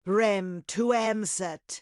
rem2ember.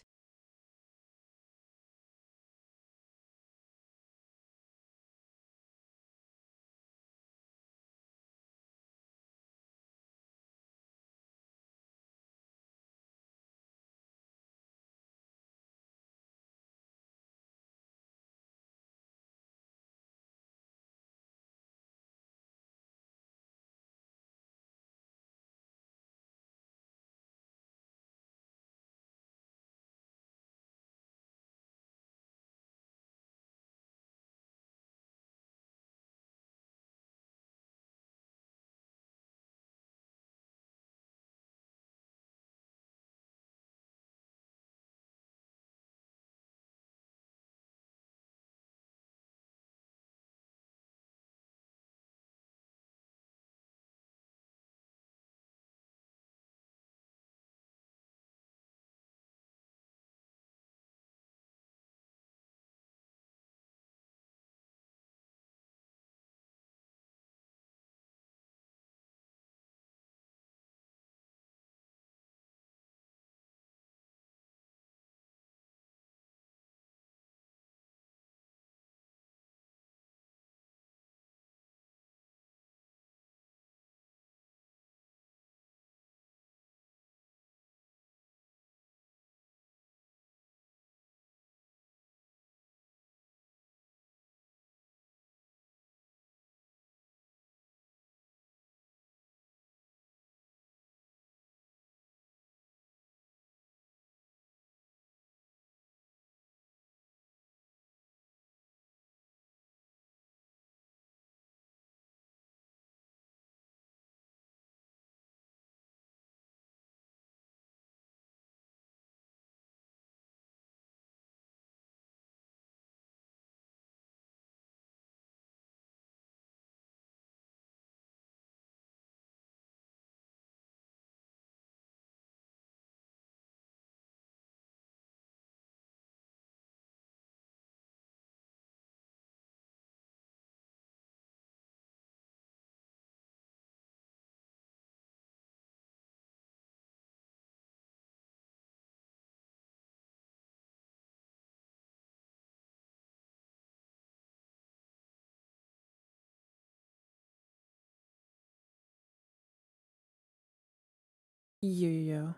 Yo, yo, yo.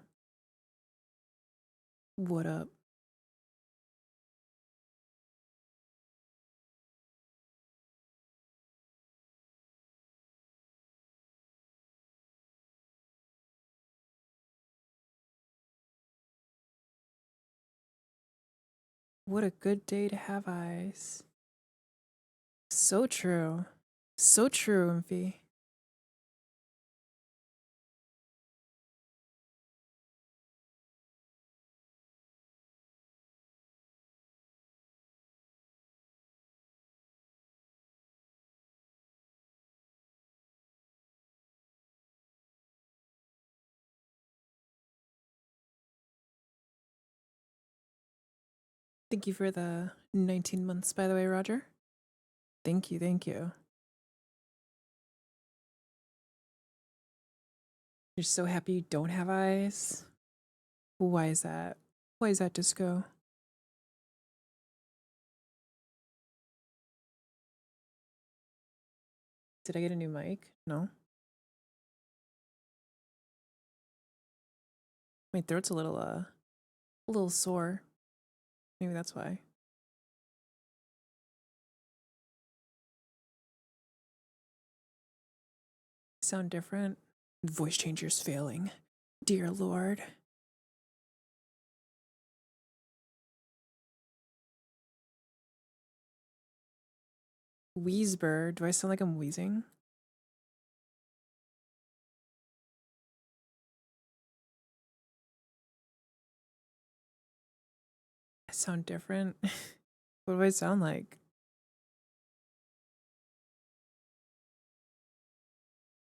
What up? What a good day to have eyes. So true. So true, oomfie. Thank you for the 19 months, by the way, Roger. Thank you, thank you. You're so happy you don't have eyes? Why is that? Why is that, Disco? Did I get a new mic? No. My throat's a little sore. Maybe that's why. Sound different? Voice changer's failing. Dear Lord. Wheezber. Do I sound like I'm wheezing? I sound different. What do I sound like?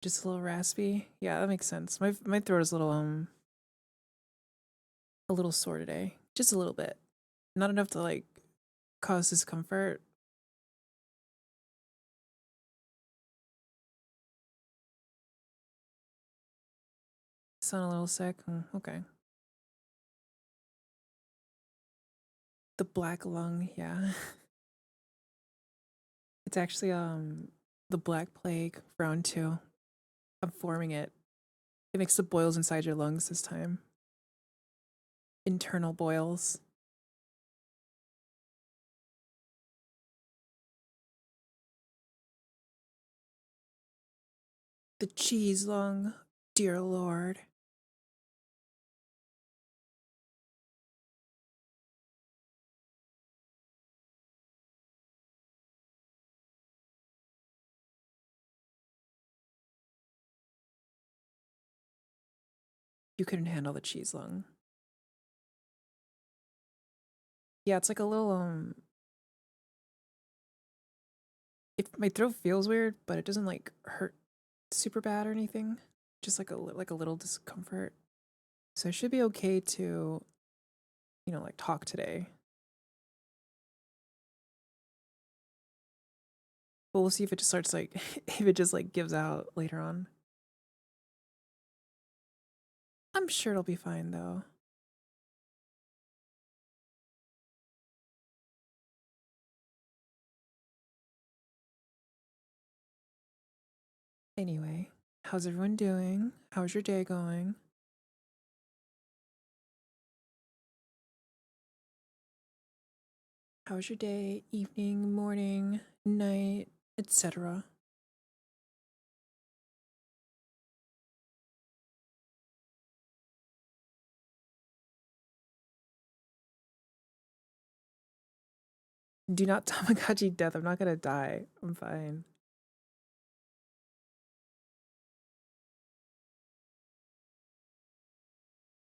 Just a little raspy. Yeah, that makes sense. My throat is a little sore today. Just a little bit. Not enough to like cause discomfort. Sound a little sick. Okay. The black lung, yeah. It's actually the black plague for round 2. I'm forming it. It makes the boils inside your lungs this time. Internal boils. The cheese lung, dear lord. You couldn't handle the cheese lung. Yeah, it's like a little my throat feels weird, but it doesn't like hurt super bad or anything. Just like a little discomfort. So I should be okay to, like talk today. But we'll see if it just starts like if it just like gives out later on. I'm sure it'll be fine though. Anyway, how's everyone doing? How's your day going? How's your day, evening, morning, night, etc.? Do not Tamagotchi death. I'm not gonna die. I'm fine.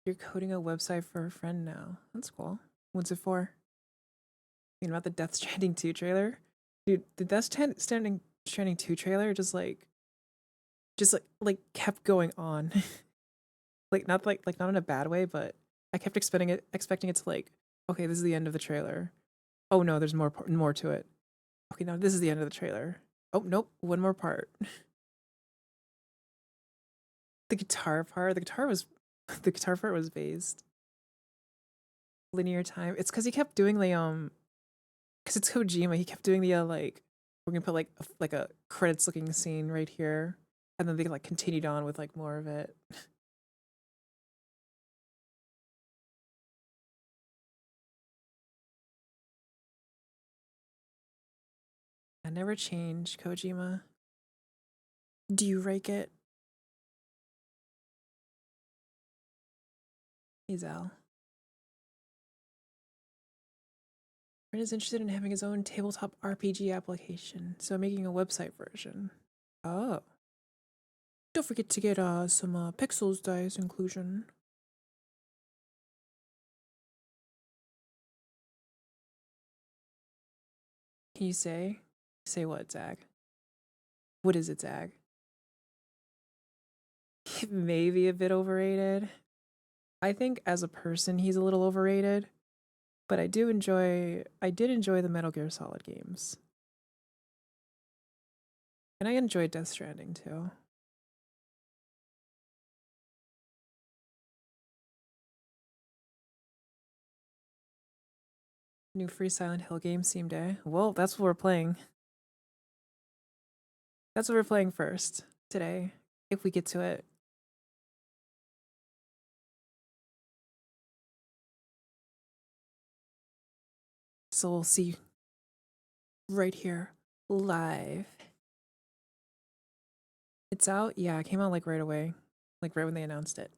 You're coding a website for a friend now. That's cool. What's it for? Thinking about the Death Stranding 2 trailer? Dude, the Stranding 2 trailer just kept going on. like not in a bad way, but I kept expecting it to like, okay, this is the end of the trailer. Oh no, there's more to it. Okay, now this is the end of the trailer. Oh nope, one more part. The guitar part, the guitar part was phased. Linear time. It's because he kept doing the because it's Kojima. He kept doing the like, we're gonna put like a credits looking scene right here, and then they like continued on with like more of it. I never change, Kojima. Do you rake it? He's Al. Brent is interested in having his own tabletop RPG application, so making a website version. Oh. Don't forget to get some pixels dice inclusion. Can you say? Say what, Zag? What is it, Zag? Maybe a bit overrated. I think as a person he's a little overrated, but I did enjoy the Metal Gear Solid games. And I enjoyed Death Stranding too. New free Silent Hill game Steam Day. Well, that's what we're playing. That's what we're playing first today, if we get to it. So we'll see right here, live. It's out? Yeah, it came out like right away. Like right when they announced it.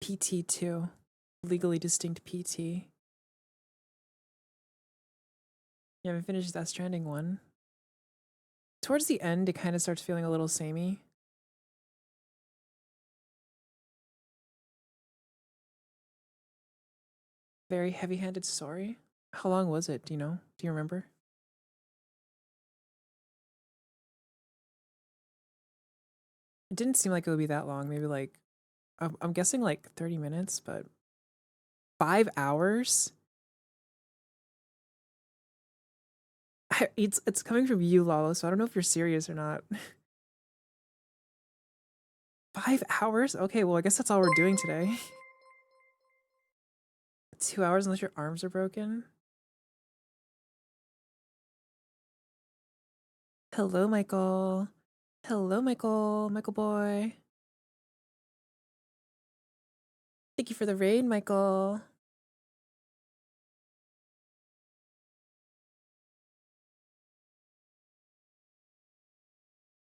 PT2. Legally distinct PT. You haven't finished Death Stranding 1? Towards the end, it kind of starts feeling a little samey. Very heavy-handed story. How long was it? Do you know? Do you remember? It didn't seem like it would be that long. Maybe like, I'm guessing like 30 minutes, but 5 hours? It's coming from you, Lalo, so I don't know if you're serious or not. 5 hours? Okay, well, I guess that's all we're doing today. 2 hours unless your arms are broken. Hello, Michael. Hello, Michael. Michael boy. Thank you for the raid, Michael.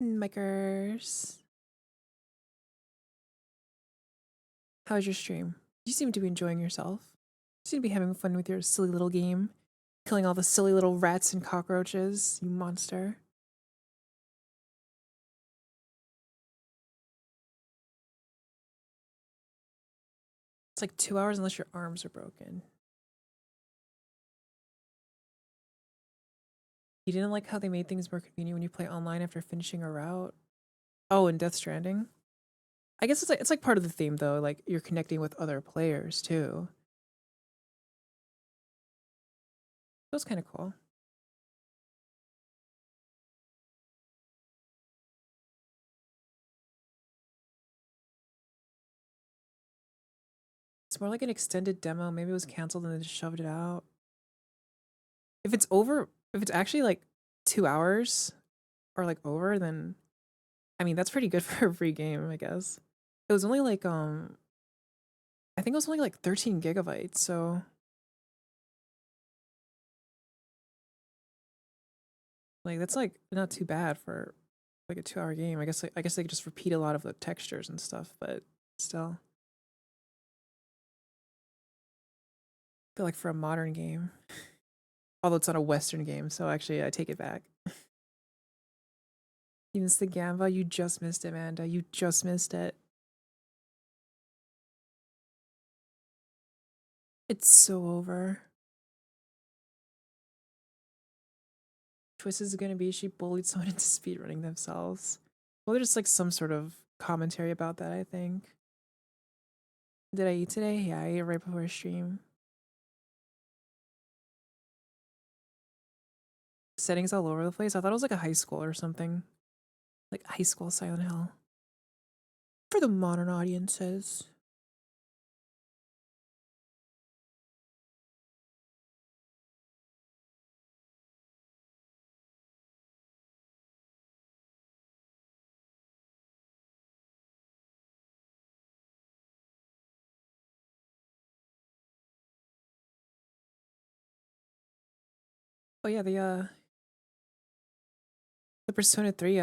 Mikers. How's your stream? You seem to be enjoying yourself. You seem to be having fun with your silly little game. Killing all the silly little rats and cockroaches, you monster. It's like 2 hours unless your arms are broken. You didn't like how they made things more convenient when you play online after finishing a route? Oh, in Death Stranding? I guess it's like part of the theme though, like you're connecting with other players too. That was kind of cool. It's more like an extended demo. Maybe it was canceled and they just shoved it out. If it's over, if it's actually like 2 hours or like over, then I mean that's pretty good for a free game, I guess. It was only like I think it was only like 13 gigabytes, so like that's like not too bad for like a 2 hour game. I guess they could just repeat a lot of the textures and stuff, but still. I feel like for a modern game. Although it's not a Western game, so actually I take it back. You missed the Gamba, you just missed it, Amanda. You just missed it. It's so over. Twist is gonna be she bullied someone into speedrunning themselves. Well, there's like some sort of commentary about that, I think. Did I eat today? Yeah, I ate right before stream. Settings all over the place. I thought it was like a high school or something. Like high school Silent Hill. For the modern audiences. Oh yeah, the Persona 3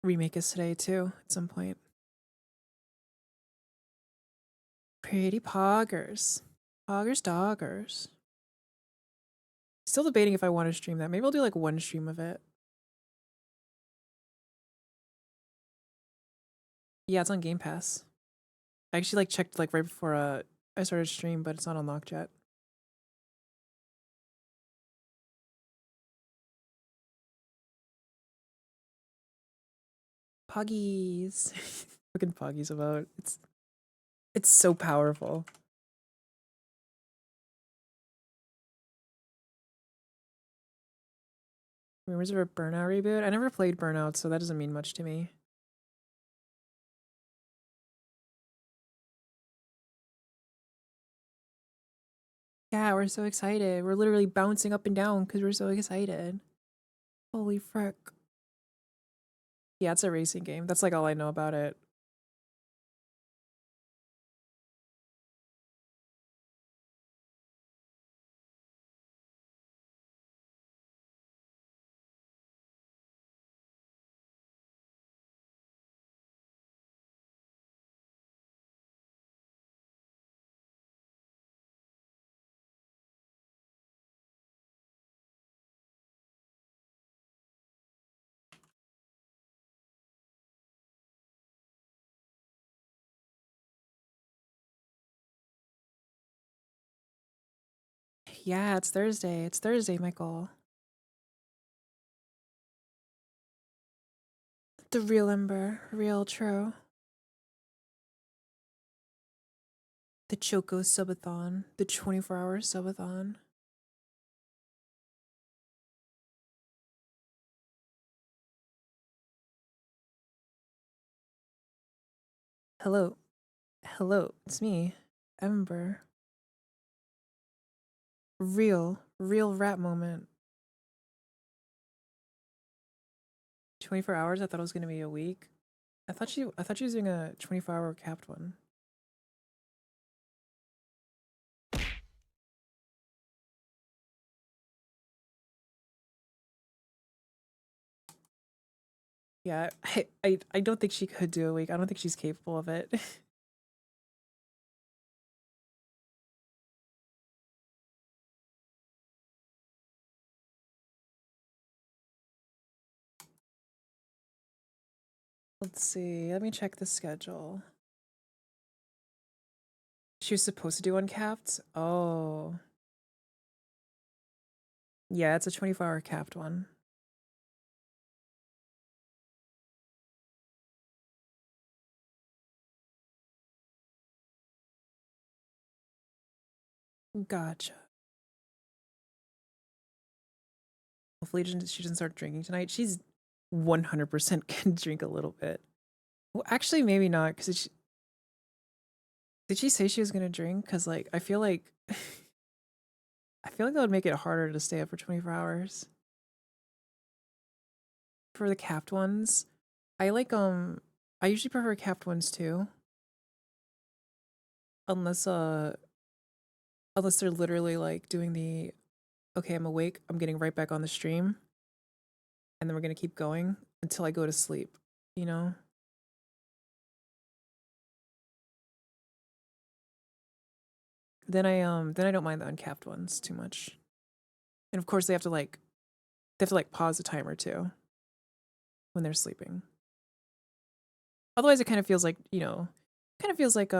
remake is today too, at some point. Pretty poggers. Poggers doggers. Still debating if I want to stream that. Maybe I'll do like one stream of it. Yeah, it's on Game Pass. I actually like checked like right before I started stream, but it's not unlocked yet. Poggies. Fucking Poggies about. It's so powerful. Rumors of a Burnout reboot? I never played Burnout, so that doesn't mean much to me. Yeah, we're so excited. We're literally bouncing up and down because we're so excited. Holy frick. Yeah, it's a racing game. That's like all I know about it. Yeah, it's Thursday. It's Thursday, Michael. The real Ember. Real true. The Choco subathon. The 24-hour subathon. Hello. Hello. It's me. Ember. Real rap moment. 24 hours? I thought it was gonna be a week. I thought she was doing a 24-hour capped one. Yeah, I don't think she could do a week. I don't think she's capable of it. Let's see. Let me check the schedule. She was supposed to do uncapped? Oh. Yeah, it's a 24-hour capped one. Gotcha. Hopefully she doesn't start drinking tonight. She's 100% can drink a little bit. Well, actually, maybe not, because did she say she was gonna drink? Because, like, I feel like I feel like that would make it harder to stay up for 24 hours. For the capped ones, I like, I usually prefer capped ones too. Unless, unless they're literally, like, doing the, okay, I'm awake, I'm getting right back on the stream, and then we're gonna keep going until I go to sleep, you know? Then I don't mind the uncapped ones too much. And of course they have to like pause the timer too when they're sleeping. Otherwise it kind of feels like, you know, kind of feels like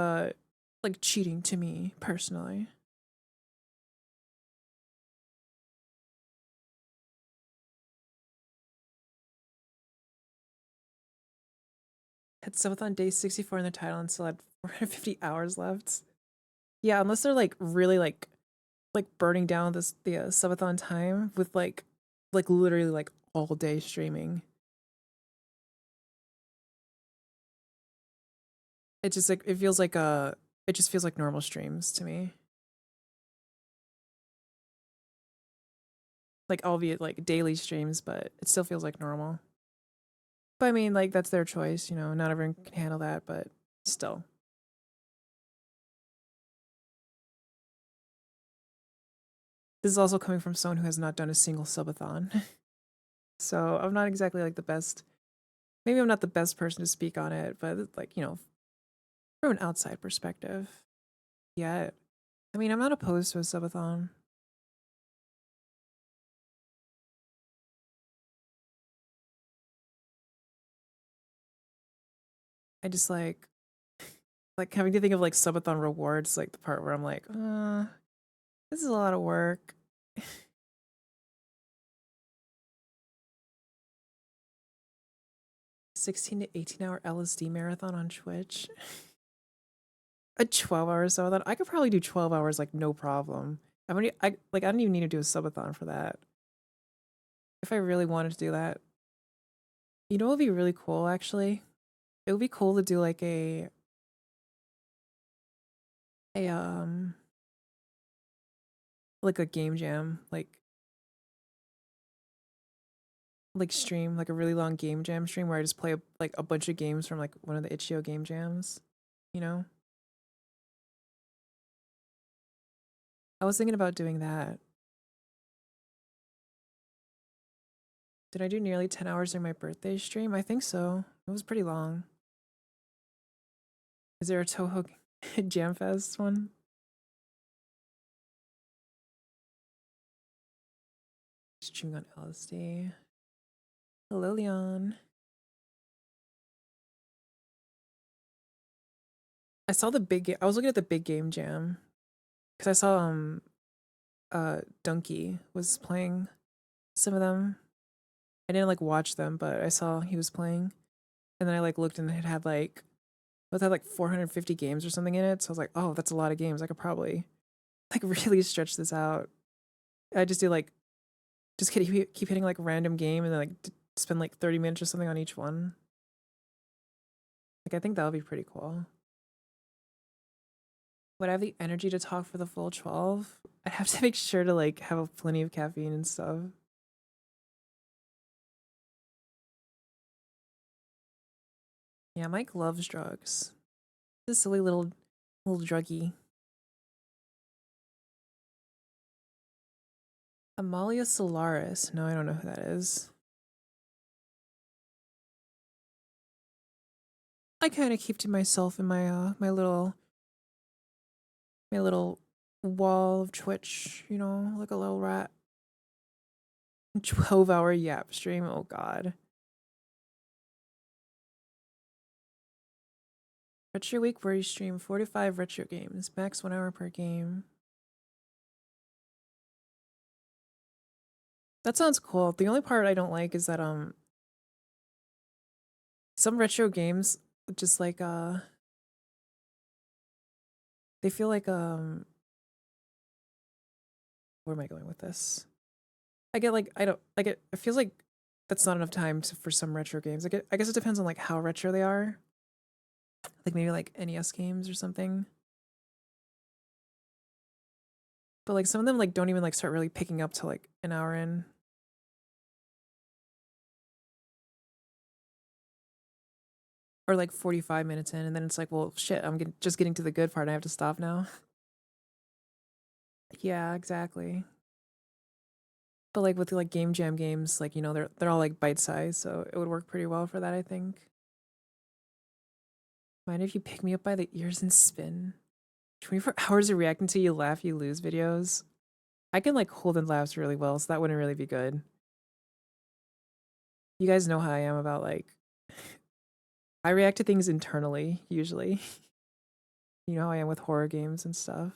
cheating to me personally. Had seventh on day 64 in the title and still had 450 hours left. Yeah, unless they're like really like burning down this the subathon time with like literally like all day streaming. It just like it just feels like normal streams to me. Like albeit like daily streams, but it still feels like normal. But I mean, like that's their choice, you know. Not everyone can handle that, but still. This is also coming from someone who has not done a single subathon. So I'm not exactly like the best. Maybe I'm not the best person to speak on it, but like, you know, from an outside perspective. Yeah. I mean, I'm not opposed to a subathon. I just like having to think of like subathon rewards, like the part where I'm like, this is a lot of work. 16 to 18-hour LSD marathon on Twitch. A 12-hour subathon. I could probably do 12 hours like no problem. I don't even need to do a subathon for that. If I really wanted to do that. You know what would be really cool actually? It would be cool to do a like a game jam, like stream, like a really long game jam stream where I just play like a bunch of games from like one of the itch.io game jams, you know? I was thinking about doing that. Did I do nearly 10 hours during my birthday stream? I think so. It was pretty long. Is there a Toho Jam Fest one? Streaming on LSD. Hello, Leon. I saw the big. I was looking at the big game jam because I saw Donkey was playing some of them. I didn't like watch them, but I saw he was playing, and then I like looked and it had like it had like 450 games or something in it. So I was like, oh, that's a lot of games. I could probably like really stretch this out. I just do like just keep hitting like random game and then like spend like 30 minutes or something on each one. Like I think that would be pretty cool. Would I have the energy to talk for the full 12? I'd have to make sure to like have plenty of caffeine and stuff. Yeah, Mike loves drugs. This silly little druggy. Amalia Solaris. No, I don't know who that is. I kind of keep to myself in my little wall of Twitch, you know, like a little rat. 12-hour yap stream. Oh god. Retro week where you stream 45 retro games, max 1 hour per game. That sounds cool. The only part I don't like is that some retro games just like they feel like where am I going with this? I get like I don't I get it feels like that's not enough time for some retro games. I guess it depends on like how retro they are. Like maybe like NES games or something. But like some of them like don't even like start really picking up till like an hour in. Or like 45 minutes in, and then it's like, well, shit, just getting to the good part. I have to stop now. Yeah, exactly. But like with like game jam games, like you know, they're all like bite size, so it would work pretty well for that, I think. Mind if you pick me up by the ears and spin? 24 hours of reacting to you laugh, you lose videos. I can like hold in laughs really well, so that wouldn't really be good. You guys know how I am about like I react to things internally, usually. You know how I am with horror games and stuff.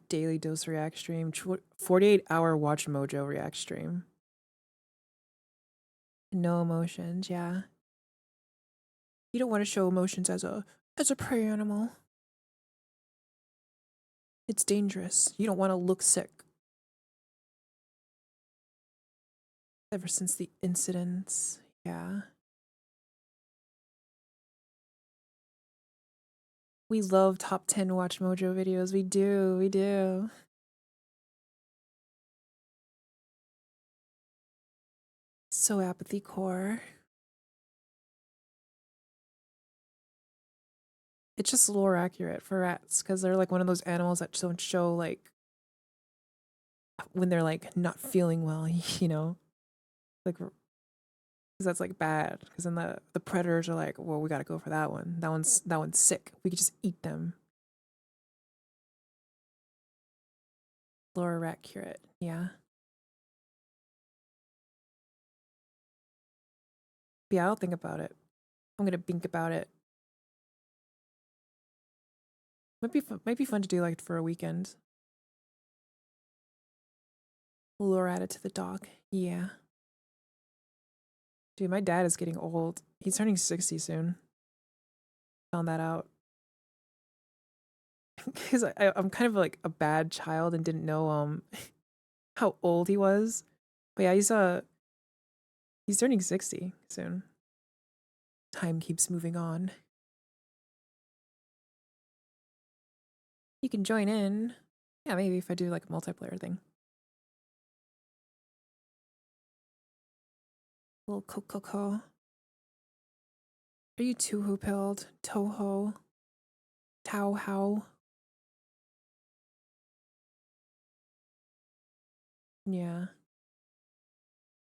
Daily dose react stream, 48-hour watch mojo react stream. No emotions, yeah. You don't want to show emotions as a prey animal. It's dangerous. You don't want to look sick. Ever since the incidents, yeah. We love top 10 watch mojo videos. We do, we do. So apathy core. It's just lore accurate for rats because they're like one of those animals that don't show like when they're like not feeling well, you know? Like because that's like bad because then the predators are like, well, we got to go for that one. That one's sick. We could just eat them. Lore accurate. Yeah. But yeah, I'll think about it. I'm gonna think about it. Might be fun to do like for a weekend. Lure added to the dog. Yeah. Dude, my dad is getting old. He's turning 60 soon. Found that out. Because I'm kind of like a bad child and didn't know how old he was. But yeah, he's turning 60 soon. Time keeps moving on. You can join in. Yeah, maybe if I do like a multiplayer thing. Little Coco. Are you Tuhu pilled? Toho? Tao how? Yeah.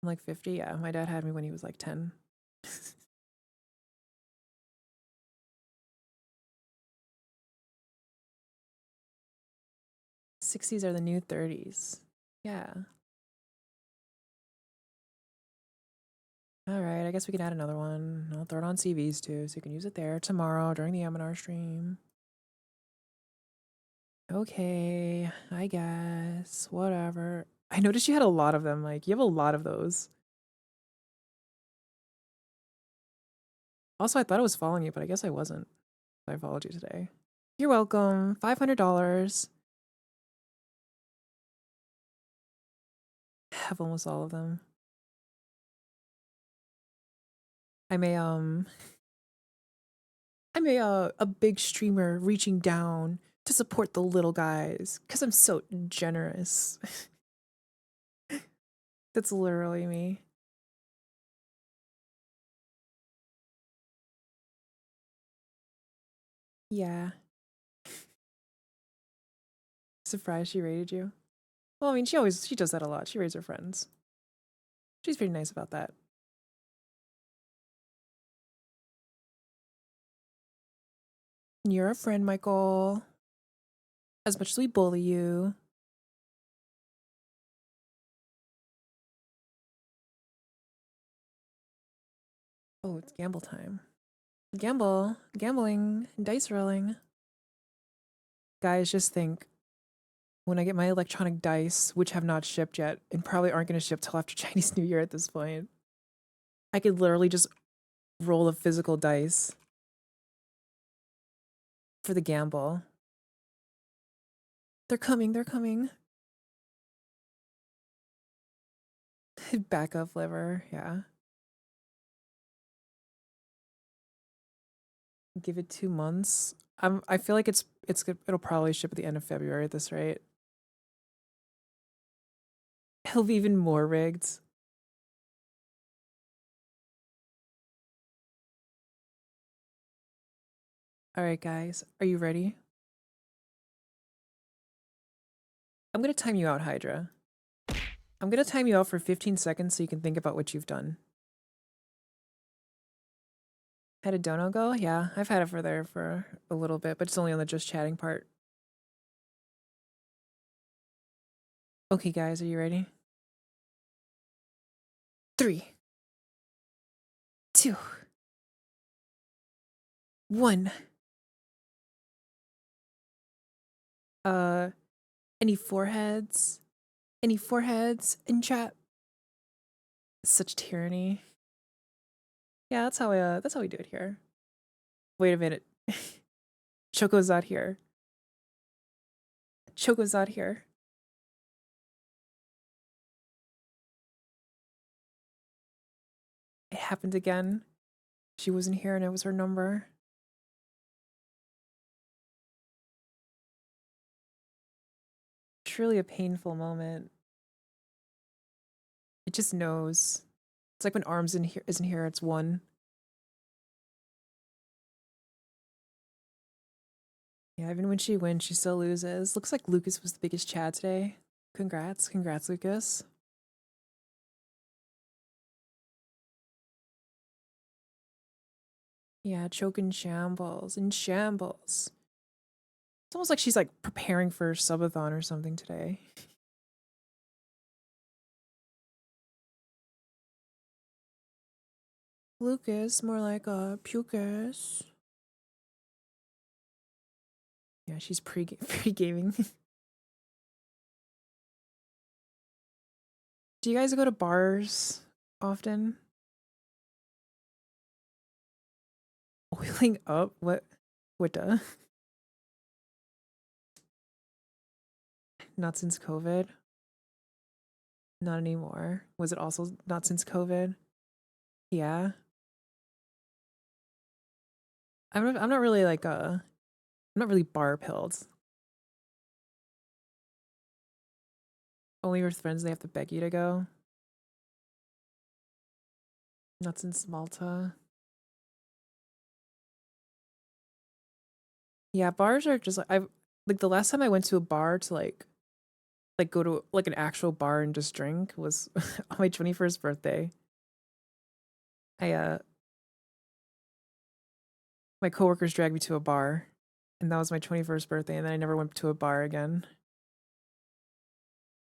I'm like 50. Yeah, my dad had me when he was like 10. 60s are the new 30s. Yeah. All right, I guess we can add another one. I'll throw it on CVs too, so you can use it there tomorrow during the Ember stream. Okay, I guess. Whatever. I noticed you had a lot of them. Like, you have a lot of those. Also, I thought I was following you, but I guess I wasn't. I followed you today. You're welcome. $500. Have almost all of them. I'm a big streamer reaching down to support the little guys because I'm so generous. That's literally me. Yeah. Surprised she rated you. Well, I mean, she does that a lot. She rates her friends. She's pretty nice about that. You're a friend, Michael. As much as we bully you. Oh, it's gamble time. Gambling, dice rolling. Guys, just think when I get my electronic dice, which have not shipped yet and probably aren't going to ship till after Chinese New Year at this point, I could literally just roll a physical dice for the gamble. They're coming, they're coming. Backup liver, yeah. Give it 2 months. I feel like it's good. It'll probably ship at the end of February at this rate. It'll be even more rigged. All right, guys, are you ready? I'm gonna time you out, Hydra. I'm gonna time you out for 15 seconds so you can think about what you've done. Had a dono go? Yeah, I've had it for there for a little bit, but it's only on the just chatting part. Okay, guys, are you ready? 3, 2, 1. Uh, any foreheads? Any foreheads in chat? Such tyranny. Yeah, that's how we do it here. Wait a minute. Choco's not here. Choco's not here. It happened again. She wasn't here and it was her number. Truly a painful moment. It just knows. It's like when arms in here isn't here, it's one. Yeah, even when she wins, she still loses. Looks like Lucas was the biggest Chad today. Congrats. Congrats, Lucas. Yeah, choke in shambles. In shambles. It's almost like she's like preparing for a subathon or something today. Lucas, more like Pucas. Yeah, she's pre-gaming. Do you guys go to bars often? Oiling up? What? What? Not since COVID. Not anymore. Was it also not since COVID? Yeah. I'm not really like I'm not really bar pilled. Only with friends they have to beg you to go. Not since Malta. Yeah, bars are just like I've like the last time I went to a bar to like go to like an actual bar and just drink was on my 21st birthday. I my coworkers dragged me to a bar and that was my 21st birthday and then I never went to a bar again.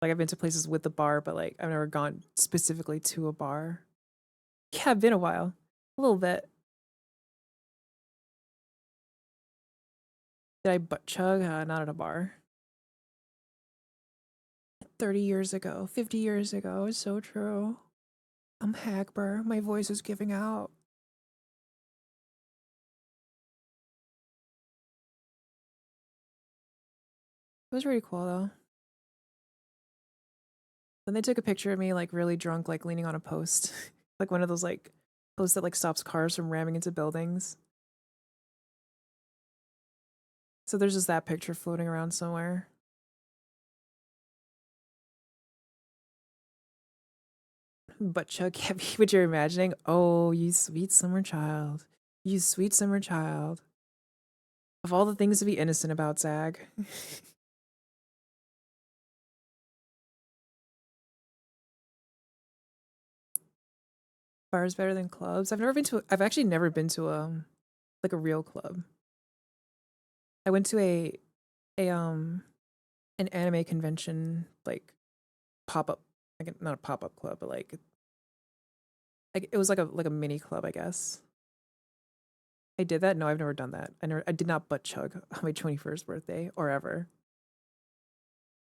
Like I've been to places with the bar, but like I've never gone specifically to a bar. Yeah, been a while. A little bit. Did I butt chug? Not at a bar. 30 years ago, 50 years ago. It's so true. I'm Hagber. My voice is giving out. It was really cool though. Then they took a picture of me like really drunk, like leaning on a post. Like one of those like post that like stops cars from ramming into buildings. So there's just that picture floating around somewhere. But Chuck can't be what you're imagining. Oh, you sweet summer child. You sweet summer child. Of all the things to be innocent about, Zag. Bars better than clubs. I've actually never been to like a real club. I went to a an anime convention, like pop up, like not a pop up club, but like it was like a mini club, I guess. I did that. No, I've never done that. I did not butt chug on my 21st birthday or ever.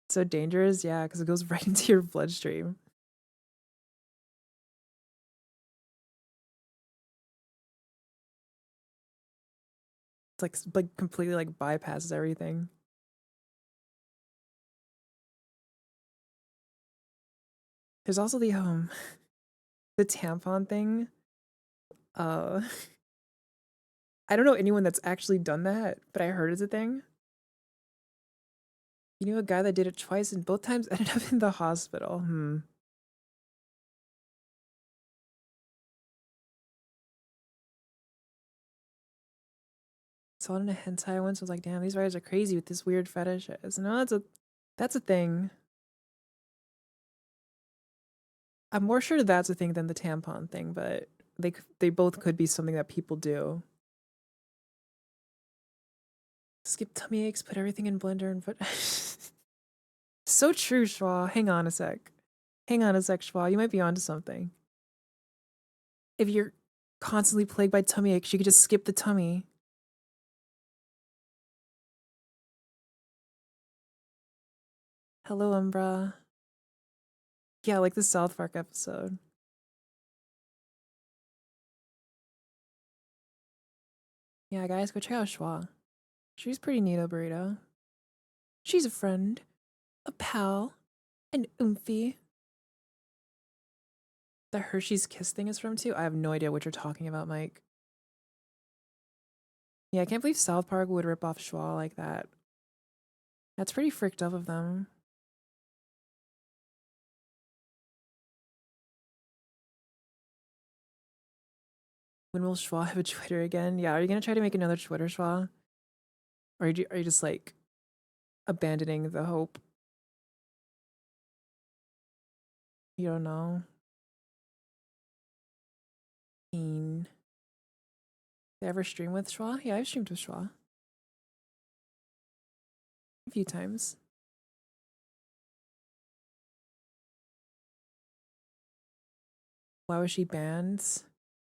So dangerous, yeah, because it goes right into your bloodstream. It's like completely like bypasses everything. There's also the tampon thing. Uh, I don't know anyone that's actually done that, but I heard it's a thing. You knew a guy that did it twice, and both times ended up in the hospital. Hmm. Saw it in a hentai once. Was like, damn, these writers are crazy with this weird fetishes. No, that's a thing. I'm more sure that's a thing than the tampon thing, but they both could be something that people do. Skip tummy aches, put everything in blender and put. So true, Schwa. Hang on a sec. Hang on a sec, Schwa. You might be onto something. If you're constantly plagued by tummy aches, you could just skip the tummy. Hello, Umbra. Yeah, like the South Park episode. Yeah, guys, go check out Schwa. She's pretty neat, burrito. She's a friend, a pal, an oomfie. The Hershey's Kiss thing is from too? I have no idea what you're talking about, Mike. Yeah, I can't believe South Park would rip off Schwa like that. That's pretty fricked up of them. When will Schwa have a Twitter again? Yeah, are you gonna try to make another Twitter, Schwa? Or are you just like abandoning the hope? You don't know. Did I ever stream with Schwa? Yeah, I've streamed with Schwa a few times. Why was she banned?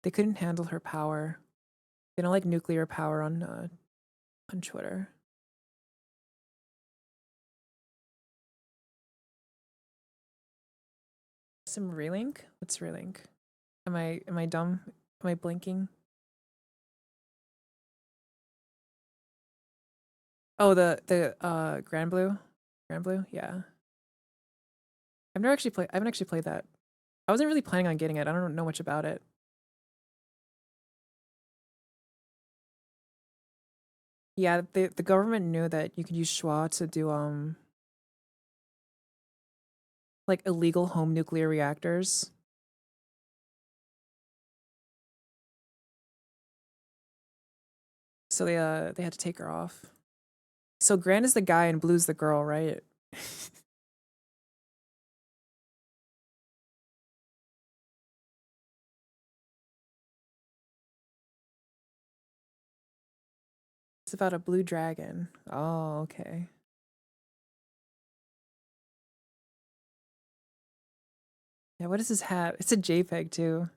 They couldn't handle her power. They don't like nuclear power on Twitter. Some relink? What's relink? Am I dumb? Am I blinking? Oh, the Grand Blue? Grand Blue? Yeah. I haven't actually played that. I wasn't really planning on getting it. I don't know much about it. Yeah, the government knew that you could use schwa to do like illegal home nuclear reactors. So they had to take her off. So Grant is the guy and Blue's the girl, right? It's about a blue dragon. Oh, okay. Yeah, what is his hat? It's a JPEG too.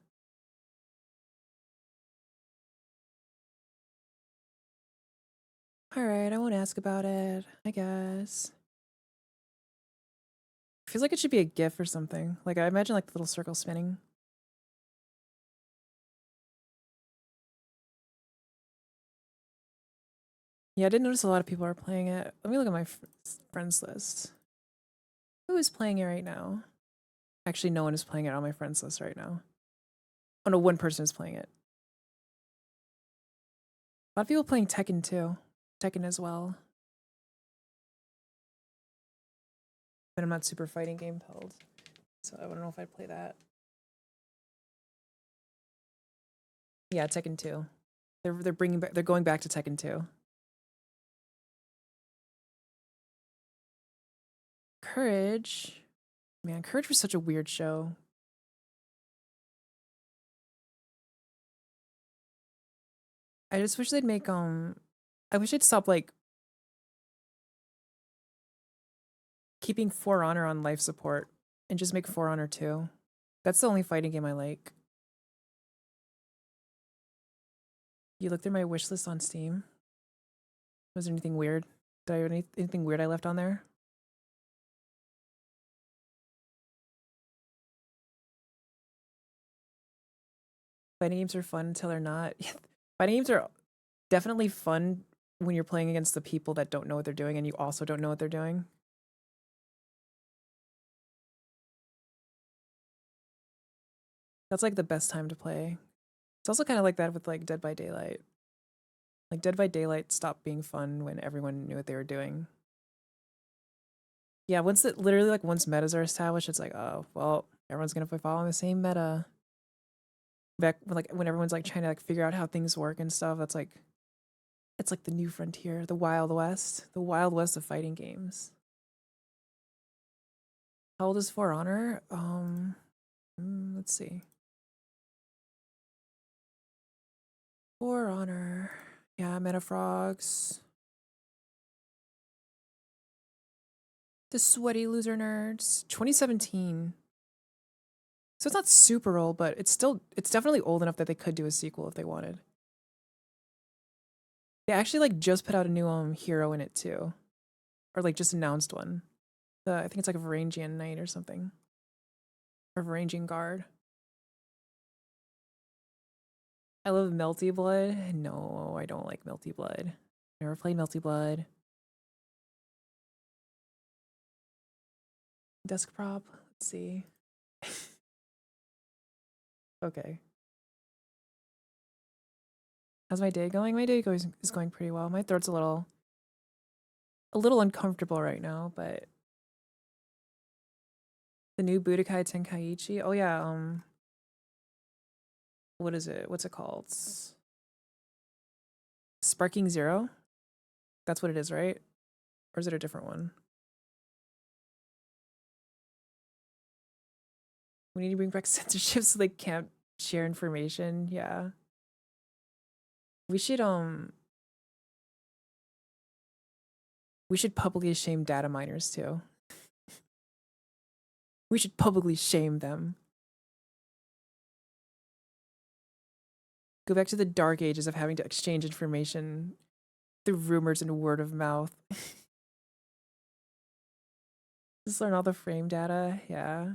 Alright, I won't ask about it, I guess. Feels like it should be a GIF or something. Like I imagine like the little circle spinning. Yeah, I did notice a lot of people are playing it. Let me look at my friends list. Who is playing it right now? Actually, no one is playing it on my friends list right now. Oh no, one person is playing it. A lot of people playing Tekken too. Tekken as well. But I'm not super fighting game pilled, so I don't know if I'd play that. Yeah, Tekken 2. They're bringing back. They're going back to Tekken 2. Courage, man, Courage was such a weird show. I just wish they'd make I wish they'd stop like keeping For Honor on life support and just make For Honor 2. That's the only fighting game I like. You look through my wish list on Steam. Was there anything weird? Did I have anything weird I left on there? Fighting games are fun until they're not. Fighting games are definitely fun when you're playing against the people that don't know what they're doing and you also don't know what they're doing. That's like the best time to play. It's also kind of like that with like Dead by Daylight. Like Dead by Daylight stopped being fun when everyone knew what they were doing. Yeah, once it literally like once metas are established, it's like, oh well, everyone's gonna be following the same meta. Back when like when everyone's like trying to like figure out how things work and stuff, that's like it's like the new frontier, the Wild West of fighting games. How old is For Honor? Let's see. For Honor, yeah, Metafrogs, the sweaty loser nerds, 2017. So it's not super old, but it's definitely old enough that they could do a sequel if they wanted. They actually like just put out a new hero in it too, or like just announced one. I think it's like a Varangian Knight or something, or Varangian Guard. I love Melty Blood. No, I don't like Melty Blood. Never played Melty Blood. Desk prop. Let's see. Okay. How's my day going? My day is going pretty well. My throat's a little uncomfortable right now, but the new Budokai Tenkaichi. Oh yeah, what is it? What's it called? Sparking Zero? That's what it is, right? Or is it a different one? We need to bring back censorship so they can't share information. Yeah. We should publicly shame data miners too. We should publicly shame them. Go back to the dark ages of having to exchange information through rumors and word of mouth. Just learn all the frame data. Yeah.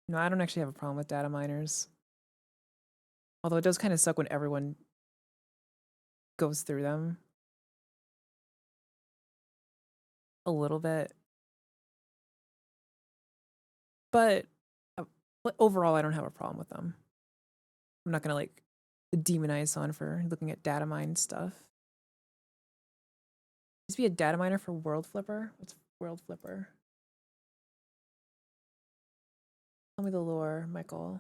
No, I don't actually have a problem with data miners. Although it does kind of suck when everyone goes through them. A little bit. But overall, I don't have a problem with them. I'm not gonna like demonize someone for looking at data mine stuff. Used to be a data miner for World Flipper. What's World Flipper? Tell me the lore, Michael.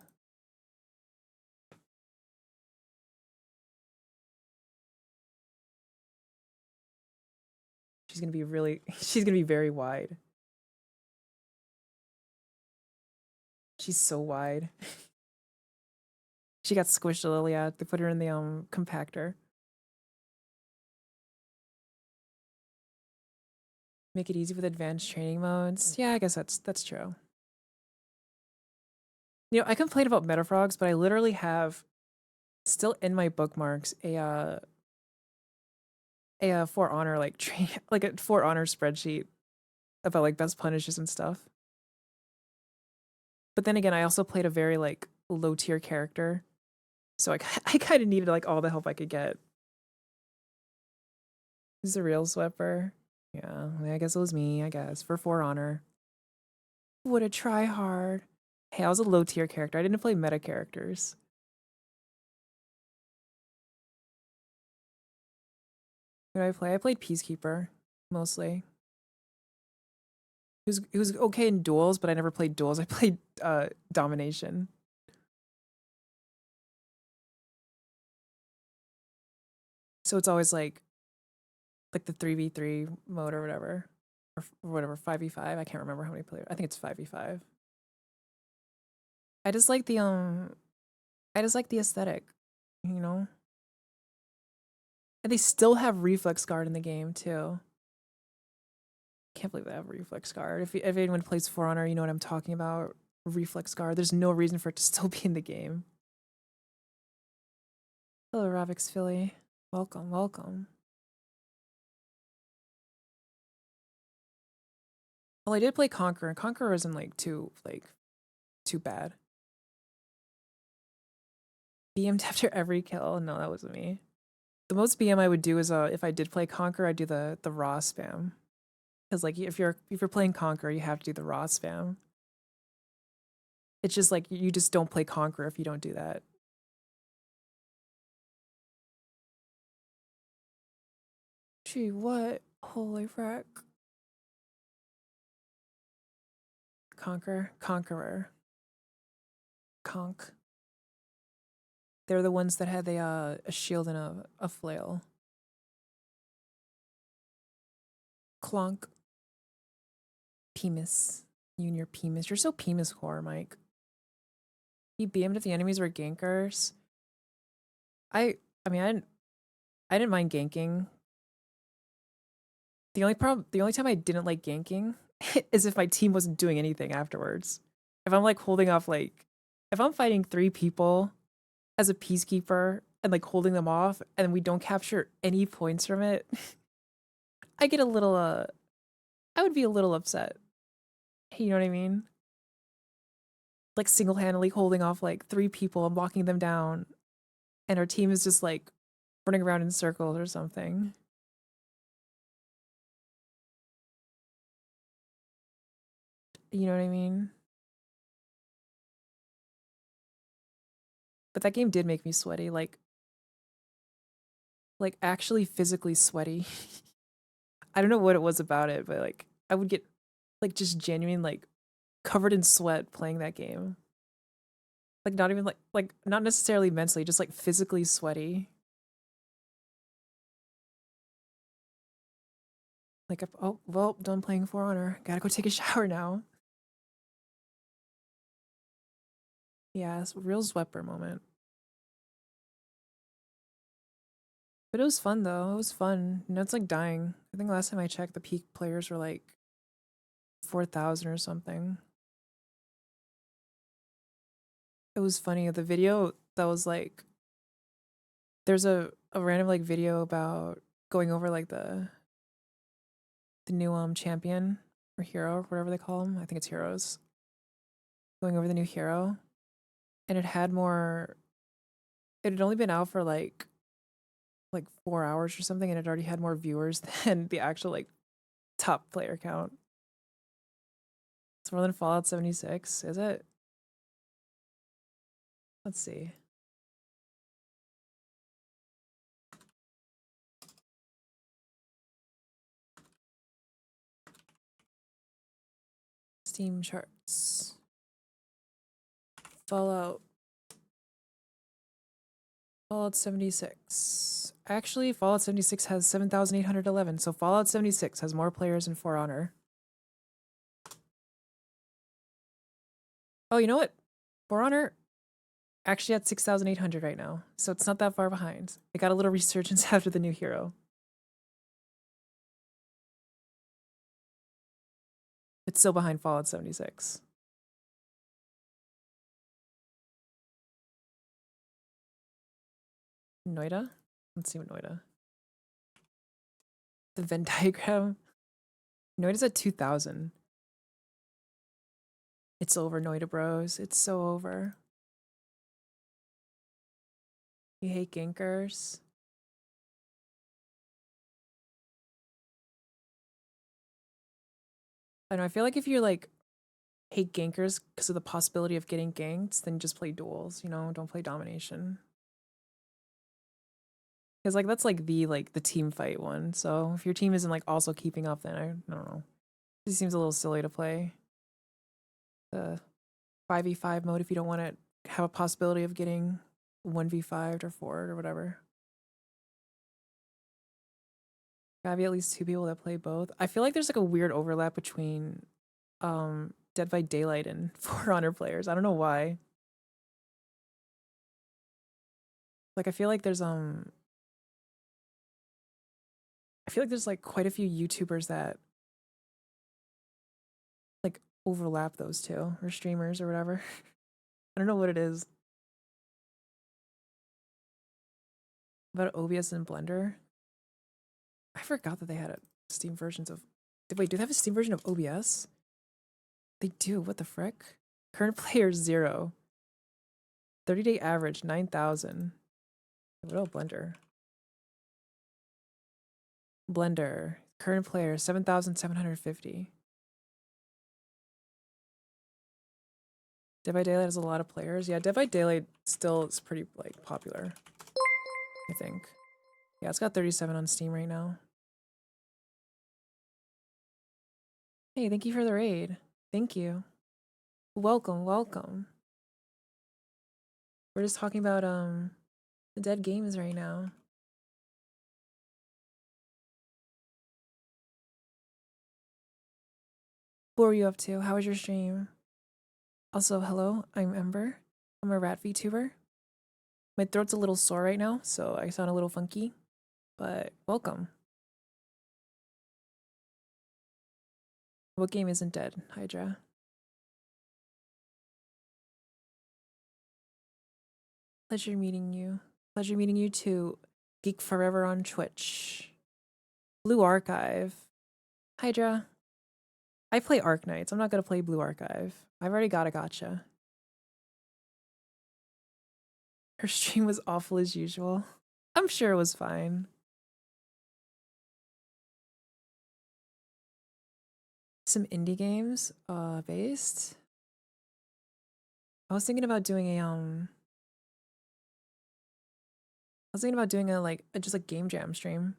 She's gonna be really. She's gonna be very wide. She's so wide. She got squished a little. Yeah, they put her in the compactor. Make it easy with advanced training modes. Yeah, I guess that's true. You know, I complain about Metafrogs, but I literally have still in my bookmarks a For Honor like like a For Honor spreadsheet about like best punishes and stuff. But then again, I also played a very like low tier character, so I kind of needed like all the help I could get. Who's the real Swepper? Yeah, I guess it was me. I guess for For Honor. Would a try hard. Hey, I was a low tier character. I didn't play meta characters. What did I play? I played Peacekeeper, mostly. It was okay in duels, but I never played duels. I played domination. So it's always like the 3v3 mode or whatever. Or whatever, 5v5. I can't remember how many players. I think it's 5v5. I just like the I just like the aesthetic, you know? And they still have reflex guard in the game too. Can't believe they have reflex guard. If anyone plays For Honor, you know what I'm talking about. Reflex guard. There's no reason for it to still be in the game. Hello, Ravix Philly. Welcome, welcome. Well, I did play Conqueror, and Conqueror isn't too bad. BM'd after every kill. No, that wasn't me. The most BM I would do is if I did play Conqueror, I'd do the raw spam. Because like if you're playing Conqueror, you have to do the raw spam. It's just like you just don't play Conqueror if you don't do that. Gee, what? Holy frack. Conqueror. Conk. They're the ones that had a shield and a flail. Clonk. Pemis. You and your Pemis. You're so Pemis core, Mike. You BM'd if the enemies were gankers. I mean I didn't mind ganking. The only time I didn't like ganking is if my team wasn't doing anything afterwards. If I'm like holding off if I'm fighting 3 people as a peacekeeper and like holding them off and we don't capture any points from it, I get a little I would be a little upset. You know what I mean? Like single-handedly holding off like 3 people and blocking them down and our team is just like running around in circles or something. You know what I mean? But that game did make me sweaty, like actually physically sweaty. I don't know what it was about it, but like I would get like just genuine covered in sweat playing that game. Like not even like not necessarily mentally, just like physically sweaty. Like oh well, done playing For Honor. Gotta go take a shower now. Yeah, it's a real Zwepper moment. But it was fun though. It was fun. You know, it's like dying. I think last time I checked, the peak players were like 4,000 or something. It was funny. The video that was like, there's a random video about going over the new champion or hero, whatever they call them. I think it's heroes. Going over the new hero, and it had more. It had only been out for like 4 hours or something, and it already had more viewers than the actual top player count. It's more than Fallout 76, is it? Let's see. Steam charts. Fallout 76. Actually, Fallout 76 has 7,811, so Fallout 76 has more players than For Honor. Oh, you know what? For Honor actually at 6,800 right now, so it's not that far behind. It got a little resurgence after the new hero. It's still behind Fallout 76. Noida? Let's see what Noida. The Venn diagram. Noida's at 2,000. It's over, Noida bros. It's so over. You hate gankers? I know, I feel like if you're hate gankers because of the possibility of getting ganked, then just play duels, you know, don't play domination. Because like that's like the team fight one. So if your team isn't like also keeping up, then I don't know. It seems a little silly to play the 5v5 mode if you don't want to have a possibility of getting 1v5'd or 4'd or whatever. Gotta be at least 2 people that play both. I feel like there's like a weird overlap between Dead by Daylight and For Honor players. I don't know why. Like I feel like there's like quite a few YouTubers that like overlap those two, or streamers or whatever. I don't know what it is. About OBS and Blender. I forgot that they had a Steam versions of. Wait, do they have a Steam version of OBS? They do. What the frick? Current players 0. 30-day average 9,000. What about Blender? Blender. Current players 7,750. Dead by Daylight has a lot of players. Yeah, Dead by Daylight still is pretty like popular, I think. Yeah, it's got 37 on Steam right now. Hey, thank you for the raid. Thank you. Welcome, welcome. We're just talking about the dead games right now. What were you up to? How was your stream? Also, hello, I'm Ember. I'm a rat VTuber. My throat's a little sore right now, so I sound a little funky, but welcome. What game isn't dead, Hydra? Pleasure meeting you. Pleasure meeting you too. Geek Forever on Twitch. Blue Archive. Hydra. I play Arknights. I'm not gonna play Blue Archive. I've already got a gotcha. Her stream was awful as usual. I'm sure it was fine. Some indie games, based. I was thinking about doing like just a game jam stream.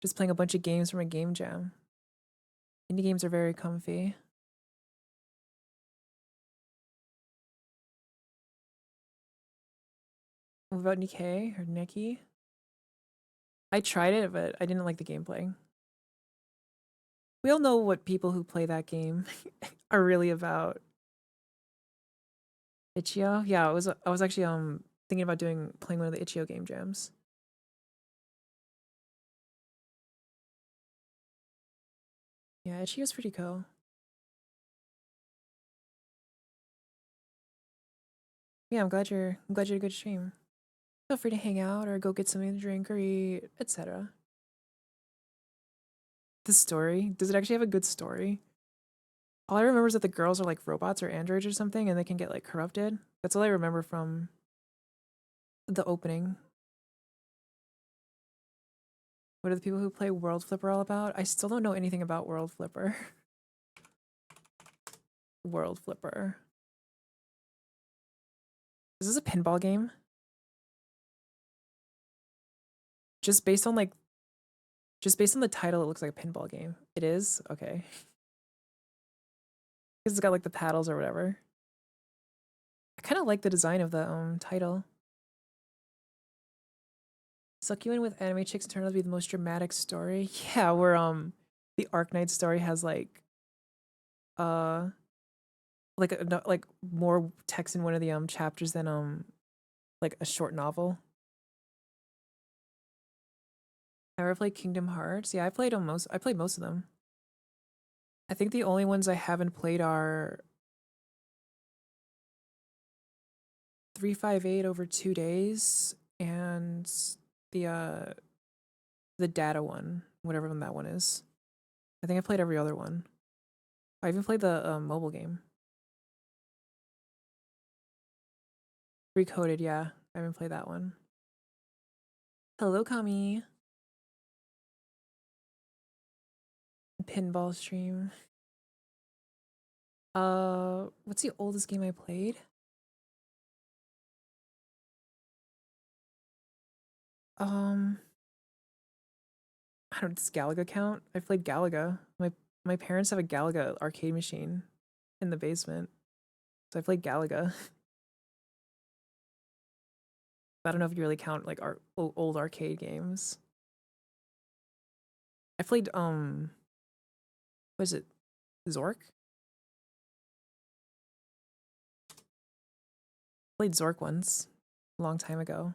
Just playing a bunch of games from a game jam. Indie games are very comfy. What about Nikkei or Nikki? I tried it, but I didn't like the gameplay. We all know what people who play that game are really about. Itch.io? Yeah, I was actually thinking about playing one of the Itch.io game jams. Yeah, Itch.io's pretty cool. Yeah, I'm glad you had a good stream. Feel free to hang out or go get something to drink or eat, etc. The story? Does it actually have a good story? All I remember is that the girls are like robots or androids or something and they can get like corrupted. That's all I remember from the opening. What are the people who play World Flipper all about? I still don't know anything about World Flipper. World Flipper. Is this a pinball game? Just based on the title, it looks like a pinball game. It is? Okay. Because it's got like the paddles or whatever. I kind of like the design of the title. Suck you in with anime chicks and turn out to be the most dramatic story. Yeah, where the Arknight story has like uh like more text in one of the chapters than like a short novel. Ever played Kingdom Hearts? Yeah, I played most of them. I think the only ones I haven't played are 358 over 2 days and the data one, whatever one that one is. I think I played every other one. I even played the mobile game. Recoded, yeah. I haven't played that one. Hello, Kami. Pinball stream. What's the oldest game I played? Um, I don't know, does Galaga count? I've played Galaga. My parents have a Galaga arcade machine in the basement. So I played Galaga. I don't know if you really count like our old arcade games. I played what is it? Zork? Played Zork once, a long time ago.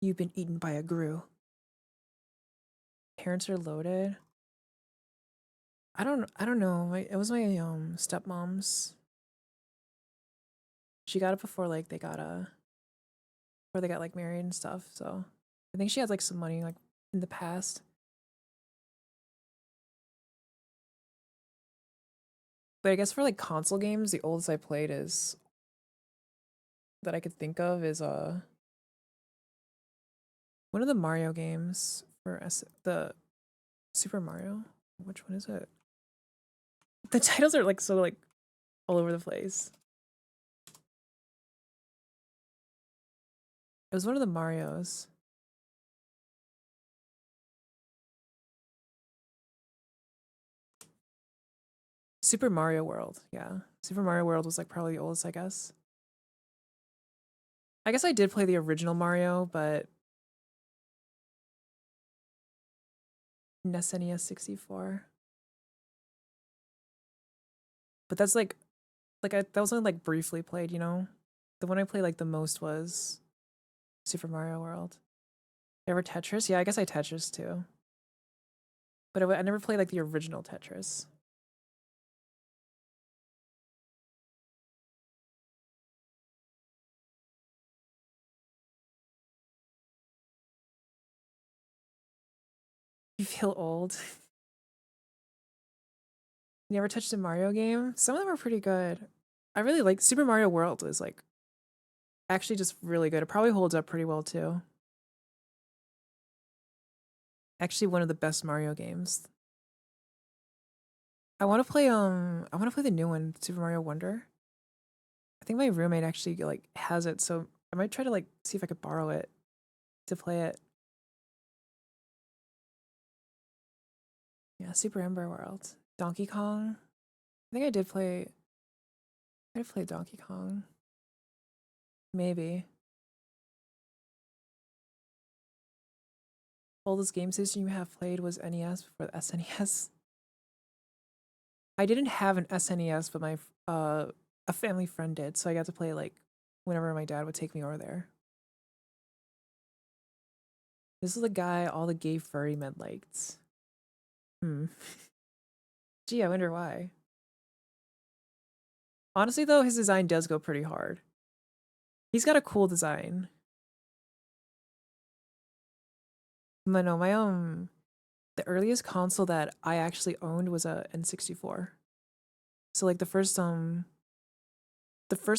You've been eaten by a Gru. Parents are loaded. I don't know. It was my stepmom's. She got it before like they got before they got like married and stuff. So I think she had like some money like in the past. But I guess for like console games, the oldest I played is that I could think of is one of the Mario games for the Super Mario. Which one is it? The titles are like so like all over the place. It was one of the Marios. Super Mario World, yeah. Super Mario World was like probably the oldest, I guess. I guess I did play the original Mario, but SNES 64. But that's like that was only like briefly played, you know? The one I played like the most was Super Mario World. Ever Tetris? Yeah, I guess I Tetris too. But I never played like the original Tetris. You feel old. You never touched a Mario game? Some of them are pretty good. I really like Super Mario World is like actually just really good. It probably holds up pretty well too. Actually one of the best Mario games. I want to play the new one, Super Mario Wonder. I think my roommate actually like has it, so I might try to like see if I could borrow it to play it. Yeah, Super Ember World. Donkey Kong. I think I did play Donkey Kong. Maybe. Oldest game system you have played was NES before the SNES. I didn't have an SNES, but my a family friend did, so I got to play like whenever my dad would take me over there. This is the guy all the gay furry men liked. Hmm. Gee, I wonder why. Honestly, though, his design does go pretty hard. He's got a cool design. But no, my the earliest console that I actually owned was a N64. So like the first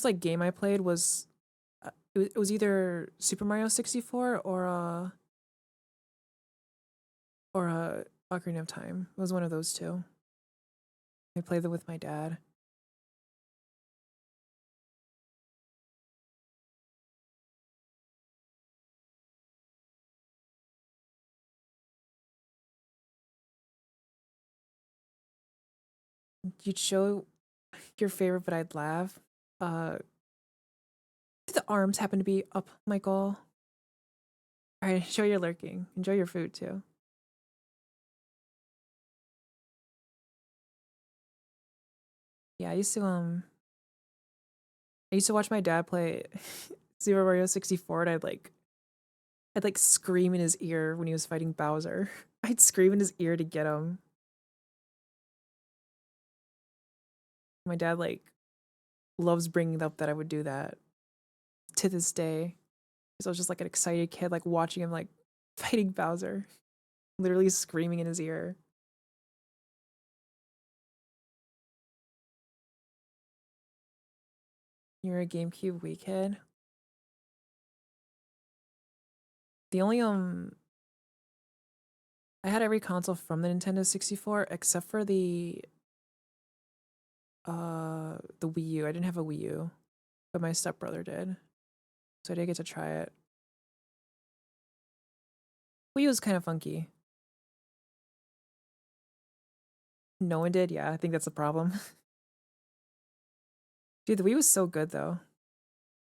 like game I played was it was either Super Mario 64 or Ocarina of Time. It was one of those two. I played them with my dad. You'd show your favorite, but I'd laugh. Uh, the arms happen to be up, Michael. All right, show your lurking. Enjoy your food too. Yeah, I used to watch my dad play Super Mario 64 and I'd like scream in his ear when he was fighting Bowser. I'd scream in his ear to get him. My dad like loves bringing up that I would do that to this day. Because I was just like an excited kid, like watching him like fighting Bowser, literally screaming in his ear. You're a GameCube weekhead. The only I had every console from the Nintendo 64 except for the Wii U. I didn't have a Wii U, but my stepbrother did, so I did get to try it. Wii U was kind of funky. No one did. Yeah, I think that's a problem. Dude, the Wii was so good though.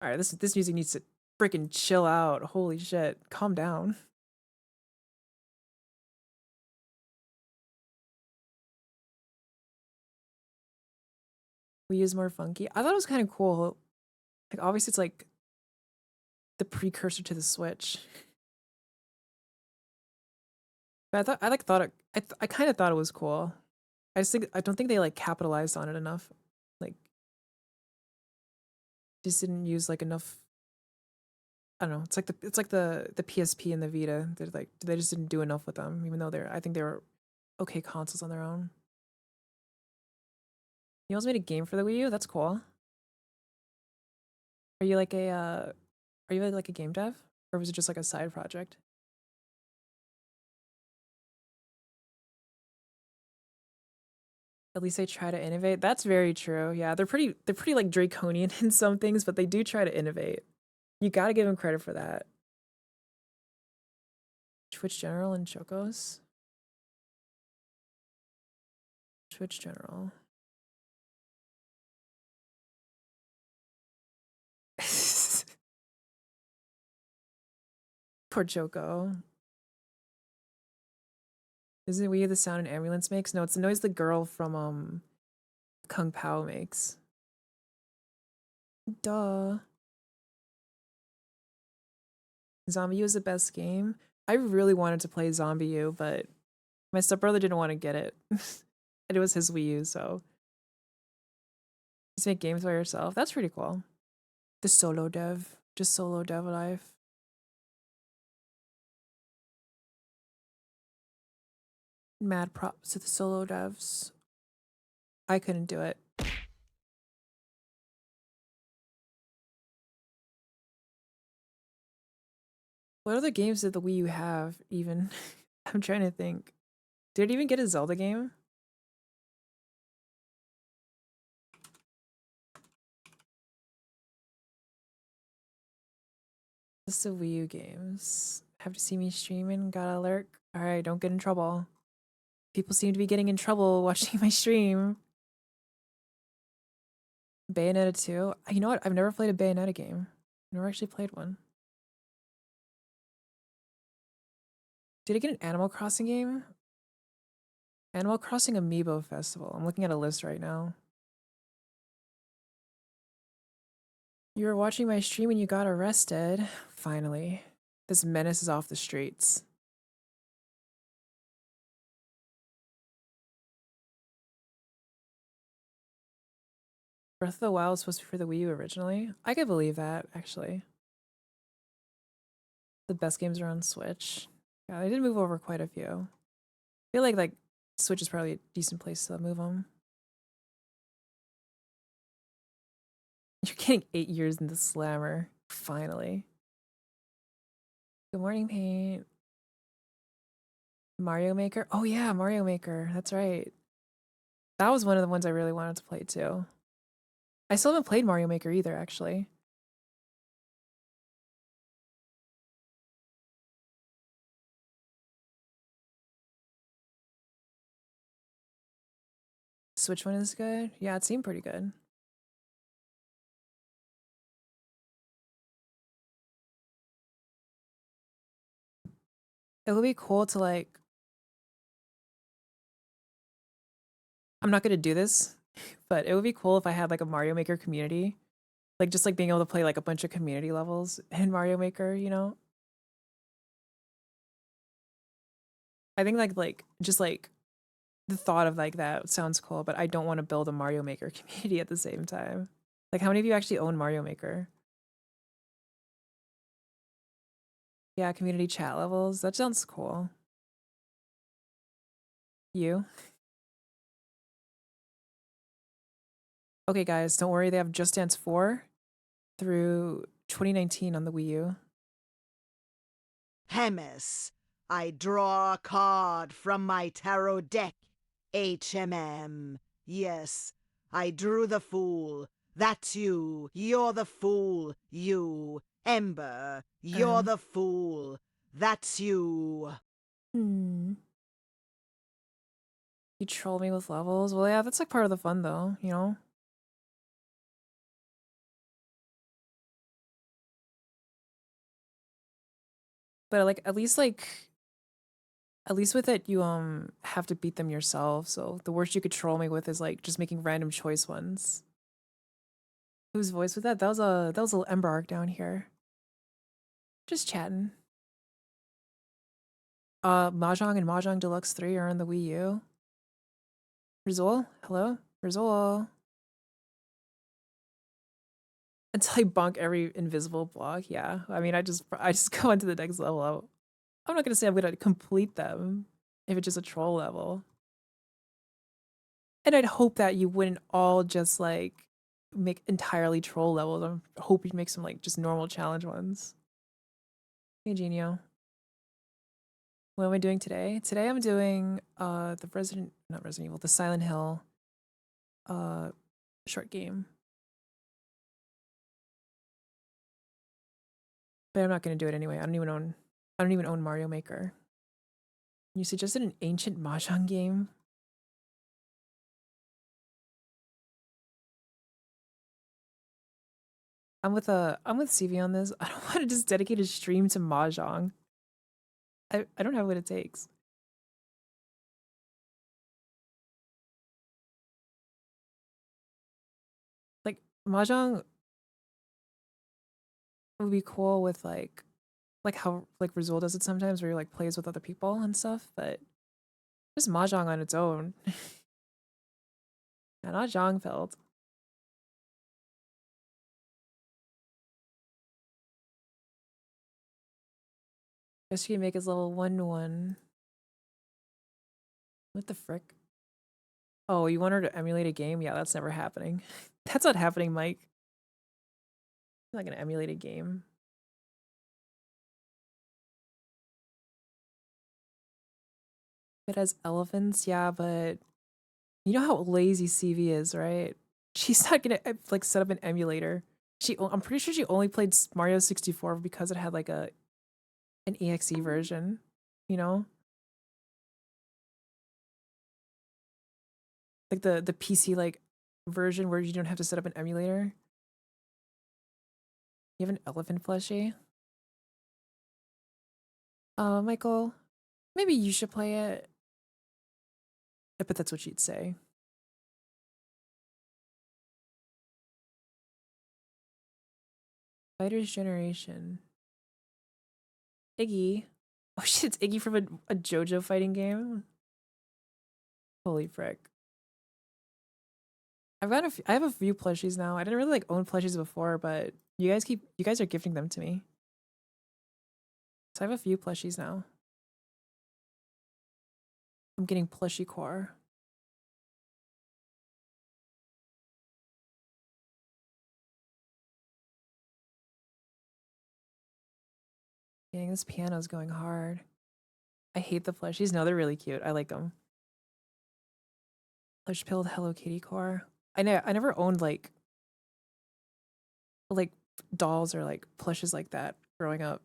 All right, this music needs to freaking chill out. Holy shit, calm down. Wii U's more funky. I thought it was kind of cool. Like obviously, it's like the precursor to the Switch. But I kind of thought it was cool. I don't think they like capitalized on it enough. Like just didn't use like enough. I don't know. It's like the PSP and the Vita. They're like they just didn't do enough with them, even though I think they were okay consoles on their own. You also made a game for the Wii U. That's cool. Are you like a are you like a game dev, or was it just like a side project? At least they try to innovate. That's very true. Yeah, they're pretty like draconian in some things, but they do try to innovate. You got to give them credit for that. Twitch General and Chocos. Twitch General. Poor Choco. Isn't we the sound an ambulance makes? No, it's the noise the girl from Kung Pao makes. Duh. Zombie U is the best game. I really wanted to play Zombie U, but my stepbrother didn't want to get it. And it was his Wii U, so just make games by yourself. That's pretty cool. The solo dev. Just solo dev life. Mad props to the solo devs. I couldn't do it. What other games did the Wii U have, even? I'm trying to think. Did it even get a Zelda game? List of Wii U games. Have to see me streaming, gotta lurk. Alright, don't get in trouble. People seem to be getting in trouble watching my stream. Bayonetta 2. You know what? I've never played a Bayonetta game. I've never actually played one. Did I get an Animal Crossing game? Animal Crossing Amiibo Festival. I'm looking at a list right now. You were watching my stream and you got arrested. Finally. This menace is off the streets. Breath of the Wild was supposed to be for the Wii U originally. I could believe that, actually. The best games are on Switch. Yeah, they did move over quite a few. I feel like Switch is probably a decent place to move them. You're getting 8 years in the slammer. Finally. Good morning, Paint. Mario Maker? Oh yeah, Mario Maker. That's right. That was one of the ones I really wanted to play too. I still haven't played Mario Maker either, actually. Switch one is good? Yeah, it seemed pretty good. It would be cool to like... I'm not gonna do this, but it would be cool if I had like a Mario Maker community. Like just like being able to play like a bunch of community levels in Mario Maker, you know? I think like just like the thought of like that sounds cool, but I don't want to build a Mario Maker community at the same time. Like how many of you actually own Mario Maker? Yeah, community chat levels. That sounds cool. You? Okay, guys, don't worry. They have Just Dance 4 through 2019 on the Wii U. Hemis, I draw a card from my tarot deck. HMM. Yes, I drew the fool. That's you. You're the fool. You. Ember. You're the fool. That's you. Hmm. You troll me with levels? Well, yeah, that's like part of the fun though, you know? But like at least with it you have to beat them yourself, so the worst you could troll me with is like just making random choice ones. Whose voice was that? That was a little Ember arc down here. Just chatting. Mahjong and Mahjong Deluxe 3 are on the Wii U. Rizol? Hello? Rizol. Until I bonk every invisible block, yeah. I mean, I just go into the next level. I'm not gonna say I'm gonna complete them if it's just a troll level. And I'd hope that you wouldn't all just like make entirely troll levels. I hope you'd make some like just normal challenge ones. Hey Genio. What am I doing today? Today I'm doing the not Resident Evil, the Silent Hill uh short game. But I'm not gonna do it anyway. I don't even own Mario Maker. You suggested an ancient Mahjong game? I'm with CV on this. I don't want to just dedicate a stream to Mahjong. I don't have what it takes. Like Mahjong would be cool with like how like Rizul does it sometimes where he like plays with other people and stuff, but just Mahjong on its own. Yeah, not Zhangfeld. Guess he can make his level 1-1. What the frick? Oh, you want her to emulate a game? Yeah, that's never happening. That's not happening, Mike. I'm not gonna emulate a game. It has elephants, yeah, but you know how lazy CV is, right? She's not gonna like set up an emulator. I'm pretty sure she only played Mario 64 because it had like an EXE version, you know, like the PC like version where you don't have to set up an emulator. You have an elephant plushie. Michael, maybe you should play it. I bet that's what she'd say. Fighter's Generation. Iggy. Oh shit, it's Iggy from a JoJo fighting game. Holy frick. I have a few plushies now. I didn't really like own plushies before, but you guys are gifting them to me. So I have a few plushies now. I'm getting plushie core. Dang, this piano's going hard. I hate the plushies. No, they're really cute. I like them. Plush pilled Hello Kitty core. I never owned like dolls or like plushes like that growing up.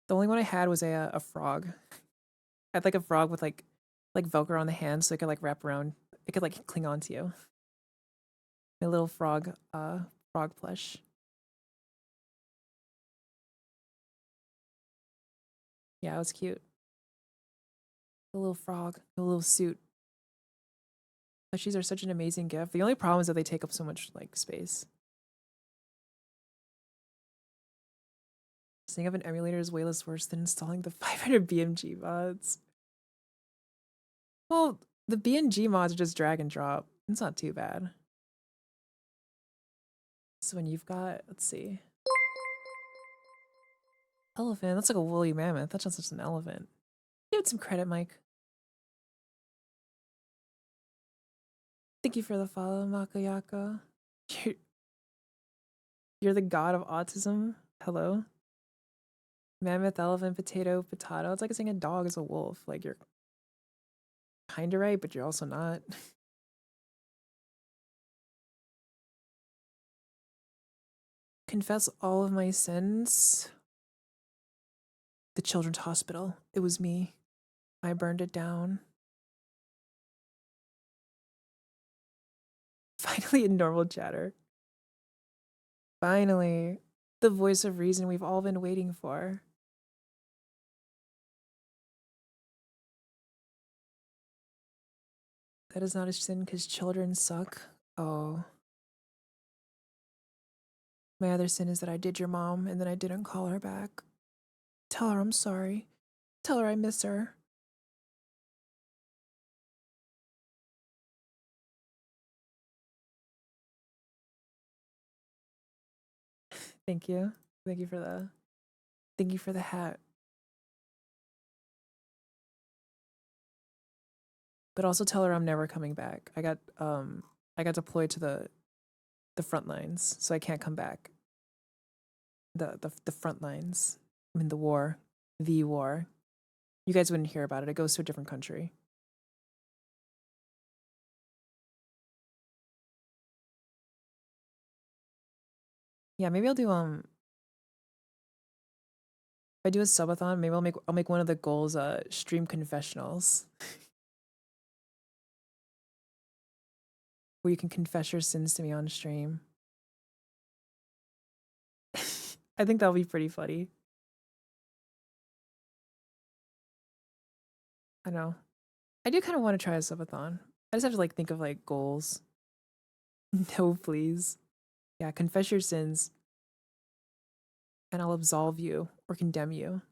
The only one I had was a frog. I had like a frog with like Velcro on the hand so it could like wrap around. It could like cling on to you. My little frog plush. Yeah, it was cute. The little frog, the little suit. Plushies are such an amazing gift. The only problem is that they take up so much like space. Setting up an emulator is way less worse than installing the 500 BMG mods. Well, the BMG mods are just drag and drop. It's not too bad. So when you've got, let's see. Elephant, that's like a woolly mammoth. That's not just an elephant. Give it some credit, Mike. Thank you for the follow, Makayako. You're, you're the god of autism. Hello. Mammoth, elephant, potato. It's like saying a dog is a wolf. Like you're kinda right, but you're also not. confess all of my sins. The children's hospital. It was me. I burned it down. Finally, a normal chatter. Finally, the voice of reason we've all been waiting for. That is not a sin because children suck. Oh. My other sin is that I did your mom and then I didn't call her back. Tell her I'm sorry. Tell her I miss her. Thank you. Thank you for the hat. But also tell her I'm never coming back. I got deployed to the front lines, so I can't come back. The front lines. I mean the war. The war. You guys wouldn't hear about it. It goes to a different country. Yeah, maybe I'll do if I do a subathon, maybe I'll make one of the goals stream confessionals. Where you can confess your sins to me on stream. I think that'll be pretty funny. I know. I do kind of want to try a subathon. I just have to like think of like goals. No, please. Yeah, confess your sins and I'll absolve you or condemn you.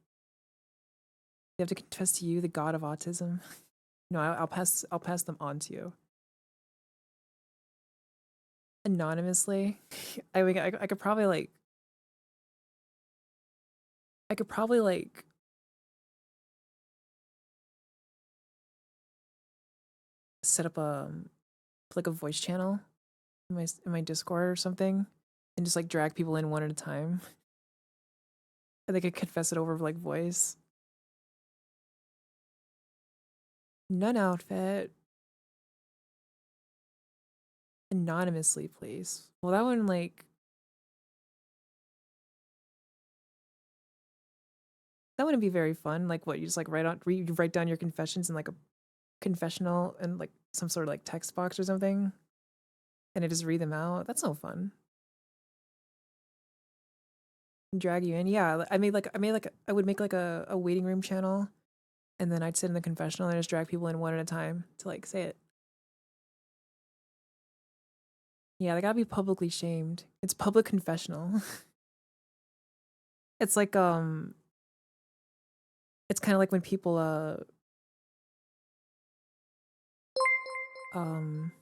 They have to confess to you, the god of autism. No, I'll pass them on to you. Anonymously. I mean I could probably like set up like a voice channel in my Discord or something and just like drag people in one at a time. And they could confess it over like voice. Nun outfit. Anonymously, please. Well, that one like that wouldn't be very fun. Like what, you just like you write down your confessions in like a confessional and like some sort of like text box or something and I just read them out. That's no fun. Drag you in. Yeah, I would make like a waiting room channel and then I'd sit in the confessional and just drag people in one at a time to like say it. Yeah, they gotta be publicly shamed. It's public confessional. It's like it's kind of like when people um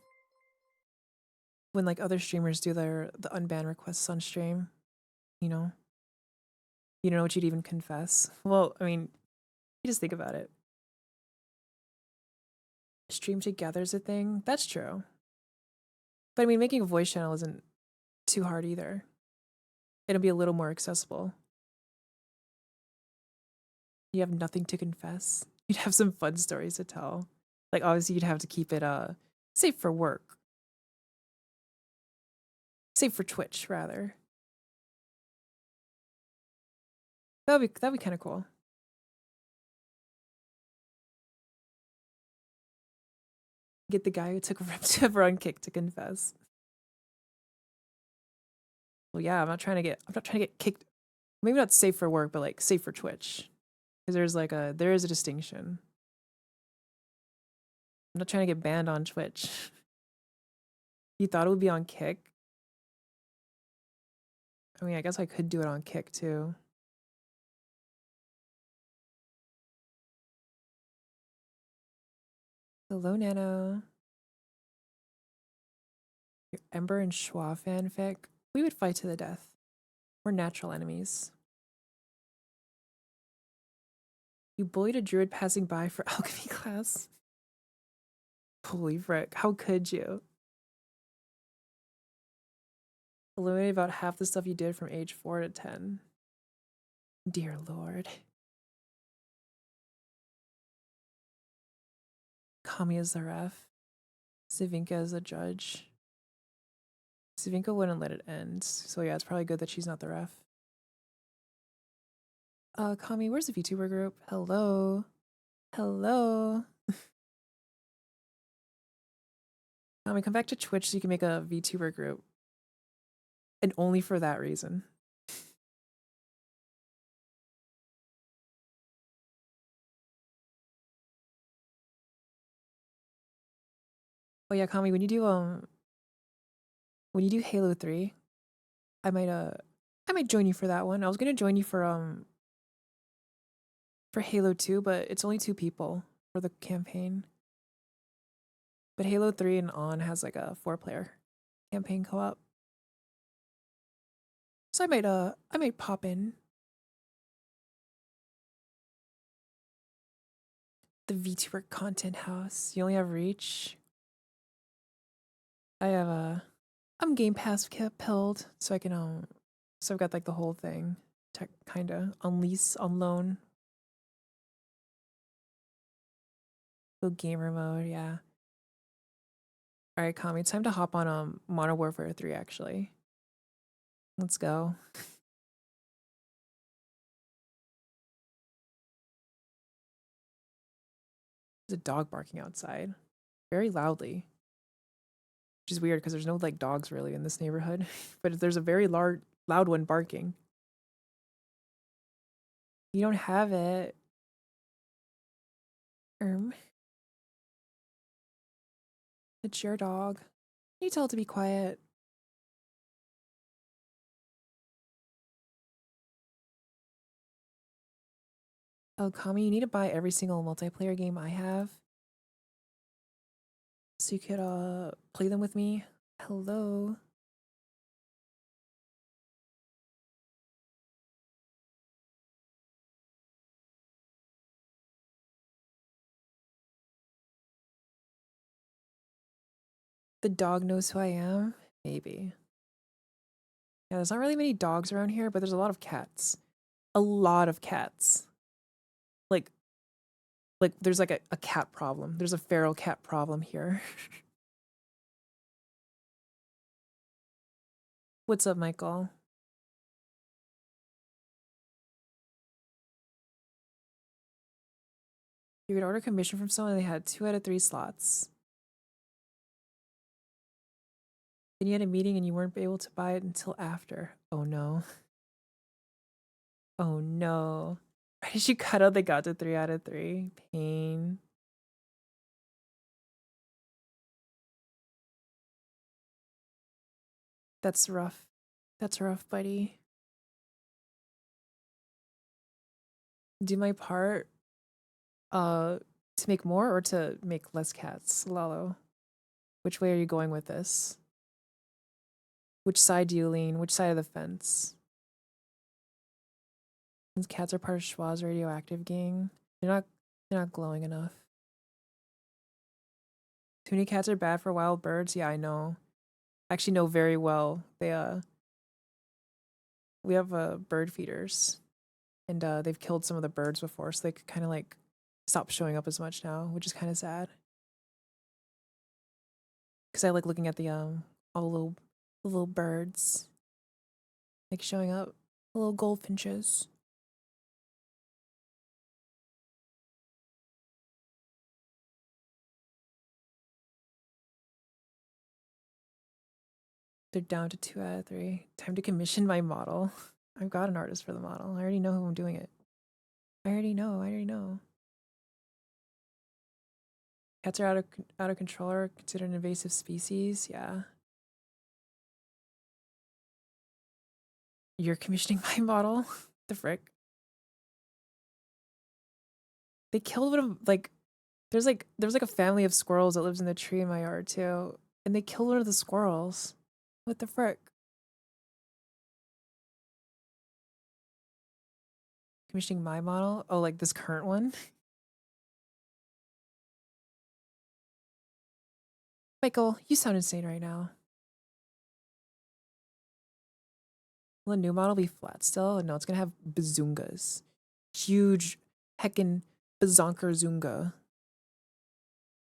when like other streamers do the unban requests on stream, you know. You don't know what you'd even confess. Well, I mean, you just think about it. Stream together is a thing. That's true. But I mean, making a voice channel isn't too hard either. It'll be a little more accessible. You have nothing to confess. You'd have some fun stories to tell. Like obviously you'd have to keep it safe for work. Safe for Twitch, rather. That'd be kind of cool. Get the guy who took rem2ember on kick to confess. Well, yeah, I'm not trying to get kicked. Maybe not safe for work, but like safe for Twitch. Because there is a distinction. I'm not trying to get banned on Twitch. You thought it would be on Kick? I mean, I guess I could do it on Kick too. Hello, Nano. Your Ember and Schwa fanfic? We would fight to the death. We're natural enemies. You bullied a druid passing by for alchemy class? Holy frick, how could you? Eliminated about half the stuff you did from age 4 to 10. Dear Lord. Kami is the ref. Savinka is the judge. Savinka wouldn't let it end. So yeah, it's probably good that she's not the ref. Kami, where's the VTuber group? Hello. Hello. Kami, come back to Twitch so you can make a VTuber group. And only for that reason. Oh yeah, Kami, when you do Halo 3, I might join you for that one. I was gonna join you for Halo 2, but it's only 2 people for the campaign. But Halo 3 and On has like a 4-player campaign co-op. So I might pop in. The VTuber content house. You only have Reach. I'm Game Pass pilled, so I can so I've got like the whole thing kinda on lease, on loan. Go gamer mode, yeah. Alright, Kami, time to hop on Modern Warfare 3 actually. Let's go. There's a dog barking outside. Very loudly. Which is weird because there's no like dogs really in this neighborhood. But there's a very loud one barking. You don't have it. It's your dog. You tell it to be quiet. Oh, Kami, you need to buy every single multiplayer game I have. So you could play them with me. Hello. The dog knows who I am? Maybe. Yeah, there's not really many dogs around here, but there's a lot of cats. A lot of cats. Like there's like a cat problem. There's a feral cat problem here. What's up, Michael? You could order commission from someone and they had 2 out of 3 slots. Then you had a meeting and you weren't able to buy it until after. Oh no. Oh no. Why did you cut out they got to 3 out of 3? Pain. That's rough. That's rough, buddy. Do my part to make more or to make less cats, Lalo? Which way are you going with this? Which side do you lean? Which side of the fence? Since cats are part of Schwa's radioactive gang, they're not glowing enough. Too many cats are bad for wild birds? Yeah, I know. I actually know very well. We have bird feeders. And they've killed some of the birds before, so they could kind of like stop showing up as much now, which is kind of sad. Because I like looking at the all the little birds like showing up, the little goldfinches. They're down to 2 out of 3. Time to commission my model. I've got an artist for the model. I already know who I'm doing it. I already know. Cats are out of control, are considered an invasive species. Yeah. You're commissioning my model? The frick? They killed one of like there's like a family of squirrels that lives in the tree in my yard too. And they killed one of the squirrels. What the frick? Commissioning my model? Oh, like this current one? Michael, you sound insane right now. Will the new model be flat still? No, it's gonna have bazungas. Huge heckin' bazonker zunga.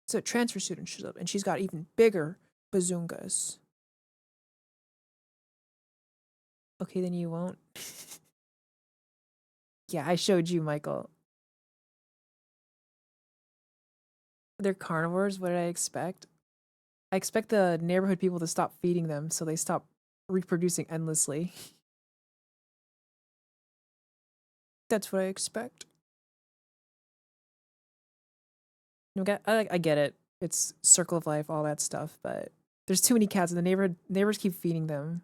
So a transfer student shows up and she's got even bigger bazungas. Okay, then you won't. Yeah, I showed you, Michael. They're carnivores. What did I expect? I expect the neighborhood people to stop feeding them so they stop reproducing endlessly. That's what I expect. I get it. It's circle of life, all that stuff, but there's too many cats, and the neighbors keep feeding them,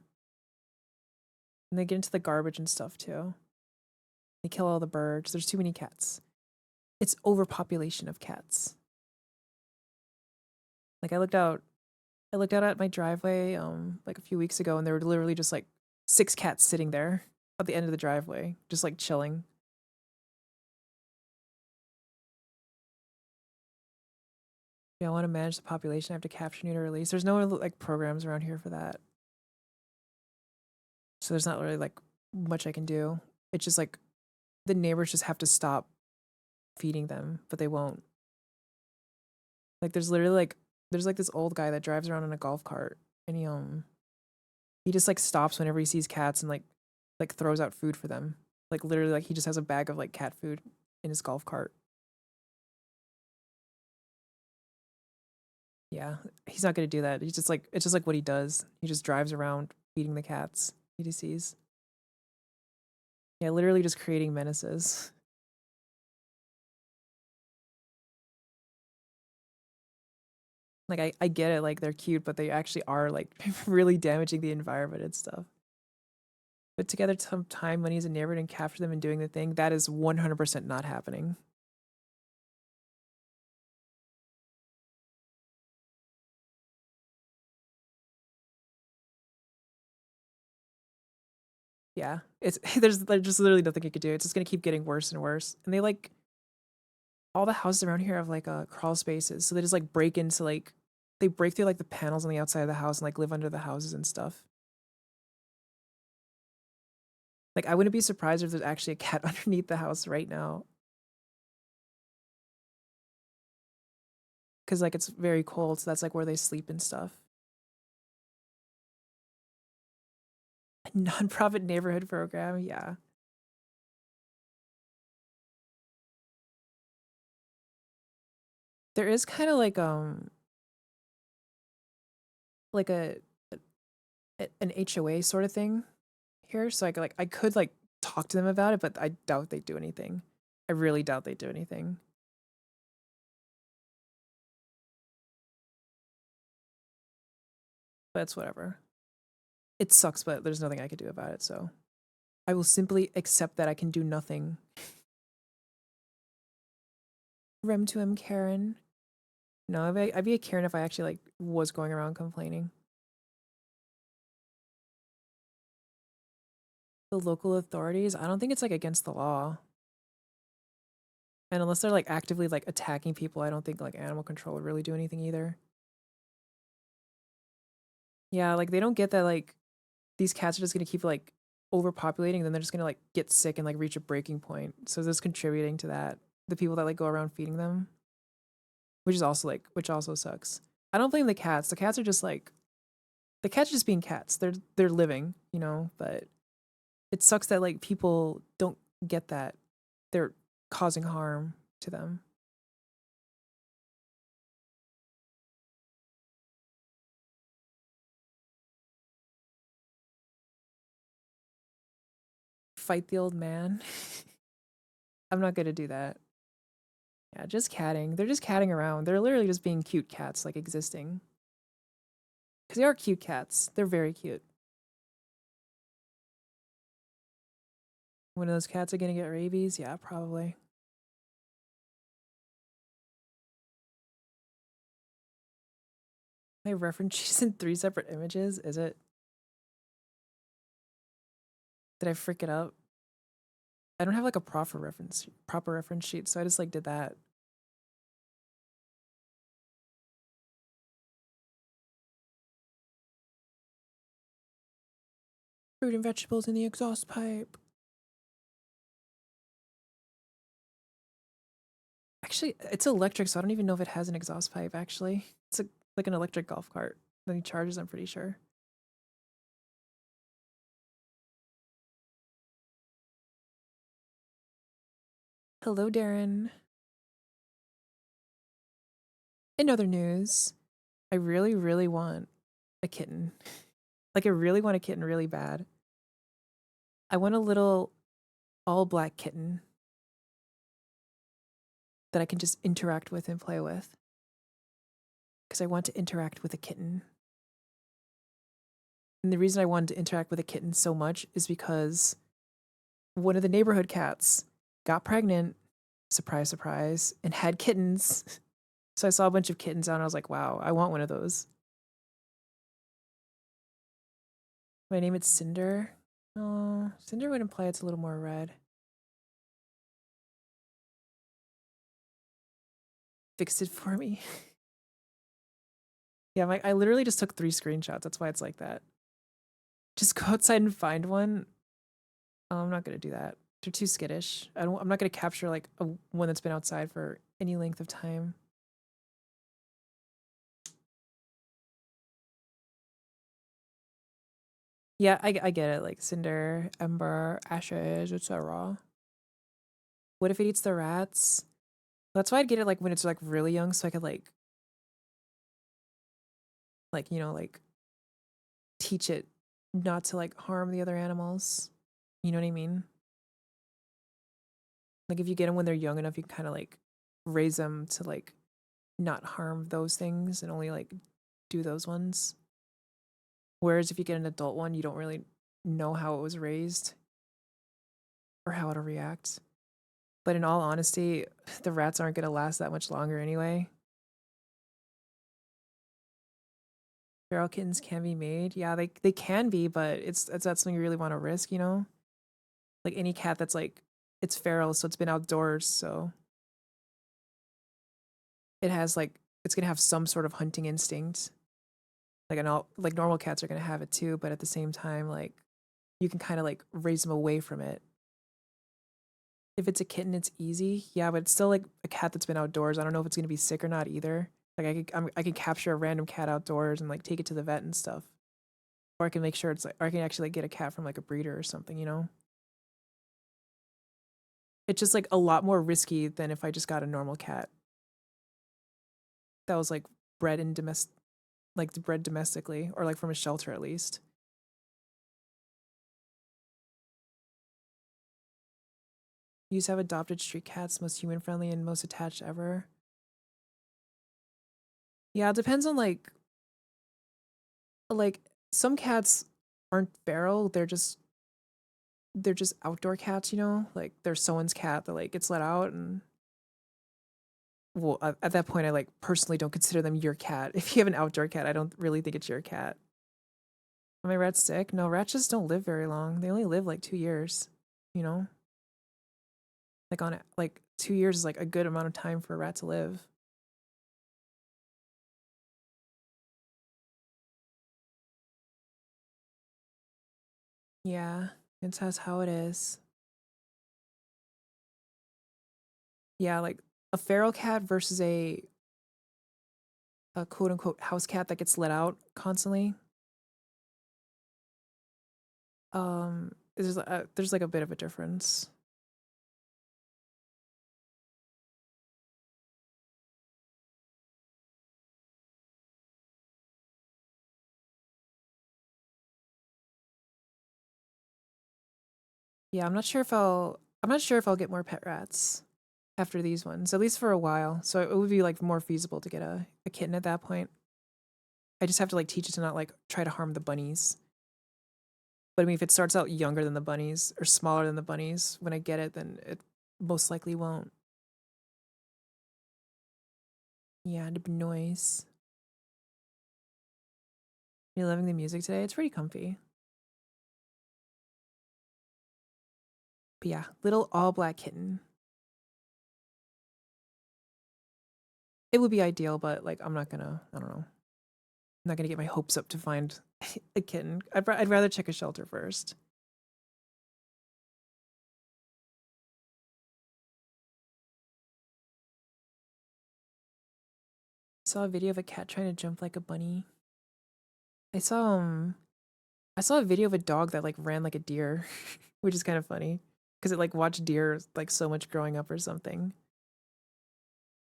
and they get into the garbage and stuff too. They kill all the birds. There's too many cats. It's overpopulation of cats. Like I looked out at my driveway like a few weeks ago, and there were literally just like 6 cats sitting there at the end of the driveway, just like chilling. Yeah, I want to manage the population. I have to capture, neuter, release. There's no like programs around here for that, so there's not really like much I can do. It's just like the neighbors just have to stop feeding them, but they won't. Like there's literally like there's like this old guy that drives around in a golf cart, and he just like stops whenever he sees cats and like throws out food for them. Like literally like he just has a bag of like cat food in his golf cart. Yeah, he's not gonna do that. He's just like it's just like what he does. He just drives around feeding the cats he sees. Yeah, literally just creating menaces. Like I get it, like they're cute, but they actually are like really damaging the environment and stuff. Put together some time, money as a neighborhood and capture them and doing the thing. That is 100% not happening. Yeah, it's there's just literally nothing you could do. It's just gonna keep getting worse and worse. And they like all the houses around here have like crawl spaces, so they just like break into like they break through like the panels on the outside of the house and like live under the houses and stuff. Like I wouldn't be surprised if there's actually a cat underneath the house right now, because like it's very cold, so that's like where they sleep and stuff. A nonprofit neighborhood program, yeah. There is kind of like an HOA sort of thing here, so I could like talk to them about it, but I doubt they do anything. I really doubt they do anything. But it's whatever. It sucks, but there's nothing I could do about it, so I will simply accept that I can do nothing. rem2em Karen. No, I'd be a Karen if I actually like was going around complaining. The local authorities, I don't think it's like against the law. And unless they're like actively like attacking people, I don't think like animal control would really do anything either. Yeah, like they don't get that like these cats are just gonna keep like overpopulating, and then they're just gonna like get sick and like reach a breaking point. So this contributing to that. The people that like go around feeding them, which also sucks. I don't blame the cats. The cats are just like the cats are just being cats. They're living, you know, but it sucks that like people don't get that. They're causing harm to them. Fight the old man. I'm not gonna do that. Yeah, just catting. They're just catting around. They're literally just being cute cats, like existing. Because they are cute cats. They're very cute. One of those cats are gonna get rabies? Yeah, probably. My reference sheet's in 3 separate images. Is it? Did I freak it up? I don't have like a proper reference sheet, so I just like did that. Fruit and vegetables in the exhaust pipe. Actually, it's electric, so I don't even know if it has an exhaust pipe, actually. It's like an electric golf cart. Then he charges, I'm pretty sure. Hello, Darren. In other news, I really, really want a kitten. Like, I really want a kitten really bad. I want a little all black kitten that I can just interact with and play with. Because I want to interact with a kitten. And the reason I wanted to interact with a kitten so much is because one of the neighborhood cats got pregnant, surprise, surprise, and had kittens. So I saw a bunch of kittens out and I was like, wow, I want one of those. My name is Cinder. Oh, Cinder would imply it's a little more red. Fix it for me. Yeah, I literally just took 3 screenshots. That's why it's like that. Just go outside and find one. Oh, I'm not gonna do that. They're too skittish. I'm not gonna capture like one that's been outside for any length of time. Yeah, I get it. Like Cinder, Ember, Ashes, etc. What if it eats the rats? That's why I'd get it like when it's like really young, so I could like teach it not to like harm the other animals. You know what I mean? Like if you get them when they're young enough, you can kind of like raise them to like not harm those things and only like do those ones. Whereas if you get an adult one, you don't really know how it was raised or how it'll react. But in all honesty, the rats aren't going to last that much longer anyway. Feral kittens can be made. Yeah, they can be, but it's not something you really want to risk, you know? Like any cat that's like it's feral, so it's been outdoors, so it has like it's gonna have some sort of hunting instinct. Like an all like normal cats are gonna have it too, but at the same time, like you can kind of like raise them away from it. If it's a kitten, it's easy, yeah, but it's still like a cat that's been outdoors. I don't know if it's gonna be sick or not either. Like I could capture a random cat outdoors and like take it to the vet and stuff, or I can make sure it's like, or I can actually like get a cat from like a breeder or something, you know. It's just like a lot more risky than if I just got a normal cat that was like bred in bred domestically or like from a shelter at least. You used to have adopted street cats, most human friendly and most attached ever. Yeah, it depends on like some cats aren't feral. They're just outdoor cats, you know? Like there's someone's cat that like gets let out and well, at that point I like personally don't consider them your cat. If you have an outdoor cat, I don't really think it's your cat. Are my rats sick? No, rats just don't live very long. They only live like 2 years, you know? Like on it, like 2 years is like a good amount of time for a rat to live. Yeah, that's how it is. Yeah, like a feral cat versus a quote unquote house cat that gets let out constantly. There's like a bit of a difference. Yeah, I'm not sure if I'll get more pet rats after these ones, at least for a while. So it would be like more feasible to get a kitten at that point. I just have to like teach it to not like try to harm the bunnies. But I mean, if it starts out younger than the bunnies or smaller than the bunnies, when I get it, then it most likely won't. Yeah, the noise. You're loving the music today? It's pretty comfy. But yeah, little all black kitten. It would be ideal, but like I don't know. I'm not gonna get my hopes up to find a kitten. I'd rather check a shelter first. I saw a video of a cat trying to jump like a bunny. I saw um I saw a video of a dog that like ran like a deer, which is kind of funny. because it like watched deer like so much growing up or something.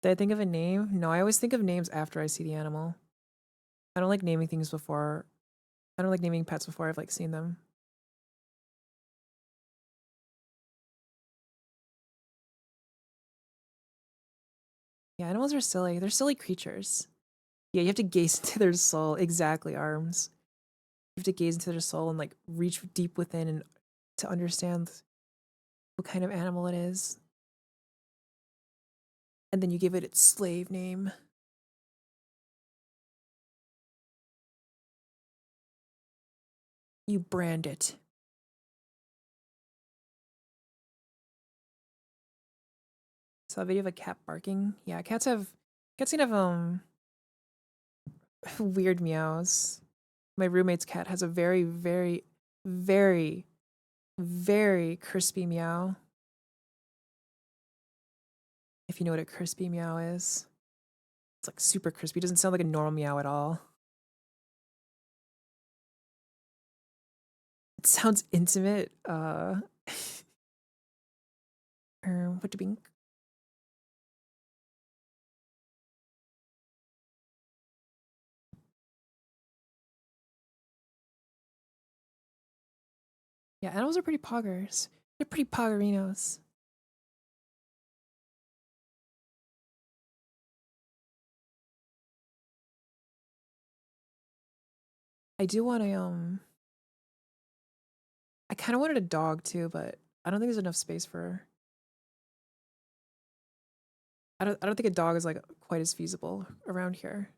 Did I think of a name? No, I always think of names after I see the animal. I don't like naming things before. I don't like naming pets before I've like seen them. Yeah, animals are silly. They're silly creatures. Yeah, you have to gaze into their soul. Exactly, arms. You have to gaze into their soul and like reach deep within and to understand what kind of animal it is. And then you give it its slave name. You brand it. Saw a video of a cat barking. Yeah, cats can have weird meows. My roommate's cat has a very, very, very, very crispy meow. If you know what a crispy meow is. It's like super crispy. It doesn't sound like a normal meow at all. It sounds intimate. What do you Yeah, animals are pretty poggers. They're pretty poggerinos. I do want I kind of wanted a dog too, but I don't think there's enough space for I don't think a dog is like quite as feasible around here.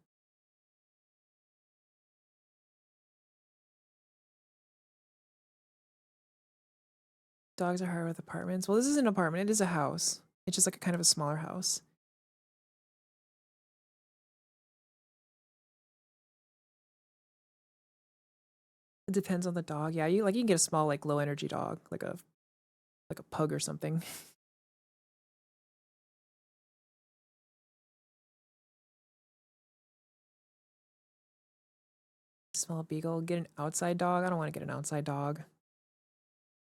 Dogs are hard with apartments. Well, this is an apartment. It is a house. It's just like a kind of a smaller house. It depends on the dog. Yeah, you can get a small like low energy dog, like a pug or something. Small beagle. Get an outside dog. I don't want to get an outside dog.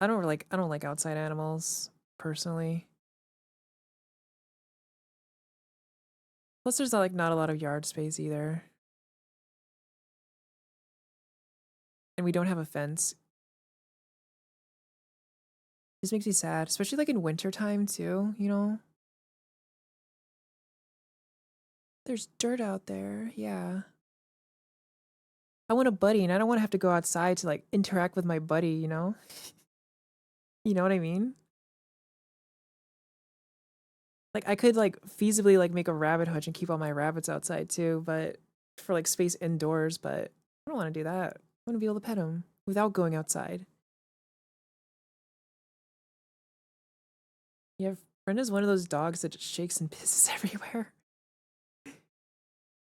I don't like outside animals personally. Plus there's like not a lot of yard space either. And we don't have a fence. This makes me sad, especially like in winter time too, you know? There's dirt out there. Yeah. I want a buddy and I don't want to have to go outside to like interact with my buddy, you know? You know what I mean? Like I could like feasibly like make a rabbit hutch and keep all my rabbits outside too, but for like space indoors, but I don't want to do that. I want to be able to pet them without going outside. Yeah, Brenda's one of those dogs that just shakes and pisses everywhere.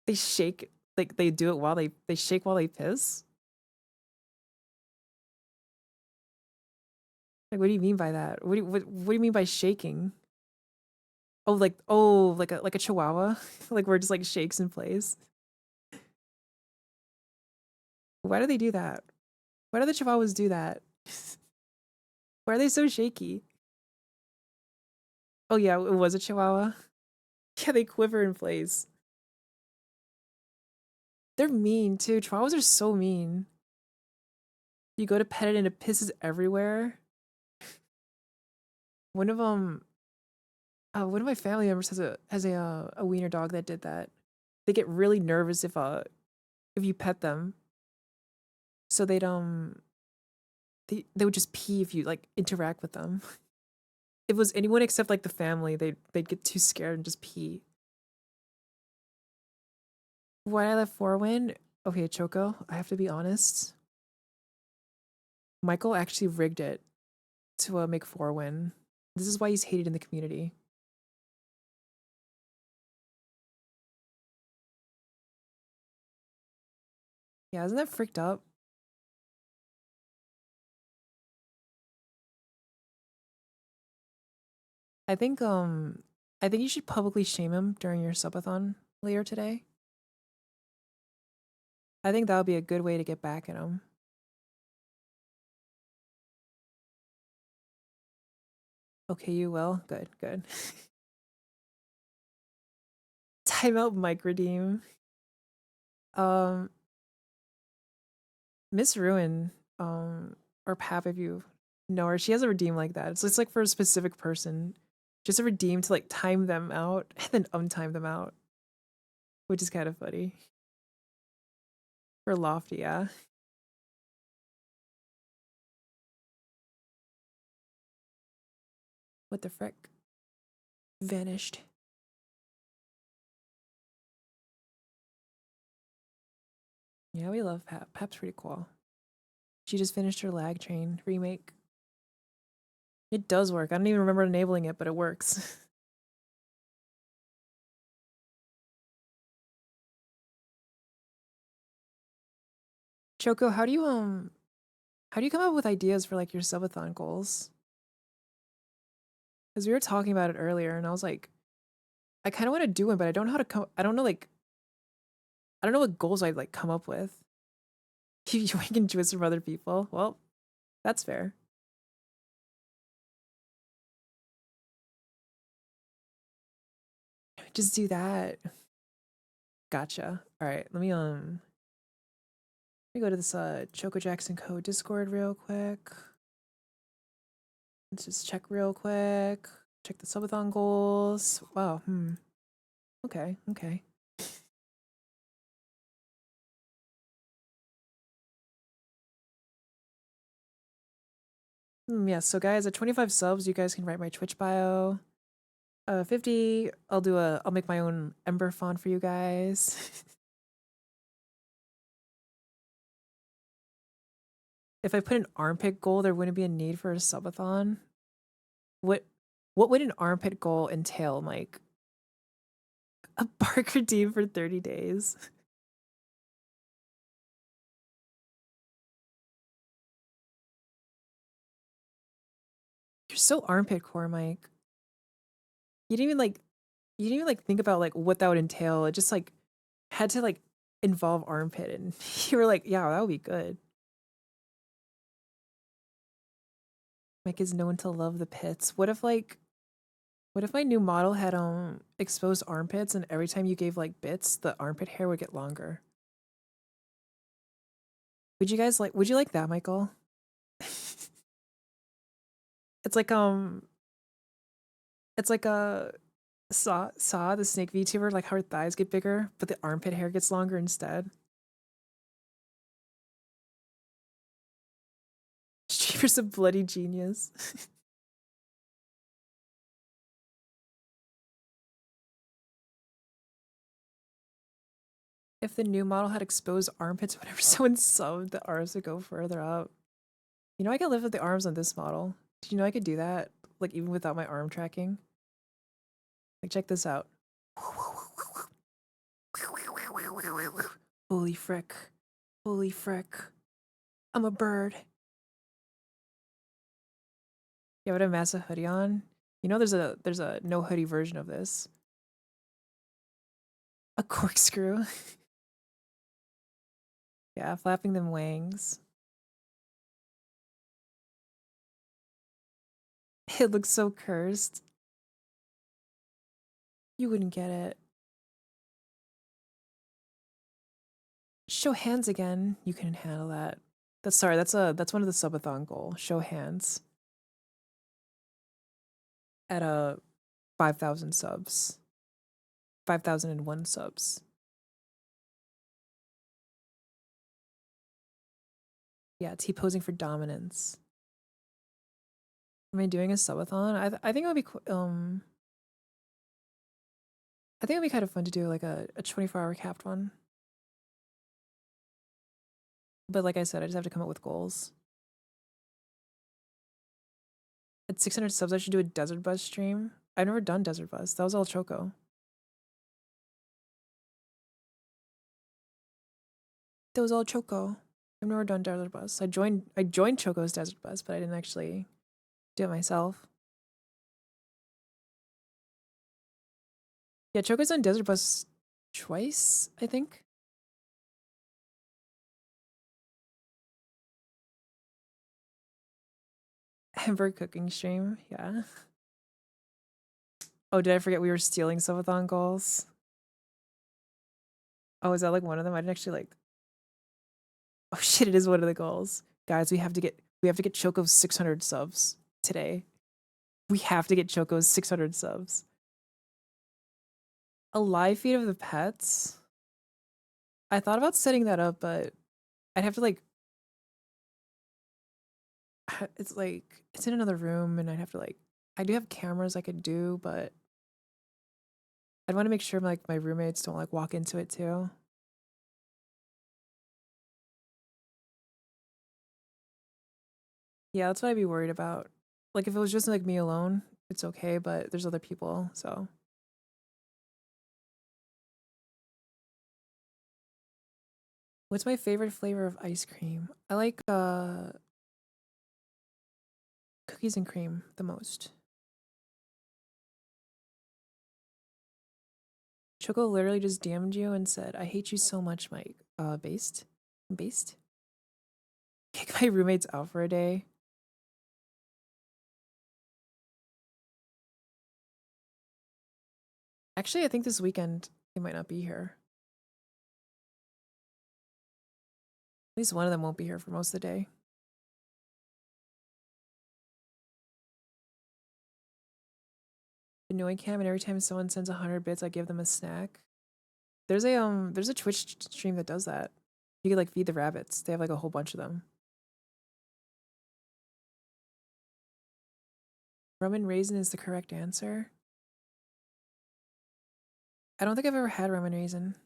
They shake like they do it while they shake while they piss. Like what do you mean by that? What do you mean by shaking? Like a chihuahua, like where it just like shakes in place. Why do they do that? Why do the chihuahuas do that? Why are they so shaky? Oh yeah, it was a chihuahua. Yeah, they quiver in place. They're mean too. Chihuahuas are so mean. You go to pet it and it pisses everywhere. One of one of my family members has a wiener dog that did that. They get really nervous if you pet them. So they would just pee if you like interact with them. If it was anyone except like the family, they'd get too scared and just pee. Why I left Forwin? Okay, Choco, I have to be honest. Michael actually rigged it to make Forwin. This is why he's hated in the community. Yeah, isn't that freaked up? I think um I think you should publicly shame him during your subathon later today. I think that would be a good way to get back at him. Okay, you will. Good, good. Timeout mic redeem. Miss Ruin, or Pap, if you know her, she has a redeem like that. So it's like for a specific person. Just a redeem to like time them out and then untime them out, which is kind of funny. For Lofty, yeah. What the frick? Vanished. Yeah, we love Pap. Pap's pretty cool. She just finished her Lag Train remake. It does work. I don't even remember enabling it, but it works. Choco, how do you come up with ideas for like your subathon goals? Because we were talking about it earlier, and I was like, I kind of want to do one, but I don't know how to come. I don't know like I don't know what goals I'd like come up with. You can do it from other people. Well, that's fair. Just do that. Gotcha. All right, let me go to this Choco Jackson Code Discord real quick. Let's just check real quick. Check the subathon goals. Wow. Okay. Okay. Yeah. So guys, at 25 subs, you guys can write my Twitch bio. 50, I'll make my own Ember font for you guys. If I put an armpit goal, there wouldn't be a need for a subathon. What what would an armpit goal entail, Mike? A bark redeem for 30 days. You're so armpit core, Mike. You didn't even like think about like what that would entail. It just like had to like involve armpit and you were like, yeah, that would be good. Mike is known to love the pits. What if my new model had exposed armpits and every time you gave like bits, the armpit hair would get longer? Would you like that, Michael? It's like it's like a Saw the snake VTuber, like how her thighs get bigger, but the armpit hair gets longer instead. Streamer's a bloody genius. If the new model had exposed armpits whenever someone subbed, the arms would go further up. You know, I can live with the arms on this model. Did you know I could do that? Like, even without my arm tracking? Like, check this out. Holy frick. Holy frick. I'm a bird. Yeah, with a massive hoodie on. You know, there's a no hoodie version of this. A corkscrew. Yeah, flapping them wangs. It looks so cursed. You wouldn't get it. Show hands again. You couldn't handle that. That's one of the subathon goal. Show hands. At a 5,000 subs. 5,001 subs. Yeah, T-posing for dominance. Am I doing a subathon? I think it would be I think it would be kind of fun to do like a 24-hour capped one. But like I said, I just have to come up with goals. At 600 subs, I should do a Desert Bus stream. I've never done Desert Bus. That was all Choco. That was all Choco. I've never done Desert Bus. I joined Choco's Desert Bus, but I didn't actually do it myself. Yeah, Choco's done Desert Bus twice, I think. Ember cooking stream, yeah. Oh, did I forget we were stealing subathon goals? Oh, is that like one of them? I didn't actually like. Oh shit! It is one of the goals, guys. We have to get Choco's 600 subs today. We have to get Choco's 600 subs. A live feed of the pets. I thought about setting that up, but I'd have to like. It's like it's in another room, and I'd have to like. I do have cameras I could do, but I'd want to make sure like my roommates don't like walk into it too. Yeah, that's what I'd be worried about. Like if it was just like me alone, it's okay, but there's other people, so. What's my favorite flavor of ice cream? I like cookies and cream the most. Choco literally just DM'd you and said, "I hate you so much, Mike." Based? Based? Kick my roommates out for a day. Actually, I think this weekend they might not be here. At least one of them won't be here for most of the day. Annoying cam, and every time someone sends 100 bits, I give them a snack. There's a Twitch stream that does that. You could like feed the rabbits. They have like a whole bunch of them. Rum and raisin is the correct answer. I don't think I've ever had rum and raisin.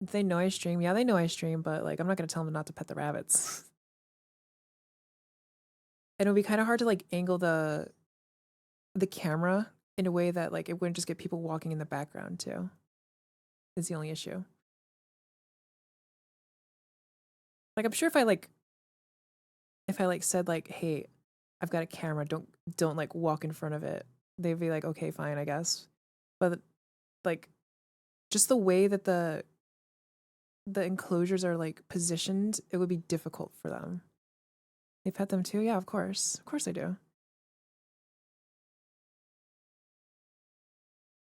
They know I stream. Yeah, they know I stream, but like I'm not gonna tell them not to pet the rabbits. And it would be kind of hard to like angle the camera in a way that like it wouldn't just get people walking in the background too. Is the only issue. Like I'm sure if I said like, "Hey, I've got a camera. Don't like walk in front of it." They'd be like, "Okay, fine, I guess." But like just the way that the enclosures are like positioned, it would be difficult for them. They pet them too? Yeah, of course. Of course they do.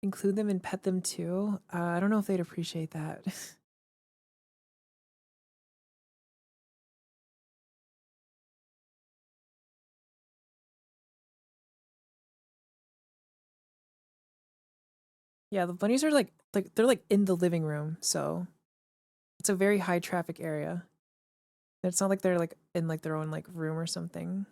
Include them and pet them too? I don't know if they'd appreciate that. Yeah, the bunnies are like they're like in the living room, so it's a very high traffic area. It's not like they're like in like their own like room or something.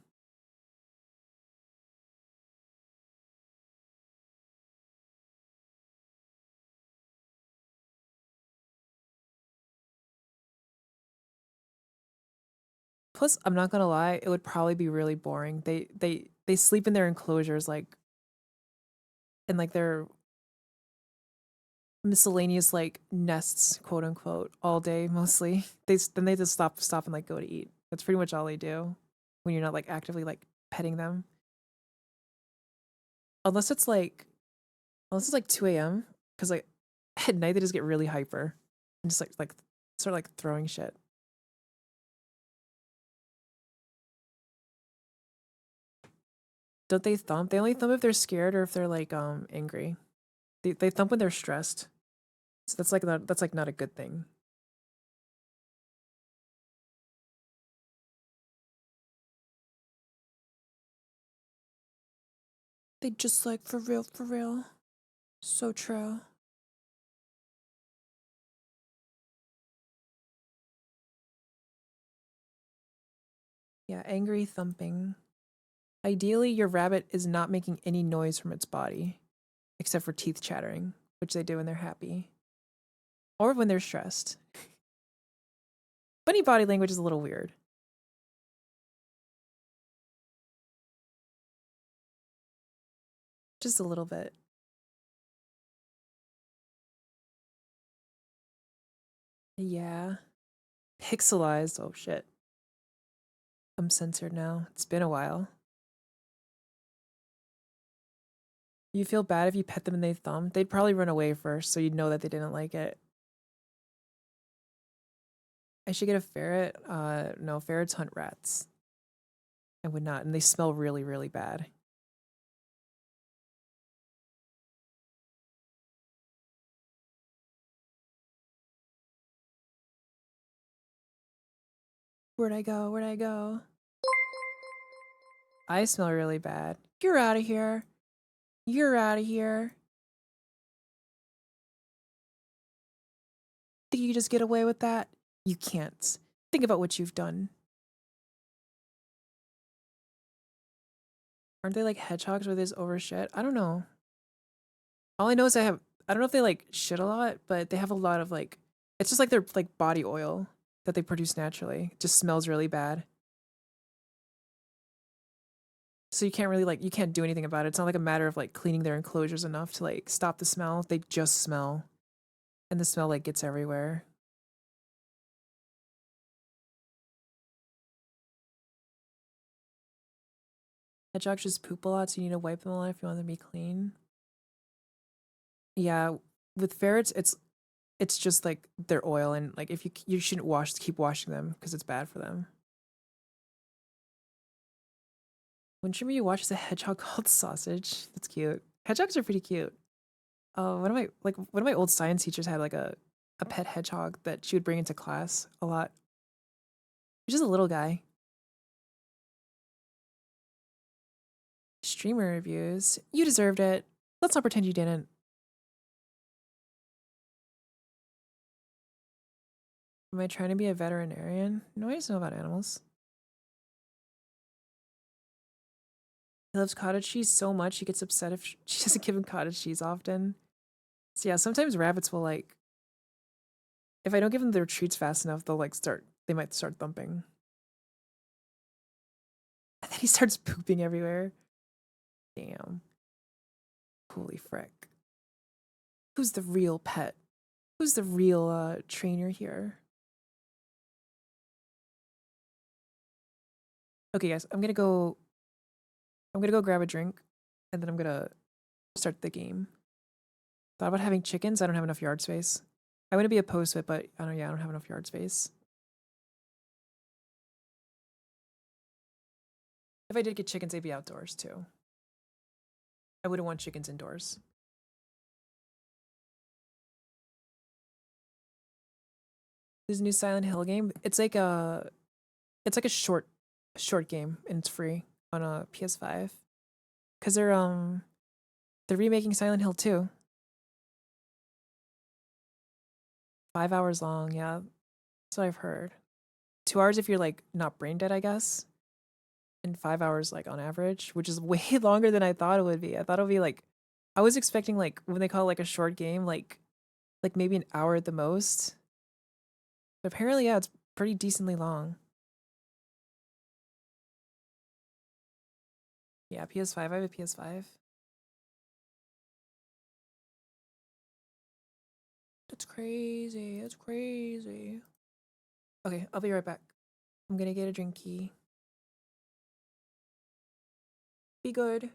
Plus, I'm not gonna lie, it would probably be really boring. They sleep in their enclosures like in like their miscellaneous like nests, quote unquote, all day mostly. Then they just stop and like go to eat. That's pretty much all they do when you're not like actively like petting them. Unless it's like unless it's like 2 a.m. because like at night they just get really hyper and just like sort of like throwing shit. Don't they thump? They only thump if they're scared or if they're like angry. They thump when they're stressed. So that's like not a good thing. They just like for real, for real. So true. Yeah, angry thumping. Ideally, your rabbit is not making any noise from its body, except for teeth chattering, which they do when they're happy or when they're stressed. Bunny body language is a little weird. Just a little bit. Yeah. Pixelized. Oh shit. I'm censored now. It's been a while. You feel bad if you pet them and they thump. They'd probably run away first, so you'd know that they didn't like it. I should get a ferret. No, ferrets hunt rats. I would not, and they smell really, really bad. Where'd I go? Where'd I go? I smell really bad. You're out of here. You're out of here. Think you can just get away with that? You can't. Think about what you've done. Aren't they like hedgehogs where they just overshit? I don't know. All I know is I don't know if they like shit a lot, but they have a lot of like, it's just like their like body oil that they produce naturally. It just smells really bad. So you can't really like, you can't do anything about it. It's not like a matter of like cleaning their enclosures enough to like stop the smell. They just smell. And the smell like gets everywhere. Hedgehogs just poop a lot, so you need to wipe them a lot if you want them to be clean. Yeah, with ferrets, it's just like their oil, and like if you shouldn't keep washing them because it's bad for them. When Shimmer you watch is a hedgehog called Sausage. That's cute. Hedgehogs are pretty cute. One of my old science teachers had like a pet hedgehog that she would bring into class a lot. He's just a little guy. Streamer reviews. You deserved it. Let's not pretend you didn't. Am I trying to be a veterinarian? No, I just know about animals. He loves cottage cheese so much he gets upset if she doesn't give him cottage cheese often. So yeah, sometimes rabbits will like, if I don't give them their treats fast enough, they might start thumping. And then he starts pooping everywhere. Damn. Holy frick. Who's the real pet? Who's the real trainer here? Okay, guys, I'm gonna go grab a drink and then I'm gonna start the game. Thought about having chickens. I don't have enough yard space. I wouldn't be opposed to it, but I don't have enough yard space. If I did get chickens, they'd be outdoors too. I wouldn't want chickens indoors. There's a new Silent Hill game. It's like a short game and it's free on a PS5. Cause they're remaking Silent Hill 2. 5 hours long, yeah. That's what I've heard. 2 hours if you're like not brain dead, I guess. And 5 hours like on average, which is way longer than I thought it would be. I thought it would be like I was expecting like when they call it like a short game, like maybe an hour at the most. But apparently, yeah, it's pretty decently long. Yeah, PS5. I have a PS5. That's crazy. That's crazy. Okay, I'll be right back. I'm gonna get a drinky. Be good.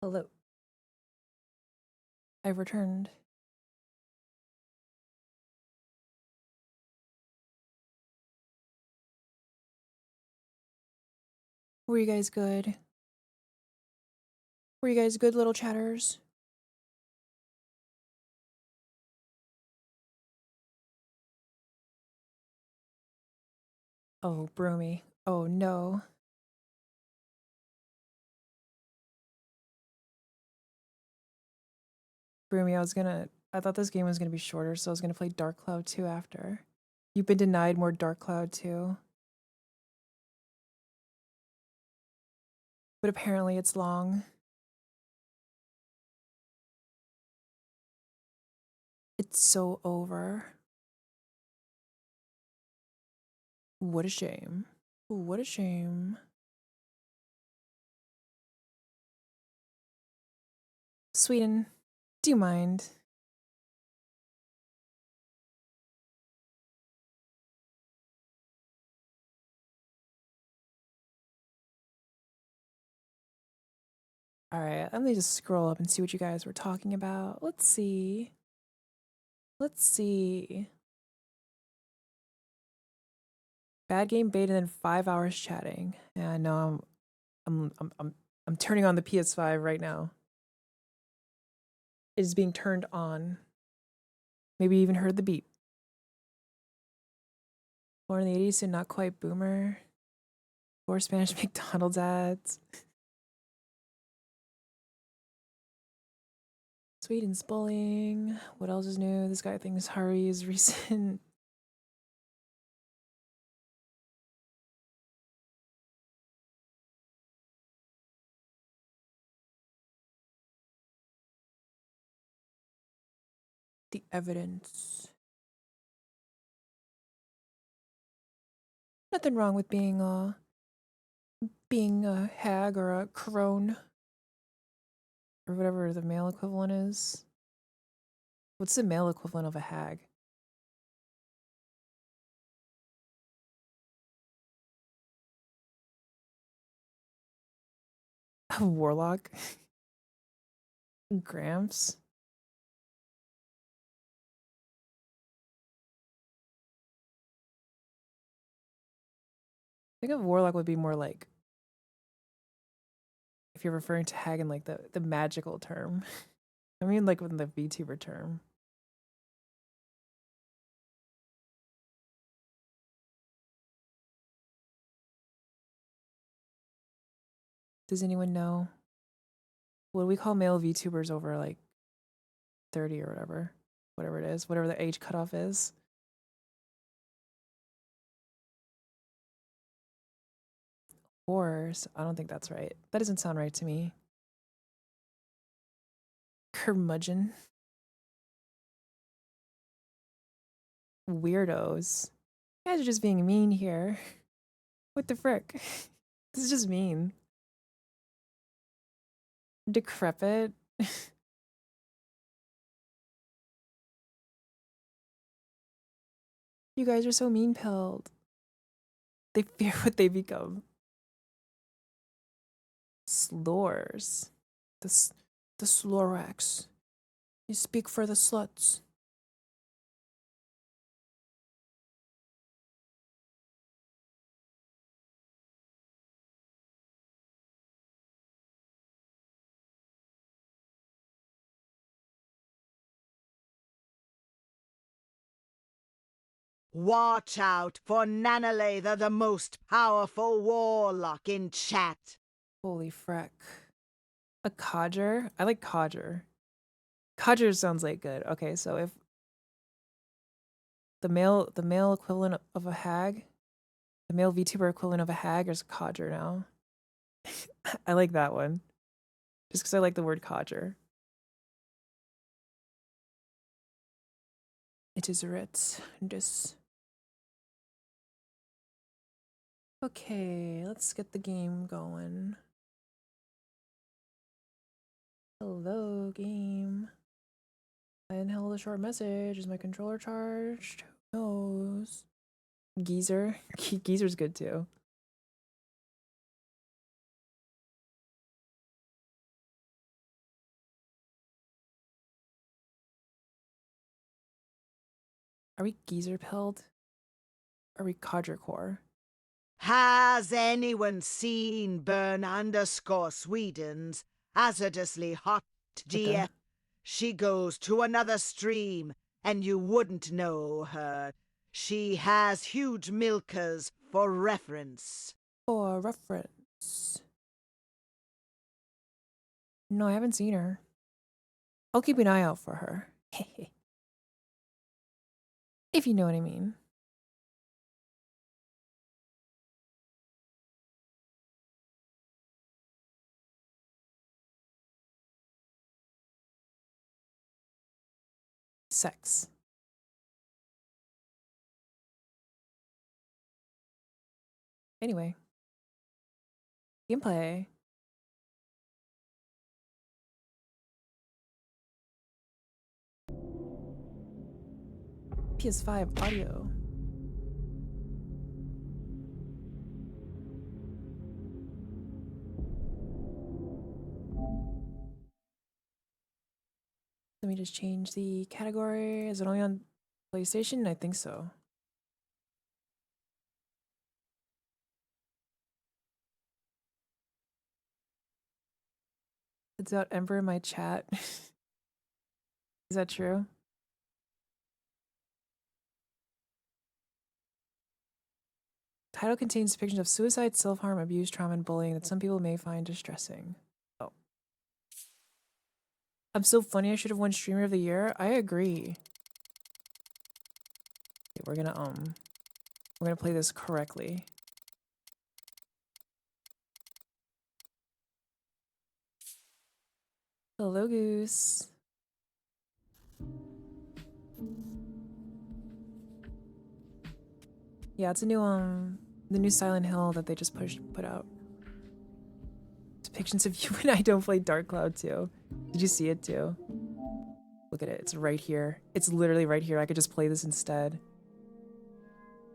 Hello. I've returned. Were you guys good? Were you guys good little chatters? Oh, Broomy. Oh no. Broomy, I thought this game was gonna be shorter, so I was gonna play Dark Cloud 2 after. You've been denied more Dark Cloud 2. But apparently it's long. It's so over. What a shame. What a shame. Sweden, do you mind? Alright, let me just scroll up and see what you guys were talking about. Let's see. Let's see. Bad game bait and then 5 hours chatting. Yeah, I know I'm turning on the PS5 right now. It is being turned on. Maybe you even heard the beep. Born in the 80s, so not quite boomer. 4 Spanish McDonald's ads. Sweden's bullying. What else is new? This guy thinks Hari is recent. The evidence. Nothing wrong with being a hag or a crone. Or whatever the male equivalent is. What's the male equivalent of a hag? A warlock? Gramps? I think a warlock would be more like, if you're referring to hag in like the magical term. I mean like with the VTuber term. Does anyone know? What do we call male VTubers over like 30 or whatever? Whatever it is, whatever the age cutoff is. Whores. I don't think that's right. That doesn't sound right to me. Curmudgeon. Weirdos. You guys are just being mean here. What the frick? This is just mean. Decrepit. You guys are so mean-pilled. They fear what they become. Slurs. The Slorax. You speak for the sluts. Watch out for Nanalather, the most powerful warlock in chat. Holy frack. A codger? I like codger. Codger sounds like good. Okay, so if the male equivalent of a hag, the male VTuber equivalent of a hag is a codger now. I like that one. Just because I like the word codger. It is writ. This. Okay, let's get the game going. Hello, game. I inhaled a short message. Is my controller charged? Who knows? Geezer. Geezer's good too. Are we geezer pilled? Are we quadricore? Has anyone seen Burn_Sweden's hazardously hot GF? Okay. She goes to another stream, and you wouldn't know her. She has huge milkers for reference. For reference. No, I haven't seen her. I'll keep an eye out for her. If you know what I mean. Sex. Anyway. Gameplay. PS5 audio. Let me just change the category. Is it only on PlayStation? I think so. It's out Ember in my chat. Is that true? Title contains depictions of suicide, self-harm, abuse, trauma, and bullying that some people may find distressing. Oh. I'm so funny I should have won Streamer of the Year. I agree. Okay, we're gonna play this correctly. Hello, Goose. Yeah, it's a new the new Silent Hill that they just put out. Depictions of you and I don't play Dark Cloud 2. Did you see it too? Look at it, it's right here. It's literally right here. I could just play this instead.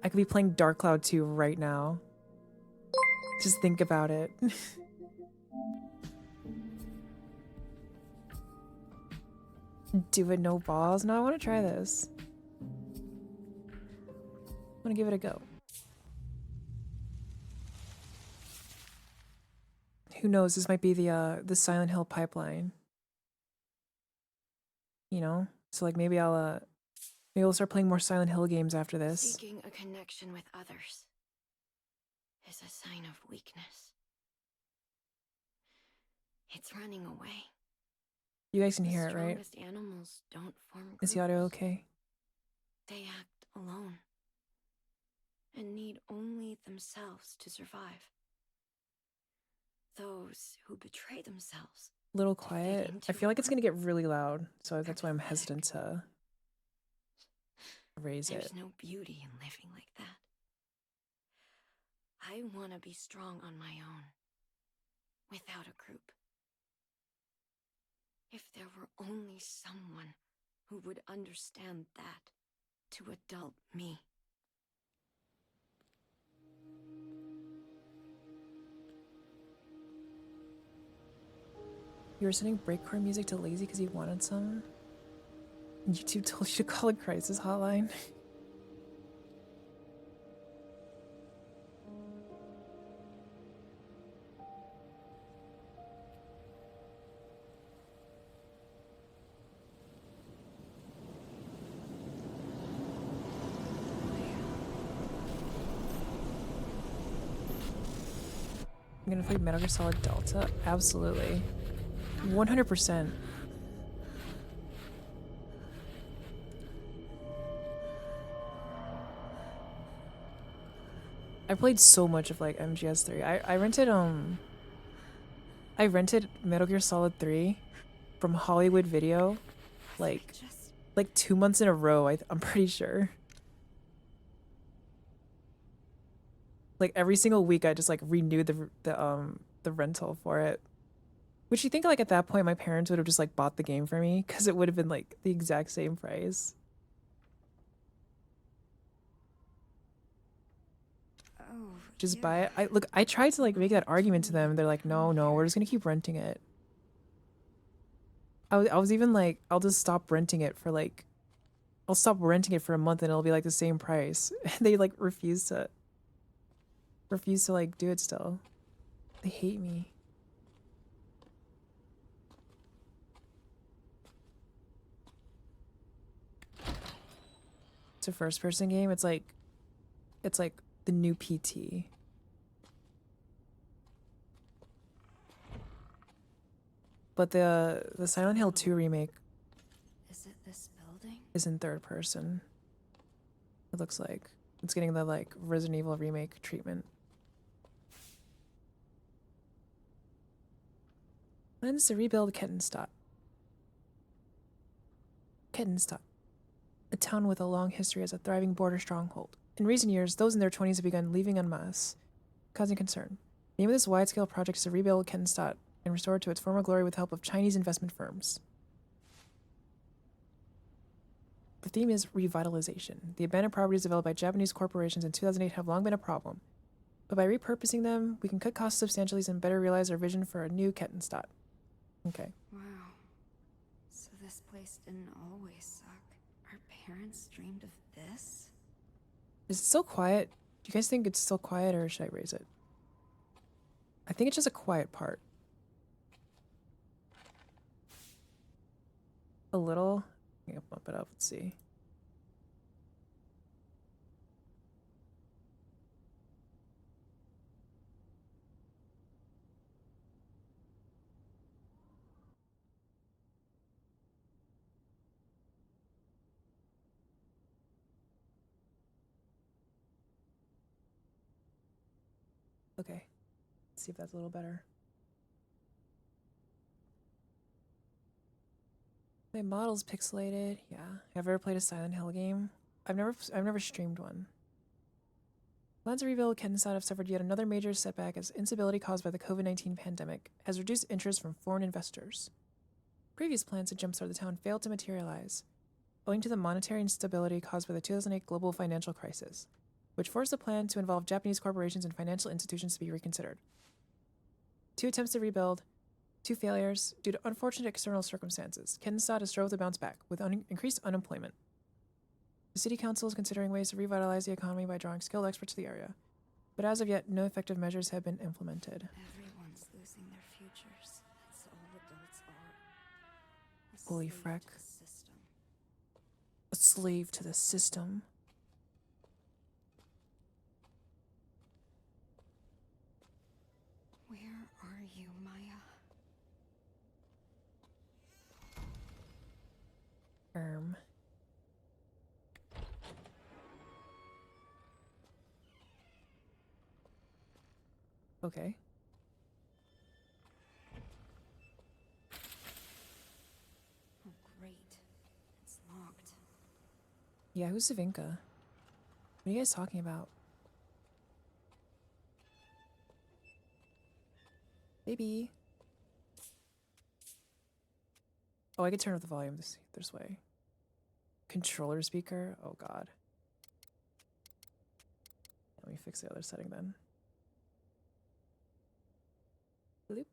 I could be playing Dark Cloud 2 right now. Just think about it. Do it no balls? No, I want to try this. I want to give it a go. Who knows? This might be the Silent Hill pipeline. You know? So like maybe maybe I'll start playing more Silent Hill games after this. Seeking a connection with others is a sign of weakness. It's running away. You guys can hear it, right? The strongest animals don't form groups. Is the audio okay? They act alone and need only themselves to survive. Those who betray themselves. Little quiet. I feel like it's gonna get really loud, so that's why I'm hesitant to raise it. There's no beauty in living like that. I want to be strong on my own, without a group. If there were only someone who would understand that to adult me. You were sending breakcore music to Lazy because he wanted some? And YouTube told you to call a crisis hotline? I'm gonna play Metal Gear Solid Delta? Absolutely. 100%. I played so much of like MGS3. I rented Metal Gear Solid 3 from Hollywood Video like 2 months in a row. I'm pretty sure. Like every single week I just like renewed the rental for it. Which you think like at that point my parents would have just like bought the game for me because it would have been like the exact same price. Oh, just buy it. I tried to like make that argument to them. They're like, no, we're just gonna keep renting it. I was even like, I'll just stop renting it for like I'll stop renting it for a month and it'll be like the same price. They like refuse to like do it still. They hate me. It's a first person game. It's like the new PT. But the Silent Hill 2 remake Is it this building? is in third person. It looks like it's getting the like Resident Evil remake treatment. Plans to rebuild Kettenstadt. Kettenstadt, a town with a long history as a thriving border stronghold. In recent years, those in their 20s have begun leaving en masse, causing concern. The aim of this wide-scale project is to rebuild Kettenstadt and restore it to its former glory with the help of Chinese investment firms. The theme is revitalization. The abandoned properties developed by Japanese corporations in 2008 have long been a problem, but by repurposing them, we can cut costs substantially and better realize our vision for a new Kettenstadt. Okay. Wow. So this place didn't always suck. Our parents dreamed of this? Is it still quiet? Do you guys think it's still quiet or should I raise it? I think it's just a quiet part. A little. I'm gonna bump it up. Let's see. Okay. Let's see if that's a little better. My model's pixelated. Yeah. Have you ever played a Silent Hill game? I've never streamed one. Plans to rebuild Kettenstadt have suffered yet another major setback as instability caused by the COVID-19 pandemic has reduced interest from foreign investors. Previous plans to jumpstart the town failed to materialize, owing to the monetary instability caused by the 2008 global financial crisis, which forced the plan to involve Japanese corporations and financial institutions to be reconsidered. 2 attempts to rebuild, 2 failures due to unfortunate external circumstances. Kettenstadt has strove to bounce back with increased unemployment. The city council is considering ways to revitalize the economy by drawing skilled experts to the area, but as of yet, no effective measures have been implemented. Everyone's losing their futures. That's all adults are. A Holy slave frack. to the system. A slave to the system. Where are you, Maya? Okay. Oh, great. It's locked. Yeah, who's Savinka? What are you guys talking about? Baby. Oh, I could turn up the volume this way. Controller speaker? Oh god. Let me fix the other setting then. Bloop.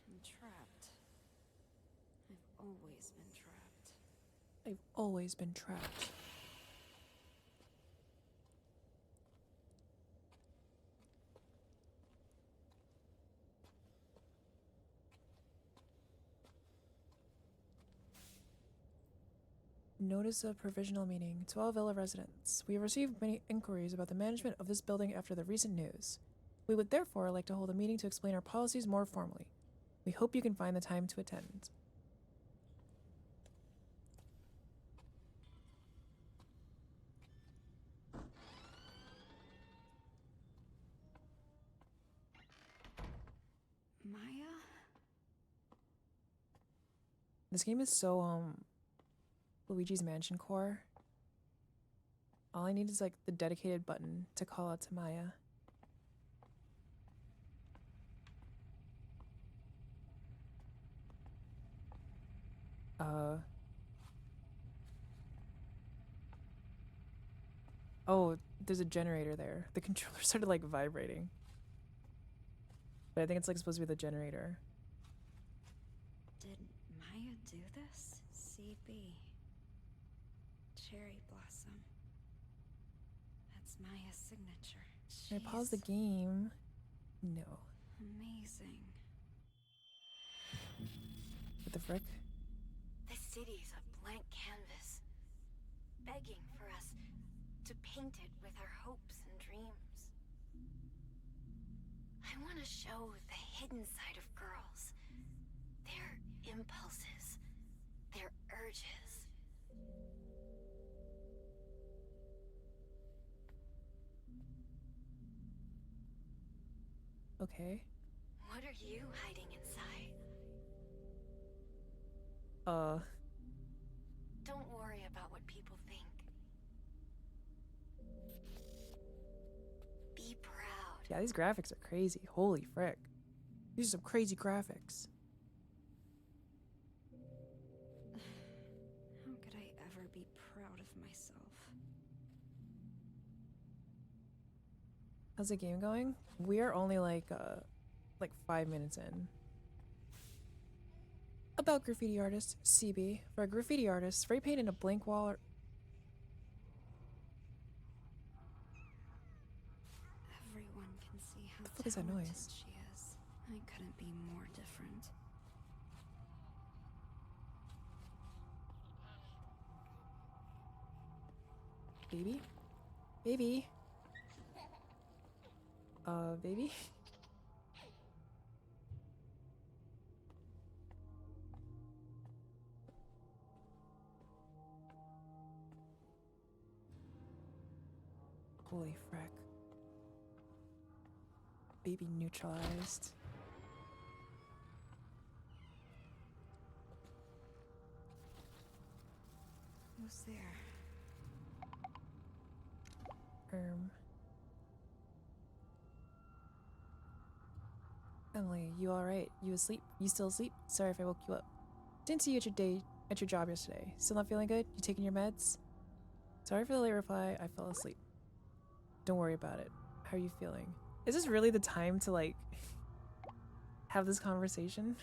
I'm trapped. I've always been trapped. I've always been trapped. Notice of provisional meeting. 12 Villa residents. We have received many inquiries about the management of this building after the recent news. We would therefore like to hold a meeting to explain our policies more formally. We hope you can find the time to attend. Maya? This game is so, Luigi's Mansion core. All I need is like the dedicated button to call out to Maya. Oh, There's a generator there. The controller started like vibrating. But I think it's like supposed to be the generator. Did Maya do this? CB. Cherry blossom. That's Maya's signature. Can I pause the Jeez. game? No. Amazing. What the frick? The city's a blank canvas, begging for us to paint it with our hopes and dreams. I want to show the hidden side of girls, their impulses, their urges. Okay. What are you hiding inside? Don't worry about what people think. Be proud. Yeah, these graphics are crazy. Holy frick. These are some crazy graphics. How could I ever be proud of myself? How's the game going? We are only like 5 minutes in. About graffiti artist, CB. For a graffiti artist, spray paint in a blank wall or Everyone can see how the fuck is that talented noise? she is. I couldn't be more different. Baby? Baby? Baby? Holy frack. Baby neutralized. Who's there? Emily, you alright? You asleep? You still asleep? Sorry if I woke you up. Didn't see you at your job yesterday. Still not feeling good? You taking your meds? Sorry for the late reply. I fell asleep. Don't worry about it. How are you feeling? Is this really the time to like have this conversation?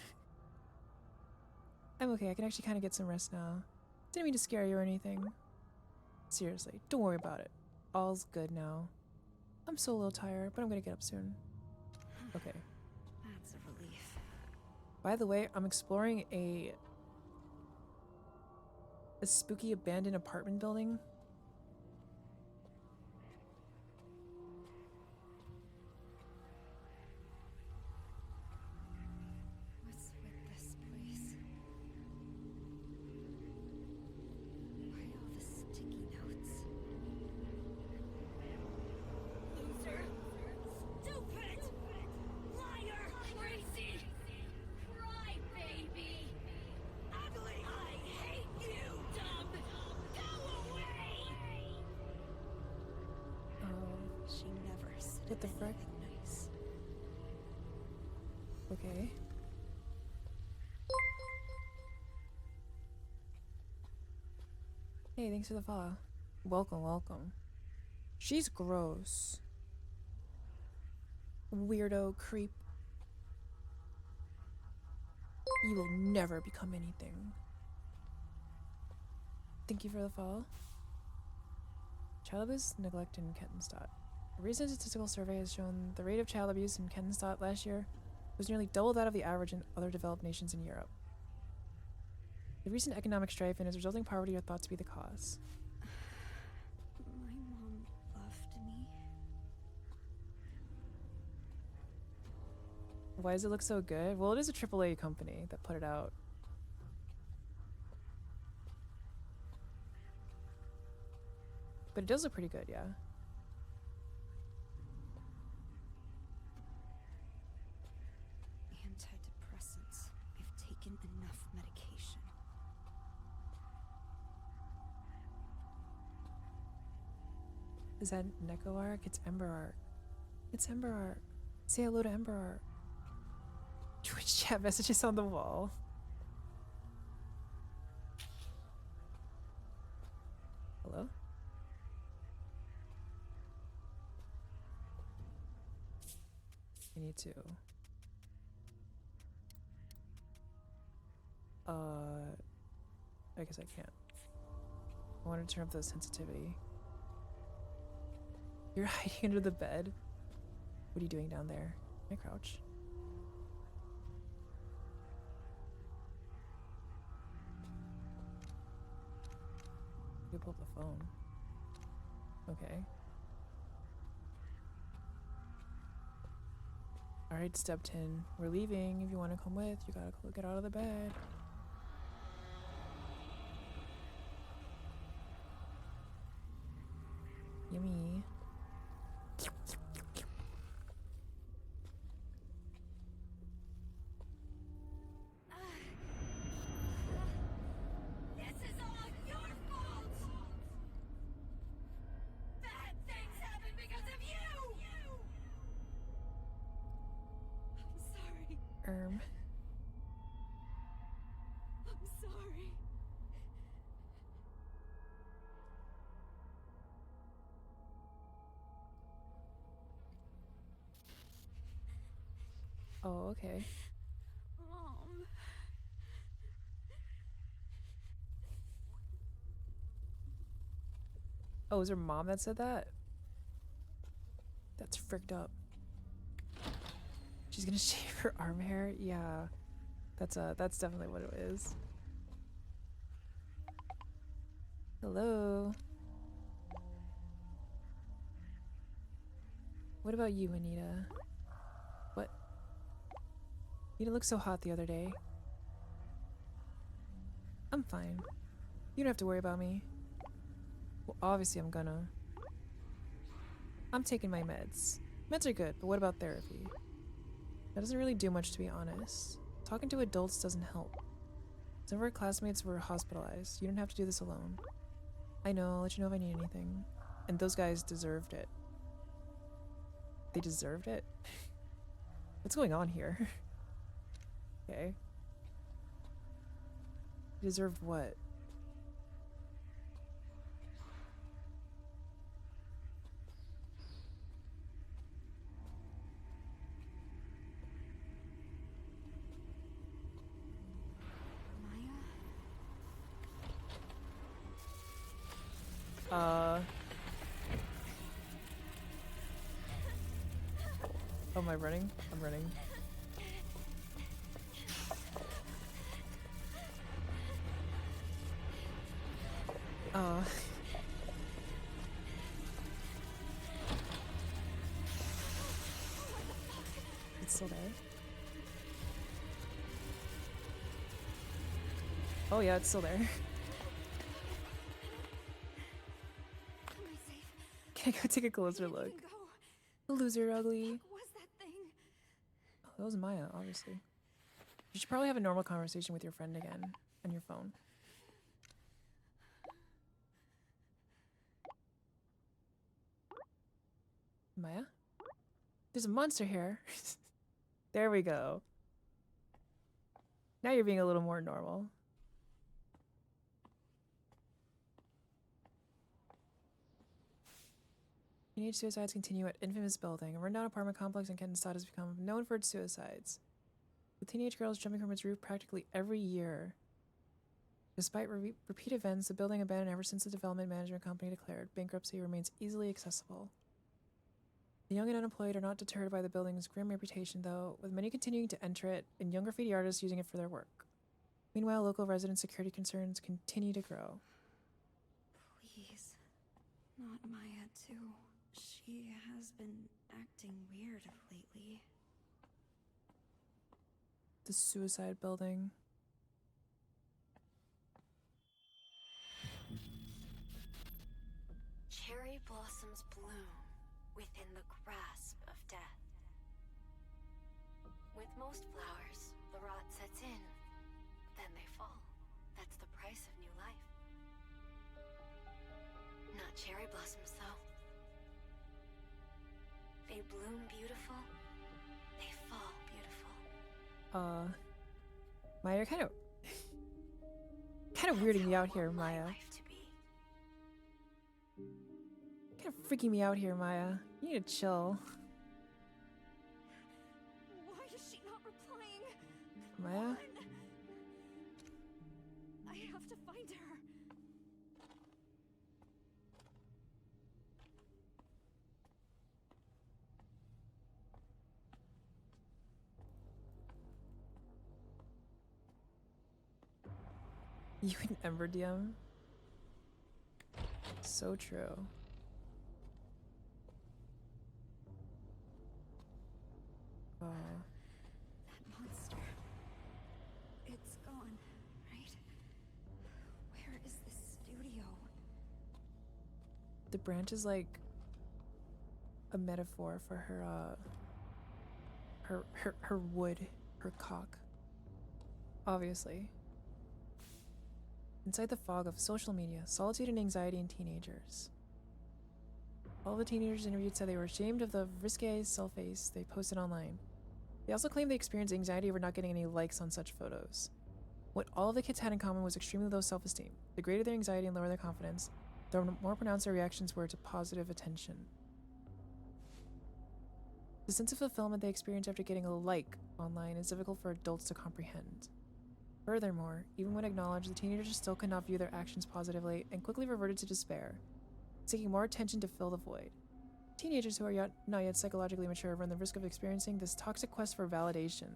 I'm okay. I can actually kind of get some rest now. Didn't mean to scare you or anything. Seriously, don't worry about it. All's good now. I'm so a little tired, but I'm gonna get up soon. Okay. That's a relief. By the way, I'm exploring a spooky abandoned apartment building. What's with this place? Why all the sticky notes? Loser! Stupid! Liar! Crazy! Crybaby! Ugly! I hate you, dumb! Go away! She never said What the frick? anything nice. Okay. Hey, thanks for the follow. Welcome, welcome. She's gross. Weirdo creep. You will never become anything. Thank you for the follow. Child abuse, neglect in Kettenstadt. A recent statistical survey has shown the rate of child abuse in Kettenstadt last year was nearly double that of the average in other developed nations in Europe. The recent economic strife and its resulting poverty are thought to be the cause. My mom loved me. Why does it look so good? Well, it is a AAA company that put it out. But it does look pretty good, yeah. Antidepressants. I've taken enough medication. Is that Neko Arc? It's Ember Arc. It's Ember Arc. Say hello to Ember Arc. Twitch chat messages on the wall. Hello? continue to. I guess I can't. I want to turn up the sensitivity. You're hiding under the bed? What are you doing down there? Can I crouch? You pull up the phone. Okay. Alright, Stepton. We're leaving. If you want to come with, you gotta get out of the bed. Yummy. This is all your fault! Bad things happen because of you! I'm sorry. I'm sorry. Oh, okay. Mom. Oh, was her mom that said that? That's fricked up. She's gonna shave her arm hair? Yeah. That's definitely what it is. Hello. What about you, Anita? What? You didn't look so hot the other day. I'm fine. You don't have to worry about me. Well, obviously I'm gonna. I'm taking my meds. Meds are good, but what about therapy? That doesn't really do much, to be honest. Talking to adults doesn't help. Some of our classmates were hospitalized. You don't have to do this alone. I know, I'll let you know if I need anything. And those guys deserved it. They deserved it? What's going on here? Okay. Deserved what? Maya? Oh, am I running? I'm running. It's still there. Oh yeah, it's still there. Am I safe? Can I go take a closer Where did look? you go? The loser ugly. What was that thing? Oh, that was Maya, obviously. You should probably have a normal conversation with your friend again on your phone. Maya? There's a monster here. There we go. Now you're being a little more normal. Teenage suicides continue at Infamous Building. A rundown apartment complex in Kenton has become known for its suicides, with teenage girls jumping from its roof practically every year. Despite repeat events, the building abandoned ever since the development management company declared bankruptcy remains easily accessible. The young and unemployed are not deterred by the building's grim reputation, though, with many continuing to enter it and young graffiti artists using it for their work. Meanwhile, local resident security concerns continue to grow. Please. Not Maya, too. She has been acting weird lately. The suicide building. Cherry blossoms bloom within the grasp of death. With most flowers, the rot sets in, then they fall. That's the price of new life. Not cherry blossoms, though. They bloom beautiful, they fall beautiful. Maya, you're kind of weirding me out here, Maya. Kind of freaking me out here, Maya. You need to chill. Maya? I have to find her. You and Ember DM? So true. Oh. That monster. It's gone, right? Where is the studio? The branch is like a metaphor for her wood, her cock. Obviously. Inside the fog of social media, solitude and anxiety in teenagers. All the teenagers interviewed said they were ashamed of the risque selfies they posted online. They also claimed they experienced anxiety over not getting any likes on such photos. What all of the kids had in common was extremely low self-esteem. The greater their anxiety and lower their confidence, the more pronounced their reactions were to positive attention. The sense of fulfillment they experience after getting a like online is difficult for adults to comprehend. Furthermore, even when acknowledged, the teenagers still could not view their actions positively and quickly reverted to despair, seeking more attention to fill the void. Teenagers who are not yet psychologically mature run the risk of experiencing this toxic quest for validation.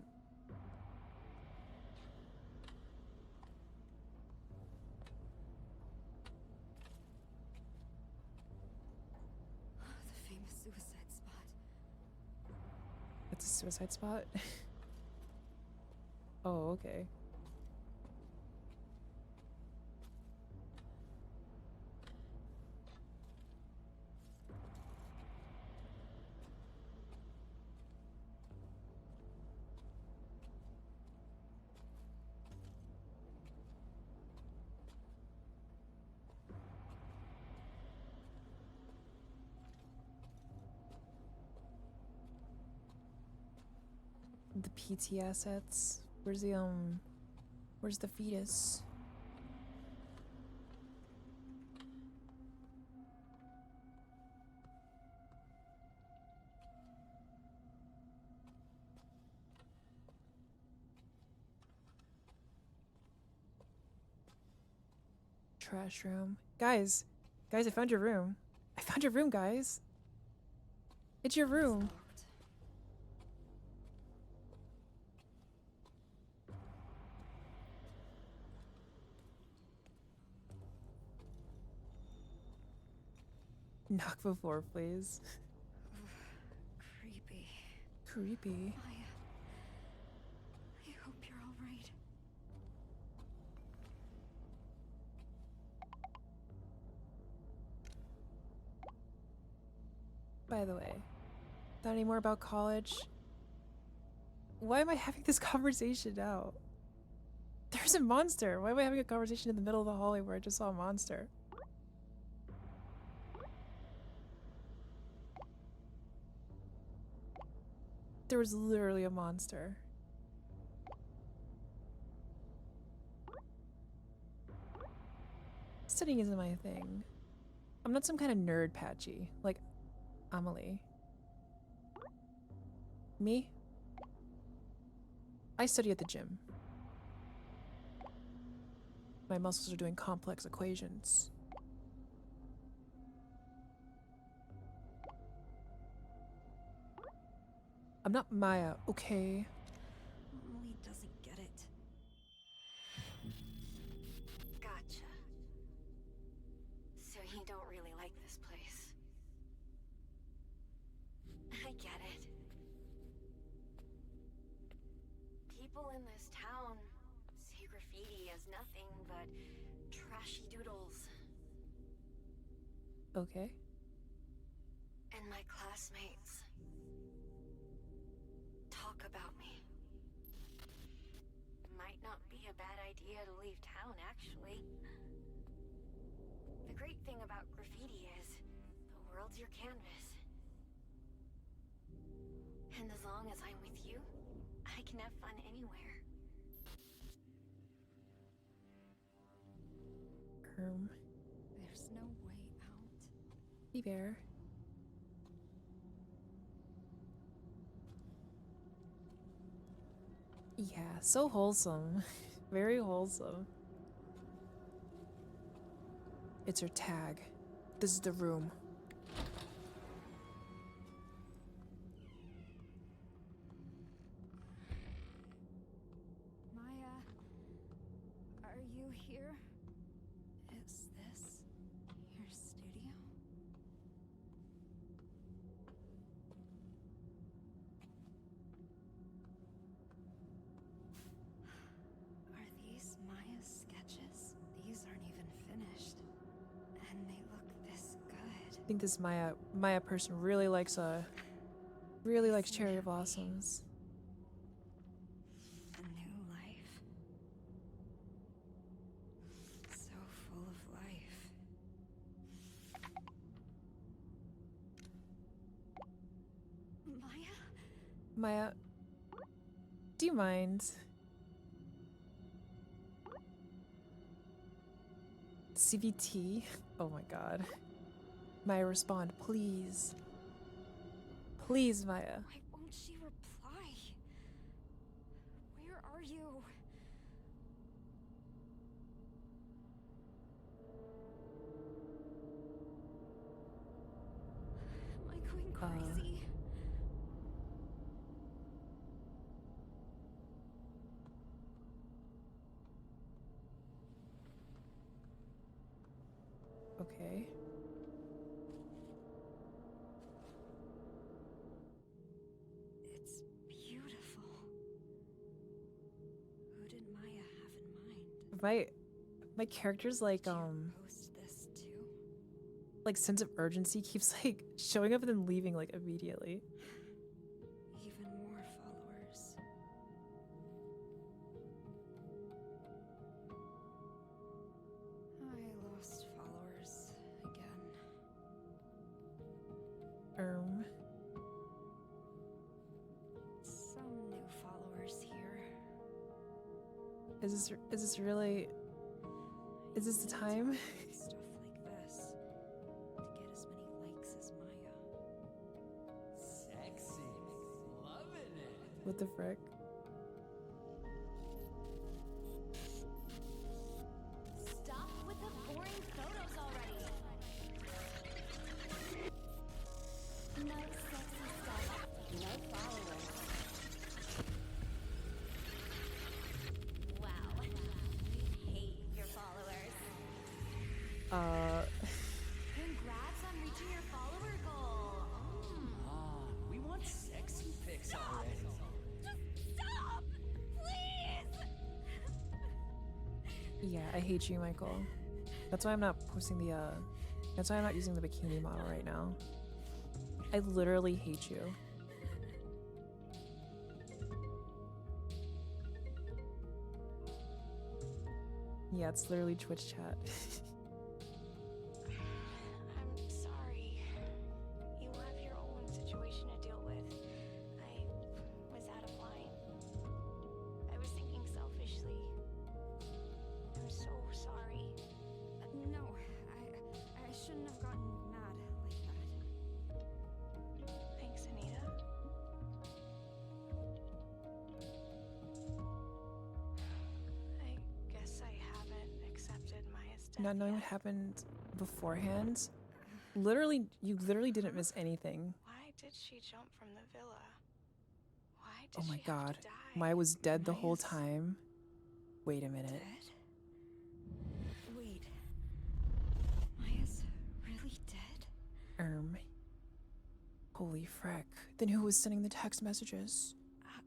The famous suicide spot. It's a suicide spot? Oh, okay. The PT assets. Where's the fetus? Trash room. Guys, I found your room. I found your room, guys. It's your room. It's locked. Knock before, please. Creepy. Creepy. Maya. I hope you're all right. By the way, thought any more about college? Why am I having this conversation now? There's a monster. Why am I having a conversation in the middle of the hallway where I just saw a monster? There was literally a monster. Studying isn't my thing. I'm not some kind of nerd patchy, like Amelie. Me? I study at the gym. My muscles are doing complex equations. I'm not Maya, okay? Emily doesn't get it. Gotcha. So you don't really like this place. I get it. People in this town see graffiti as nothing but trashy doodles. Okay. And my classmates talk about me. Might not be a bad idea to leave town, actually. The great thing about graffiti is the world's your canvas. And as long as I'm with you, I can have fun anywhere. There's no way out. Be bear. Yeah, so wholesome. Very wholesome. It's her tag. This is the room. Maya, are you here? Is this your studio? Are these Maya's sketches? These aren't even finished. And they look this good. I think this Maya person really likes cherry blossoms. A new life. So full of life. Maya? Maya, do you mind? CVT? Oh my god. Maya, respond, please. Please, Maya. Why won't she reply? Where are you? Am I going crazy? Okay. It's beautiful. Who did Maya have in mind? My character's like Did you post this too? like sense of urgency keeps like showing up and then leaving like immediately. Even more followers. I lost followers again. Some new followers here. Is this really? Is this the time? Stuff like this to get as many likes as Maya. Sexy. Loving it. What the frick? Stop with the boring photos already. No sexy stuff. No followers. Wow. We hate your followers. Congrats on reaching your follower goal. We want sexy pics already. Just stop! Please! Yeah, I hate you, Michael. That's why I'm not posting the that's why I'm not using the bikini model right now. I literally hate you. Yeah, it's literally Twitch chat. I'm sorry. You have your own situation to deal with. I was out of line. I was thinking selfishly. I'm so sorry. No, I shouldn't have gotten mad like that. Thanks, Anita. I guess I haven't accepted Maya's death Not knowing what yet. happened beforehand. Literally, you literally didn't miss anything. Why did she jump from the villa? Why did Oh my she have god. to die? Maya was dead the whole Maya's time. Wait a minute. Dead? Wait. Maya's really dead? Holy frick. Then who was sending the text messages? How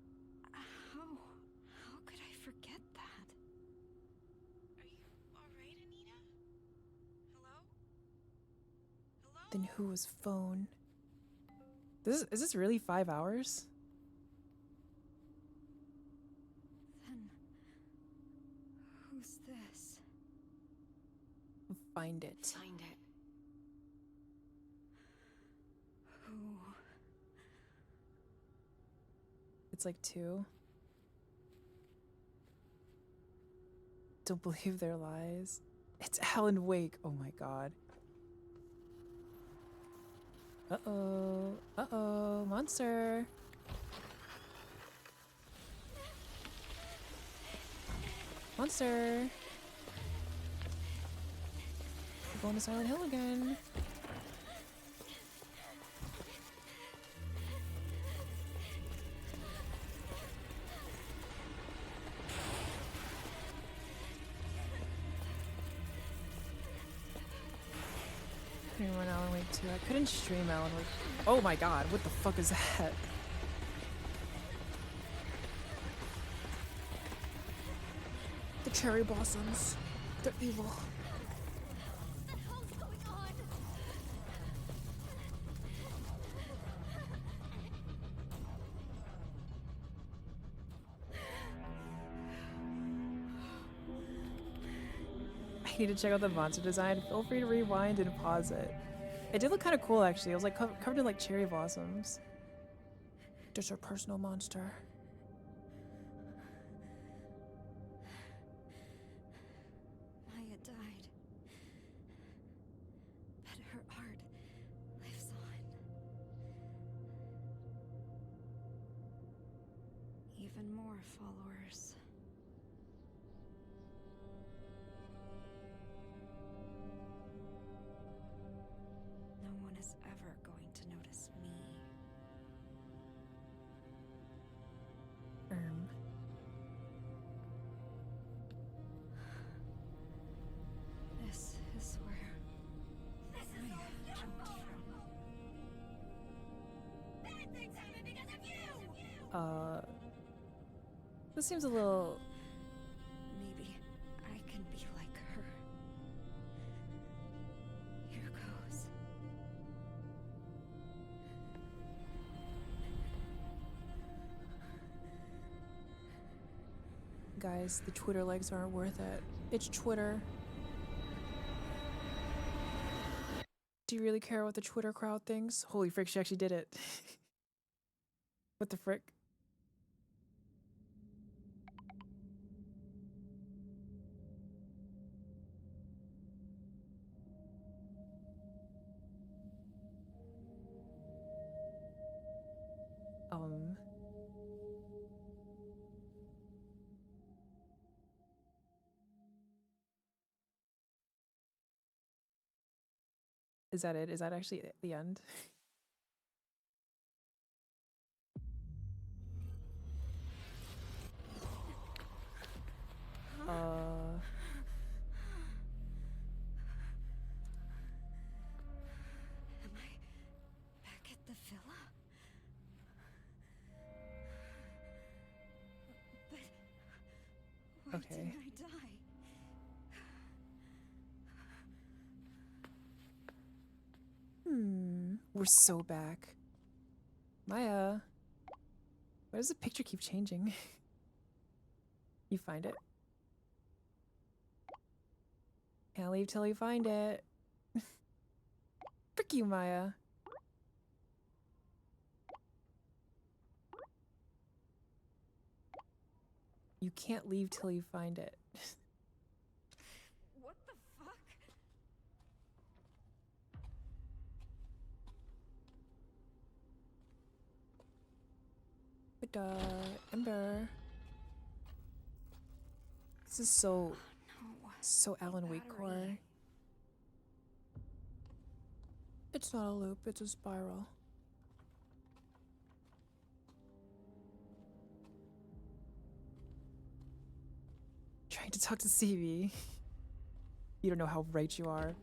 could I forget that? Are you alright, Anita? Hello? Hello? Then who was phone? Is this really 5 hours? Then who's this? Find it. Find it. Who? It's like 2. Don't believe their lies. It's Alan Wake. Oh my god. Uh-oh. Uh-oh. Monster. Monster! We're going to Silent Hill again. I couldn't run Alan Wake 2. I couldn't stream Alan Wake. Oh my god, what the fuck is that? The cherry blossoms. They're evil. What the hell's going on? I need to check out the monster design. Feel free to rewind and pause it. It did look kind of cool actually. It was like covered in like cherry blossoms. Just her personal monster. Maya died. But her art lives on. Even more followers. No one is ever going to notice me. This is where Maya jumped from. Bad things happen because of you! This seems a little. Maybe I can be like her. Here goes. Guys, the Twitter likes aren't worth it. It's Twitter. Do you really care what the Twitter crowd thinks? Holy frick, she actually did it. What the frick? Is that it? Is that actually the end? Am I back at the villa? But why Okay. didn't I die? We're so back. Maya. Why does the picture keep changing? You find it? Can't leave till you find it. Frick you, Maya. You can't leave till you find it. What the fuck? But Ember. This is so No. so Alan Wake core. It's not a loop, it's a spiral. Trying to talk to CV. You don't know how right you are.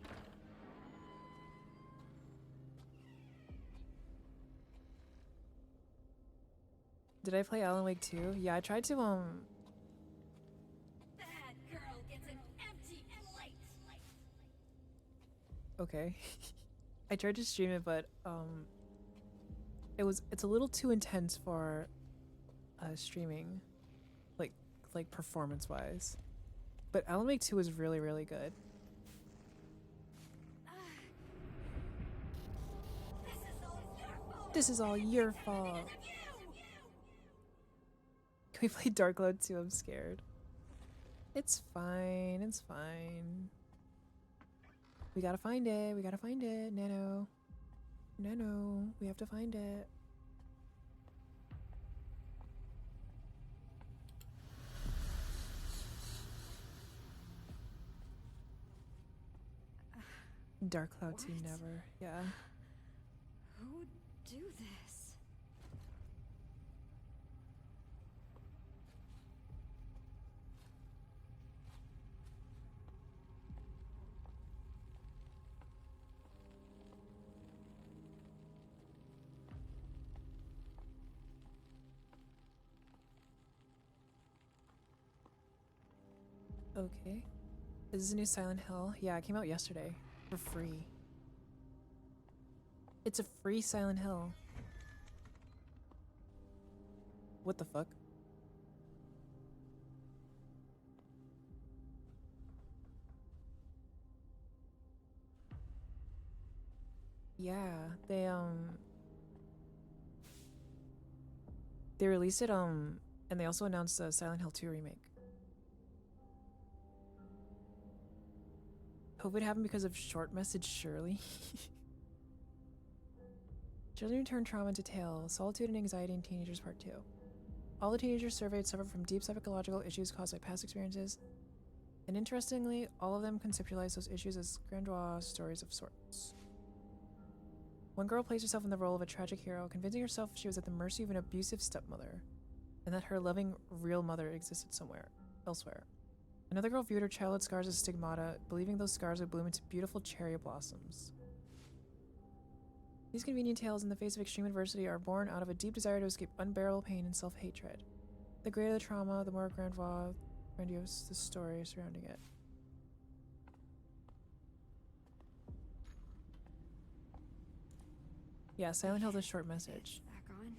Did I play Alan Wake 2? Yeah, I tried to Bad girl gets an empty plate! okay. I tried to stream it, but it's a little too intense for streaming, like performance wise. But Alan Wake 2 is really, really good. This is all your fault. Can we play Dark Cloud 2? I'm scared. It's fine, it's fine. We gotta find it, we gotta find it, Nano. Nano, we have to find it. Dark Cloud 2 What? never. Yeah. Who would do this? Okay. This is a new Silent Hill. Yeah, it came out yesterday. For free. It's a free Silent Hill. What the fuck? Yeah, they released it and they also announced a Silent Hill 2 remake. COVID happened because of short message Shirley. Children turn trauma into tale, solitude and anxiety in teenagers part 2. All the teenagers surveyed suffer from deep psychological issues caused by past experiences, and interestingly, all of them conceptualize those issues as grandiose stories of sorts. One girl placed herself in the role of a tragic hero, convincing herself she was at the mercy of an abusive stepmother, and that her loving, real mother existed somewhere, elsewhere. Another girl viewed her childhood scars as stigmata, believing those scars would bloom into beautiful cherry blossoms. These convenient tales in the face of extreme adversity are born out of a deep desire to escape unbearable pain and self-hatred. The greater the trauma, the more grandiose the story surrounding it. Yeah, Silent Hill, the short message. It's back on.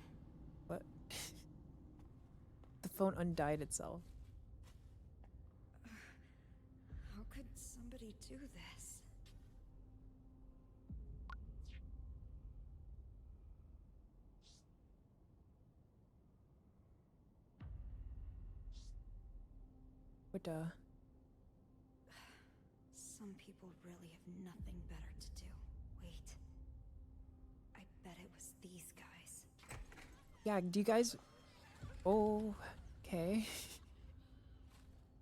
What? The phone undied itself. How could somebody do this? What Some people really have nothing better to do. Wait. I bet it was these guys. Yeah, do you guys... Oh, okay.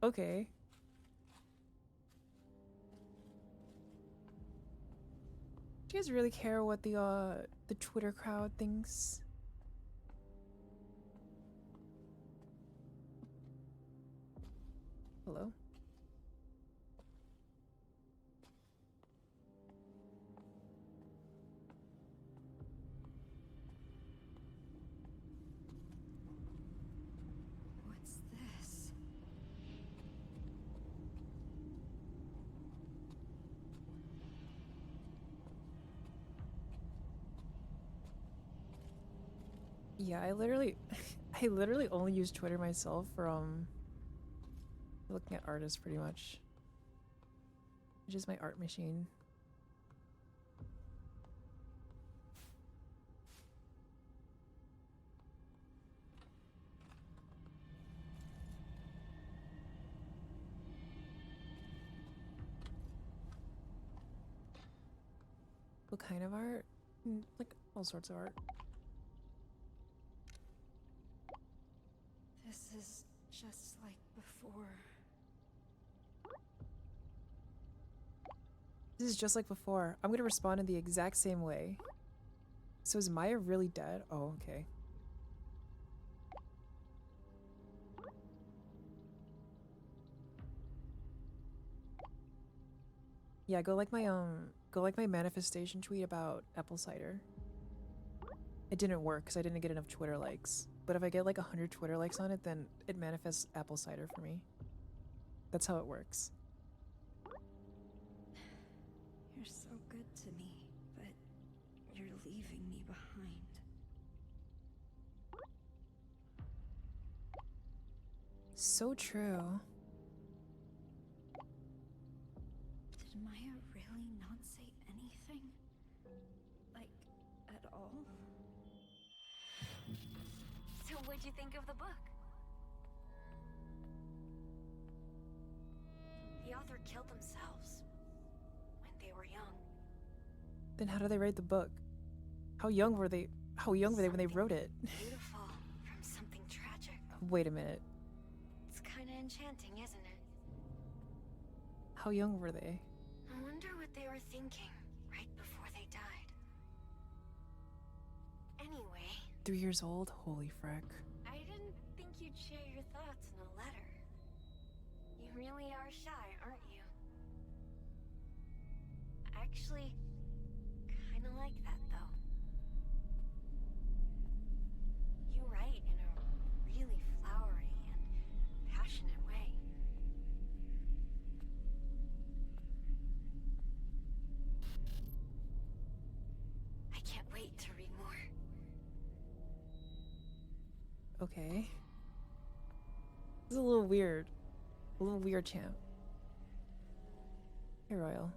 Okay. Do you guys really care what the Twitter crowd thinks? Hello? What's this? Yeah, I literally I literally only use Twitter myself for looking at artists pretty much. It's just my art machine. What kind of art? Like all sorts of art. This is just like before. This is just like before. I'm gonna respond in the exact same way. So is Maya really dead? Oh, okay. Yeah, go like my manifestation tweet about apple cider. It didn't work because I didn't get enough Twitter likes. But if I get like 100 Twitter likes on it, then it manifests apple cider for me. That's how it works. You're so good to me, but you're leaving me behind. So true. Did Maya really not say anything? Like, at all? So what'd you think of the book? The author killed themselves when they were young. Then how do they write the book? How young were they? How young were they when they wrote it? Beautiful from something tragic. Wait a minute. It's kind of enchanting, isn't it? How young were they? I wonder what they were thinking right before they died. Anyway, 3 years old? Holy frick. I didn't think you'd share your thoughts in a letter. You really are shy, aren't you? Actually, kinda like that, though. You write in a really flowery and passionate way. I can't wait to read more. Okay. This is a little weird. A little weird, champ. Hey, Royal.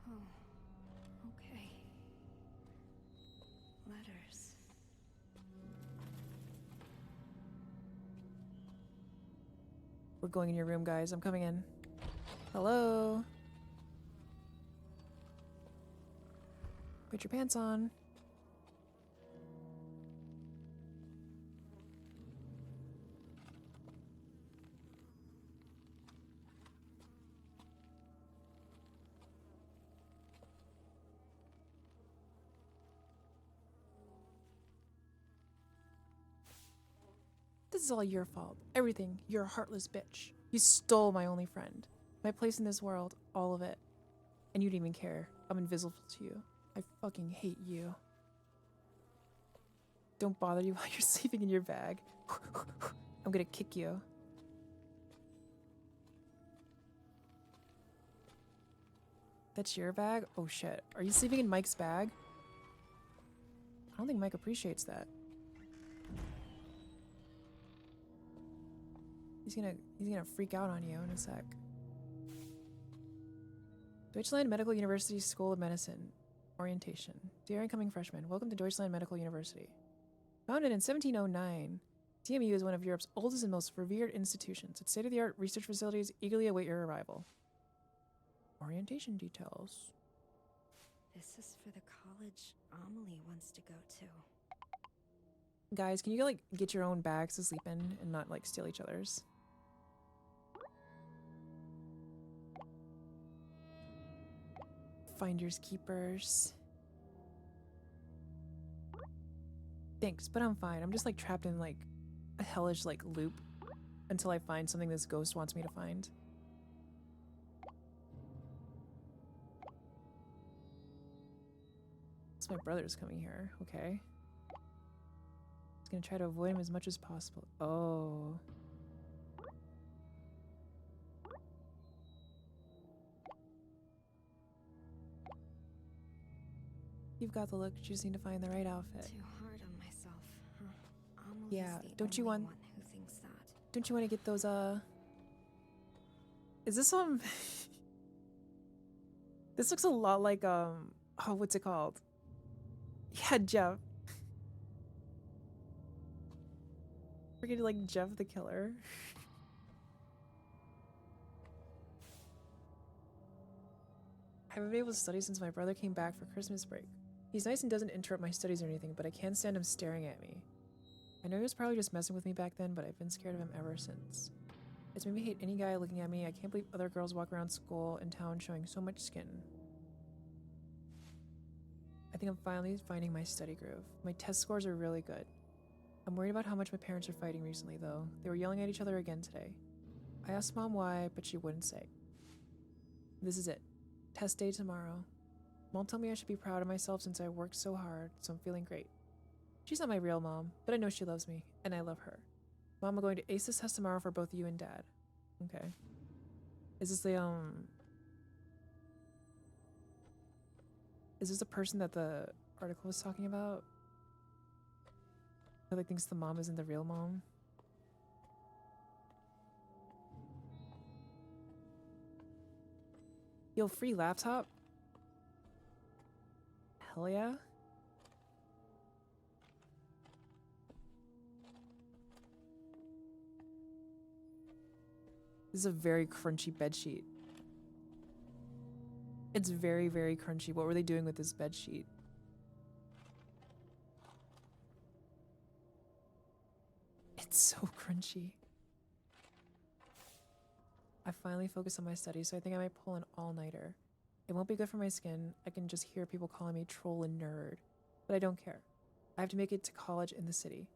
Oh, okay. Letters. We're going in your room, guys. I'm coming in. Hello? Put your pants on. This is all your fault. Everything. You're a heartless bitch. You stole my only friend. My place in this world. All of it. And you didn't even care. I'm invisible to you. I fucking hate you. Don't bother you while you're sleeping in your bag. I'm gonna kick you. That's your bag? Oh shit. Are you sleeping in Mike's bag? I don't think Mike appreciates that. He's gonna freak out on you in a sec. Deutschland Medical University School of Medicine. Orientation. Dear incoming freshmen, welcome to Deutschland Medical University. Founded in 1709, DMU is one of Europe's oldest and most revered institutions. Its state-of-the-art research facilities eagerly await your arrival. Orientation details. This is for the college Amelie wants to go to. Guys, can you like get your own bags to sleep in and not like steal each other's? Finders keepers. Thanks, but I'm fine. I'm just like trapped in like a hellish like loop until I find something this ghost wants me to find. So my brother's coming here. Okay. He's gonna try to avoid him as much as possible. Oh. You've got the look, you just need to find the right outfit. Too hard on myself, huh? Amelie's Yeah, the don't you only want- one who thinks that. Don't you want to get those, Is this, This looks a lot like, oh, what's it called? Yeah, Jeff. Freaking like Jeff the Killer. I haven't been able to study since my brother came back for Christmas break. He's nice and doesn't interrupt my studies or anything, but I can't stand him staring at me. I know he was probably just messing with me back then, but I've been scared of him ever since. It's made me hate any guy looking at me. I can't believe other girls walk around school and town showing so much skin. I think I'm finally finding my study groove. My test scores are really good. I'm worried about how much my parents are fighting recently, though. They were yelling at each other again today. I asked Mom why, but she wouldn't say. This is it. Test day tomorrow. Mom told me I should be proud of myself since I worked so hard, so I'm feeling great. She's not my real mom, but I know she loves me, and I love her. Mom, I'm going to ace this test tomorrow for both you and Dad. Okay. Is this the, Is this the person that the article was talking about? That like thinks the mom isn't the real mom? Yo, free laptop? Hell yeah. This is a very crunchy bedsheet. It's very, very crunchy. What were they doing with this bedsheet? It's so crunchy. I finally focused on my studies, so I think I might pull an all-nighter. It won't be good for my skin. I can just hear people calling me troll and nerd. But I don't care. I have to make it to college in the city.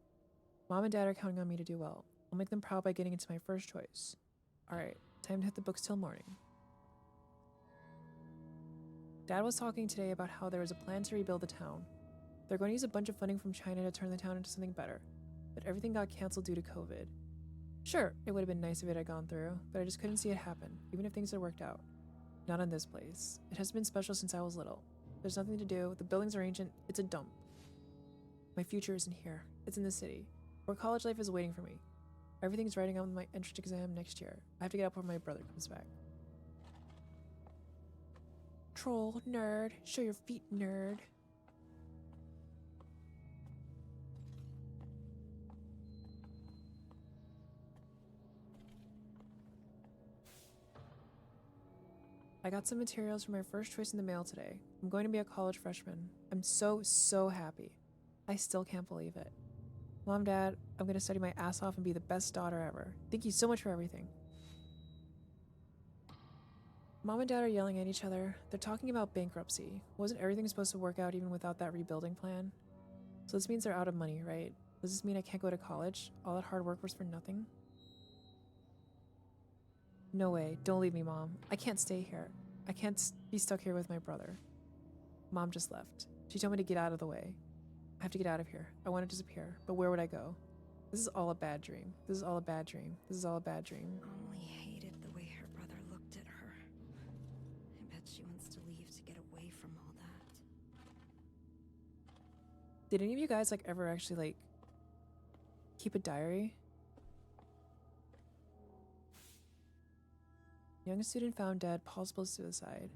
Mom and Dad are counting on me to do well. I'll make them proud by getting into my first choice. Alright, time to hit the books till morning. Dad was talking today about how there is a plan to rebuild the town. They're going to use a bunch of funding from China to turn the town into something better. But everything got cancelled due to COVID. Sure, it would have been nice if it had gone through, but I just couldn't see it happen, even if things had worked out. Not in this place. It has been special since I was little. There's nothing to do, the buildings are ancient, it's a dump. My future isn't here, it's in the city, where college life is waiting for me. Everything's writing on my entrance exam next year. I have to get up before my brother comes back. Troll, nerd, show your feet, nerd. I got some materials for my first choice in the mail today. I'm going to be a college freshman. I'm so happy. I still can't believe it. Mom, Dad, I'm going to study my ass off and be the best daughter ever. Thank you so much for everything. Mom and Dad are yelling at each other. They're talking about bankruptcy. Wasn't everything supposed to work out even without that rebuilding plan? So this means they're out of money, right? Does this mean I can't go to college? All that hard work was for nothing? No way. Don't leave me, Mom. I can't stay here. I can't be stuck here with my brother. Mom just left. She told me to get out of the way. I have to get out of here. I want to disappear. But where would I go? This is all a bad dream. This is all a bad dream. This is all a bad dream. Emily hated the way her brother looked at her. I bet she wants to leave to get away from all that. Did any of you guys like ever actually like keep a diary? Young student found dead, possible suicide.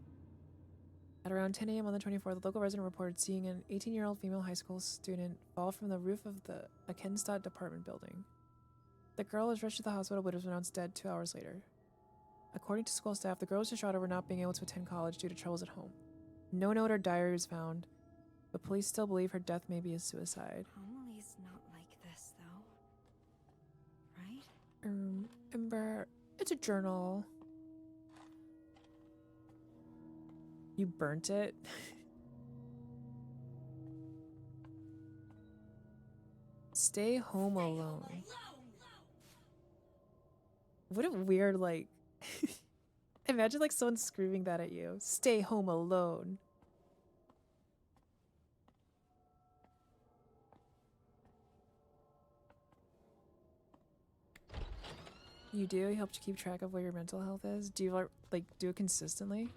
At around 10 a.m. on the 24th, the local resident reported seeing an 18-year-old female high school student fall from the roof of the Kenstadt apartment building. The girl was rushed to the hospital but was pronounced dead 2 hours later. According to school staff, the girl was distraught over not being able to attend college due to troubles at home. No note or diary was found, but police still believe her death may be a suicide. Emily's not like this, though. Right? Ember, it's a journal. You burnt it? Stay home alone. What a weird, like... Imagine, like, someone screaming that at you. Stay home alone. You do? He helped you keep track of where your mental health is? Do you, like do it consistently?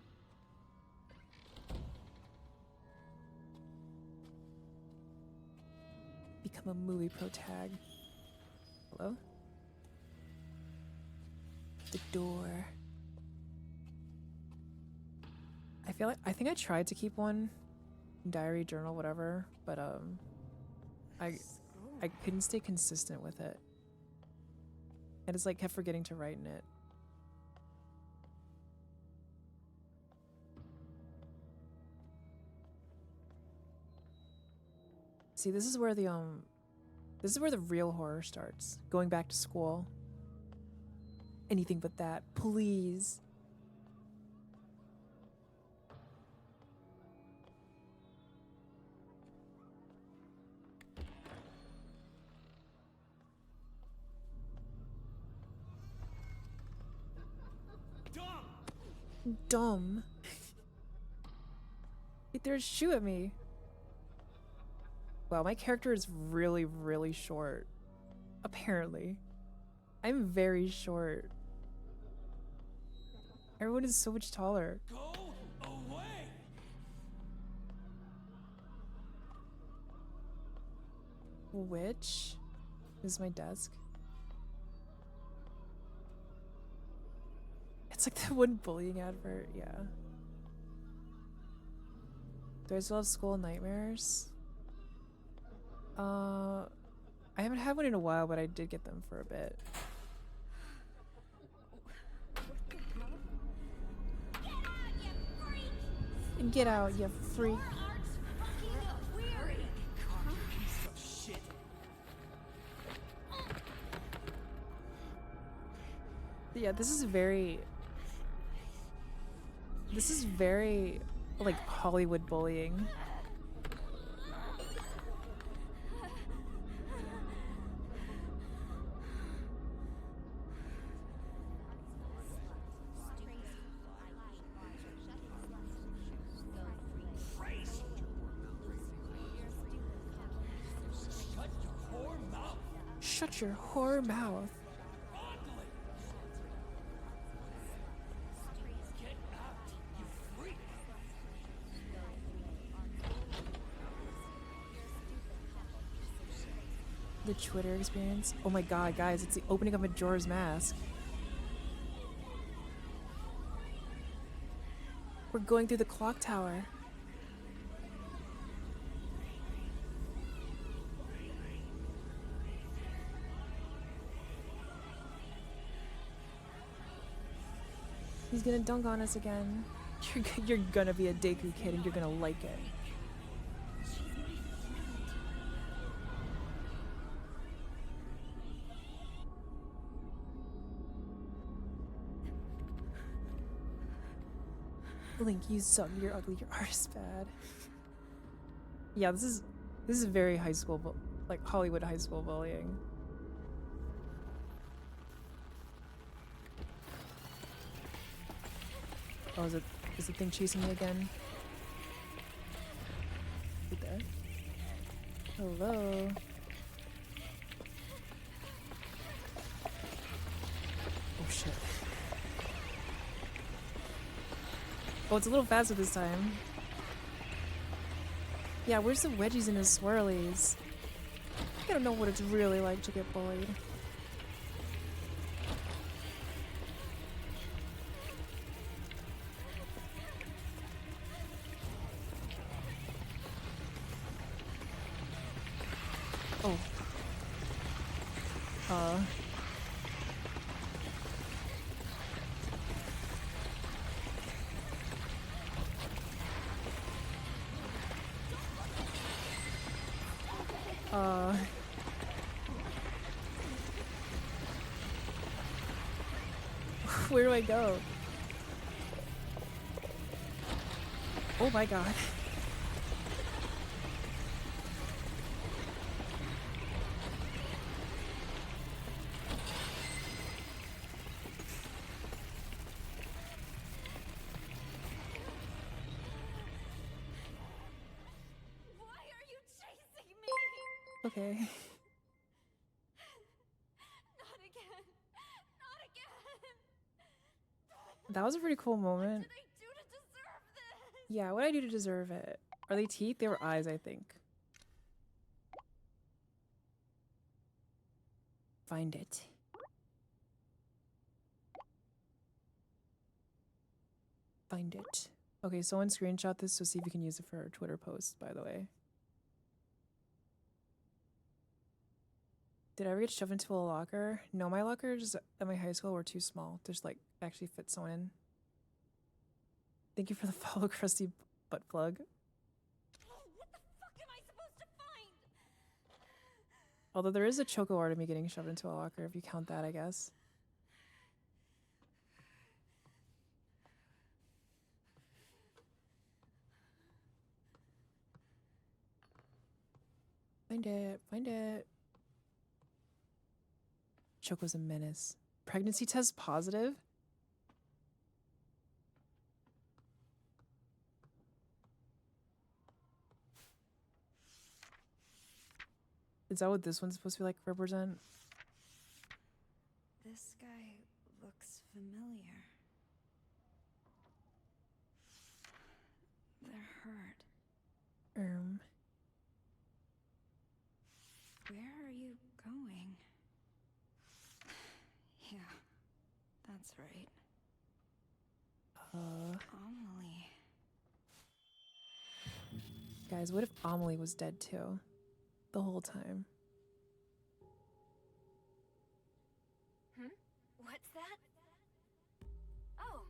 Become a movie pro tag. Hello? The door. I think I tried to keep one diary, journal, whatever, but I couldn't stay consistent with it. I just like kept forgetting to write in it. See, this is where the real horror starts. Going back to school. Anything but that, please. Dumb. He threw a shoe at me. Wow, my character is really, really short. Apparently. I'm very short. Everyone is so much taller. Go away! Which is my desk? It's like that one bullying advert, yeah. Do I still have school nightmares? I haven't had one in a while, but I did get them for a bit. And get out, you freak. Yeah, this is very like Hollywood bullying. Shut your whore mouth. The Twitter experience. Oh my god, guys, it's the opening of Majora's Mask. We're going through the clock tower. He's gonna dunk on us again. You're gonna be a Deku kid and you're gonna like it. Link, you suck. You're ugly. Your art is bad. Yeah, this is very high school, like Hollywood high school bullying. Oh, is the thing chasing me again? Right there. Hello. Oh shit. Oh, it's a little faster this time. Yeah, where's the wedgies and the swirlies? I don't know what it's really like to get bullied. Oh. Where do I go? Oh my god. Why are you chasing me? Okay. Not again. Not again. That was a pretty cool moment. What did I do to deserve this? Yeah, what did I do to deserve it? Are they teeth? They were eyes, I think. Find it. Find it. Okay, someone screenshot this, so see if you can use it for our Twitter post, by the way. Did I ever get shoved into a locker? No, my lockers at my high school were too small to just, like, actually fit someone in. Thank you for the follow, crusty butt plug. What the fuck am I supposed to find? Although there is a choco art of me getting shoved into a locker, if you count that, I guess. Find it. Find it. Choco's a menace. Pregnancy test positive? Is that what this one's supposed to be like represent? This guy looks familiar. They're hurt. Where are you going? Yeah, that's right. Amelie. Guys, what if Amelie was dead too? The whole time. What's that? Oh,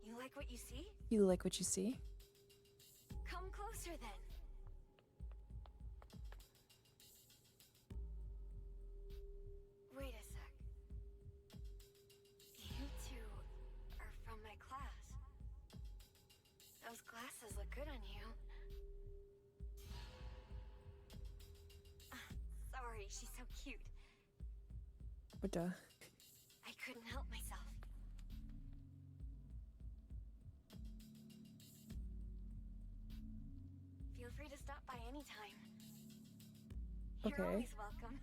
you like what you see? You like what you see? Come closer then. Wait a sec. She's so cute. What the? I couldn't help myself. Feel free to stop by anytime. You're Okay. always welcome.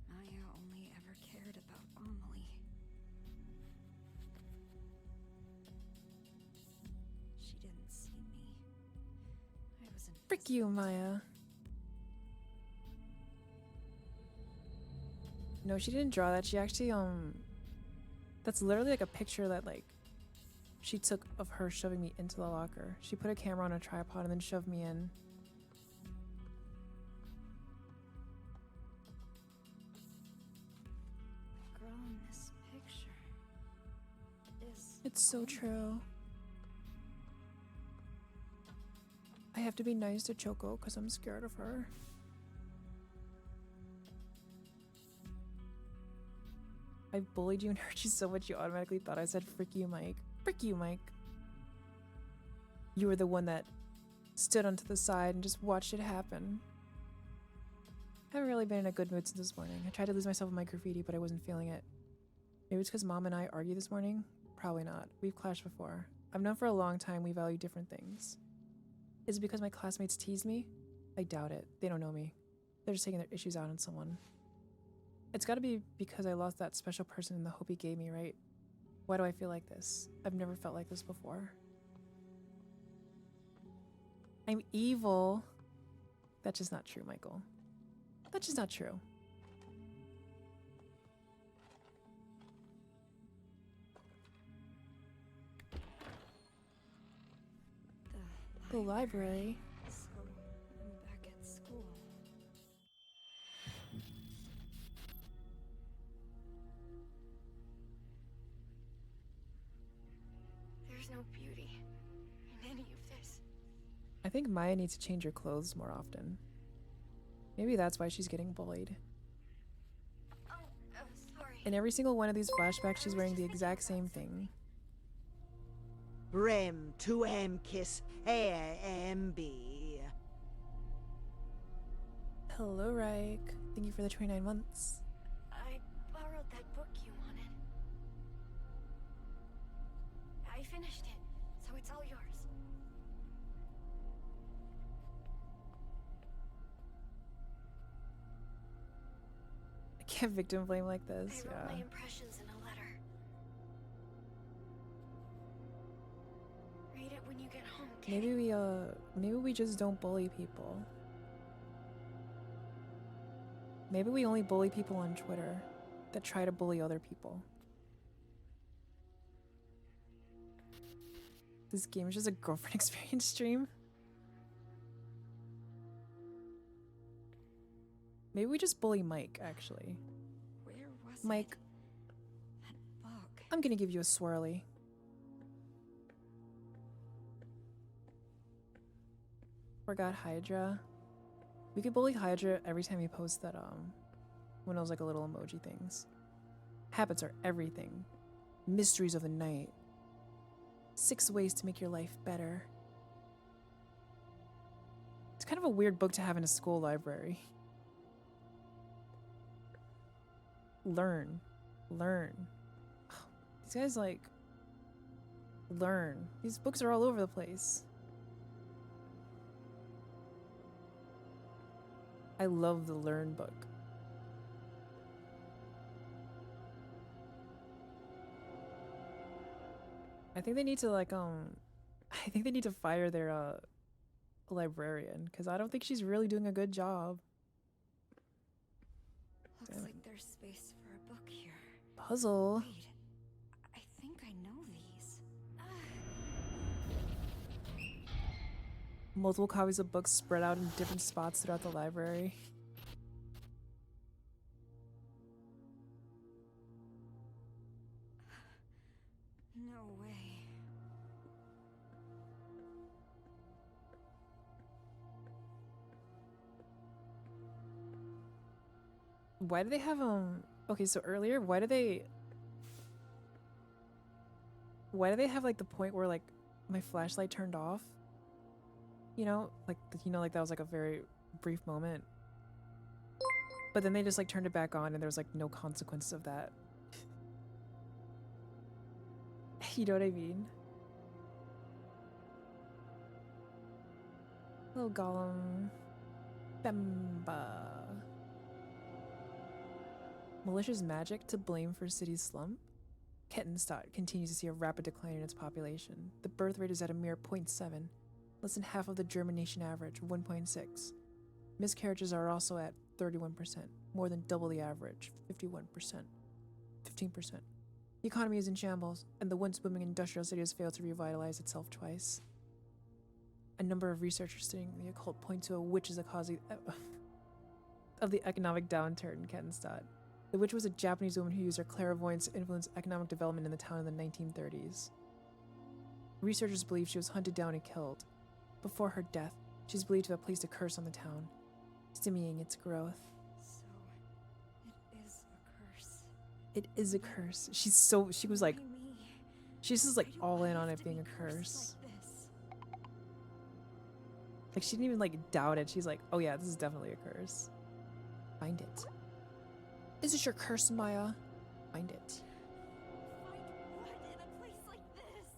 Maya only ever cared about Amelie. She didn't see me. I was invisible. Frick you, Maya. No, she didn't draw that. She actually, that's literally like a picture that, like, she took of her shoving me into the locker. She put a camera on a tripod and then shoved me in. The girl in this picture is. It's so true. I have to be nice to Choco because I'm scared of her. I bullied you and hurt you so much you automatically thought I said frick you, Mike. Frick you, Mike. You were the one that stood onto the side and just watched it happen. I haven't really been in a good mood since this morning. I tried to lose myself in my graffiti, but I wasn't feeling it. Maybe it's because Mom and I argued this morning? Probably not. We've clashed before. I've known for a long time we value different things. Is it because my classmates teased me? I doubt it. They don't know me. They're just taking their issues out on someone. It's gotta be because I lost that special person and the hope he gave me, right? Why do I feel like this? I've never felt like this before. I'm evil. That's just not true, Michael. That's just not true. The library. So I'm back at school. There's no beauty in any of this. I think Maya needs to change her clothes more often. Maybe that's why she's getting bullied. Oh, sorry. In every single one of these flashbacks, she's wearing the exact same thing. rem2ember kiss AMB. Hello, Raik. Thank you for the 29 months. I borrowed that book you wanted. I finished it, so it's all yours. I can't victim blame like this. I wrote Yeah. my impressions in a letter. Read it when you get home, okay? Maybe we just don't bully people. Maybe we only bully people on Twitter that try to bully other people. This game is just a girlfriend experience stream. Maybe we just bully Mike, actually. Where was Mike, it? That book. I'm gonna give you a swirly. Forgot Hydra. We could bully Hydra every time he posts that, one of those, like, a little emoji things. Habits are everything. Mysteries of the night. 6 ways to make your life better. It's kind of a weird book to have in a school library. Learn. Learn. These guys, like, learn. These books are all over the place. I love the Learn book. I think they need to, like, I think they need to fire their, librarian, because I don't think she's really doing a good job. Looks Damn. like there's space for a book here. Puzzle. Wait, I think I know these. Multiple copies of books spread out in different spots throughout the library. No way. Why do they have, okay, so earlier, why do they have, like, the point where, like, my flashlight turned off? You know, like like that was like a very brief moment. But then they just like turned it back on and there was like no consequence of that. You know what I mean? Little golem. Bemba. Malicious magic to blame for city's slump? Kettenstadt continues to see a rapid decline in its population. The birth rate is at a mere 0.7, less than half of the German nation average, 1.6. Miscarriages are also at 31%, more than double the average, 51%. 15%. The economy is in shambles, and the once booming industrial city has failed to revitalize itself twice. A number of researchers studying the occult point to a witch as a cause of the economic downturn in Kettenstadt. The witch was a Japanese woman who used her clairvoyance to influence economic development in the town in the 1930s. Researchers believe she was hunted down and killed. Before her death, she is believed to have placed a curse on the town, stimulating its growth. So, it is a curse. It is a curse. She was like, Why me? she's just like Why do all I in on have it to being be a cursed curse. like this? Like she didn't even like doubt it. She's like, oh yeah, this is definitely a curse. Find it. Is this your curse, Maya? Find it. Find what in a place like this?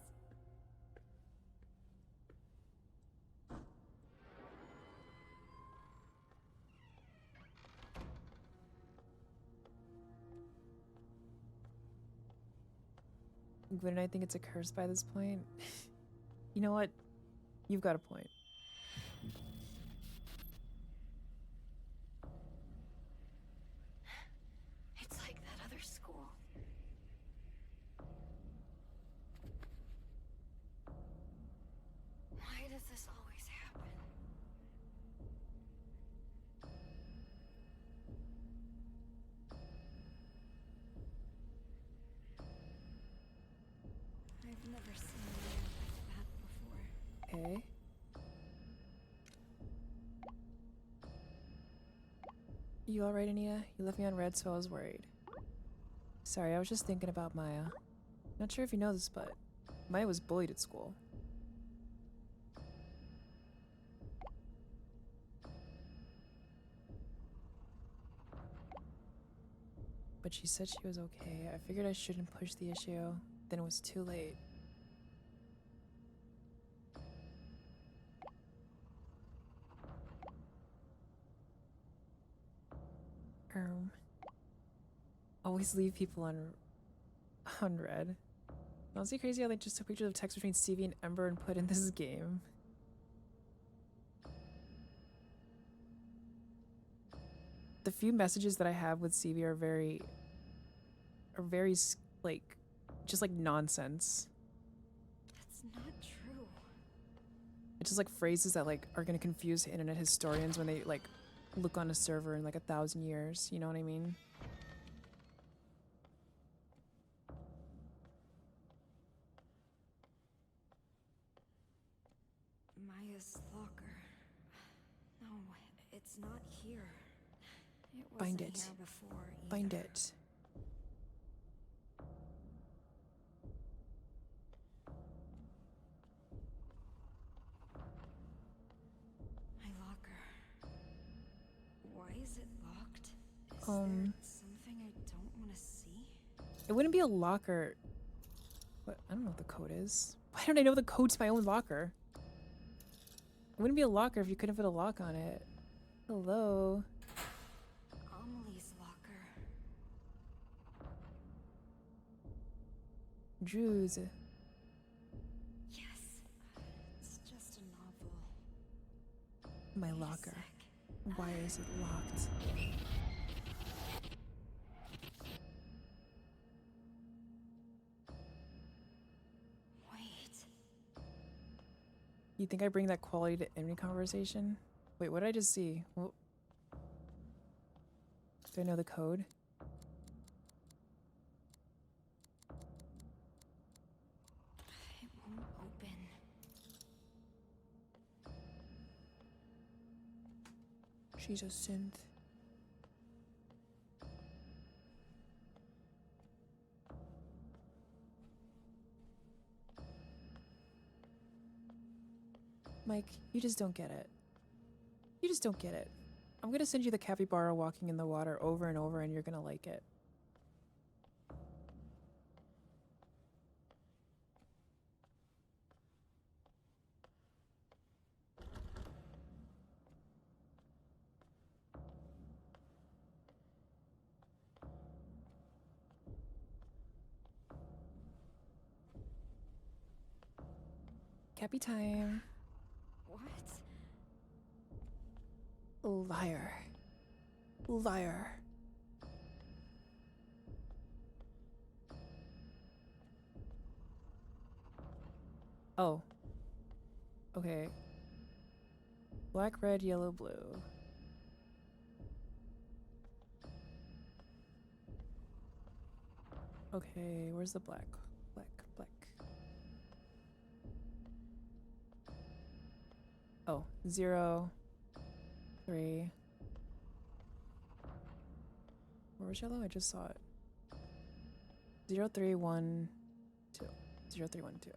Wouldn't I think it's a curse by this point? You know what? You've got a point. It's like that other school. Why does this always happen? I've never seen anything like that before. Okay. You alright, Anita? You left me on red, so I was worried. Sorry, I was just thinking about Maya. Not sure if you know this, but Maya was bullied at school. But she said she was okay. I figured I shouldn't push the issue. Then it was too late. Always leave people on red. Honestly crazy how they just took pictures of text between CV and Ember and put in this game. The few messages that I have with CV are very like just like nonsense. That's not true. It's just like phrases that like are gonna confuse internet historians when they like look on a server in like 1,000 years. You know what I mean? Maya's locker. No, it's not here. It wasn't Find it. here before either. Find it. My locker. Why is it locked? Is there something I don't want to see? It wouldn't be a locker. What? I don't know what the code is. Why don't I know the code to my own locker? It wouldn't be a locker if you couldn't put a lock on it. Hello. Amelie's locker. Drews. Yes. It's just a novel. My Wait a locker. sec. Why is it locked? Wait. You think I bring that quality to any conversation? Wait, what did I just see? Do I know the code? It won't open. She's a synth. Mike, you just don't get it. You just don't get it. I'm gonna send you the capybara walking in the water over and over and you're gonna like it. Cappy time. What? Liar. Liar. Oh. Okay. Black, red, yellow, blue. Okay, where's the black? Black, black. Oh, 0, 3. Where was yellow? I just saw it. 0, 3, 1, 2. 0, 3, 1, 2.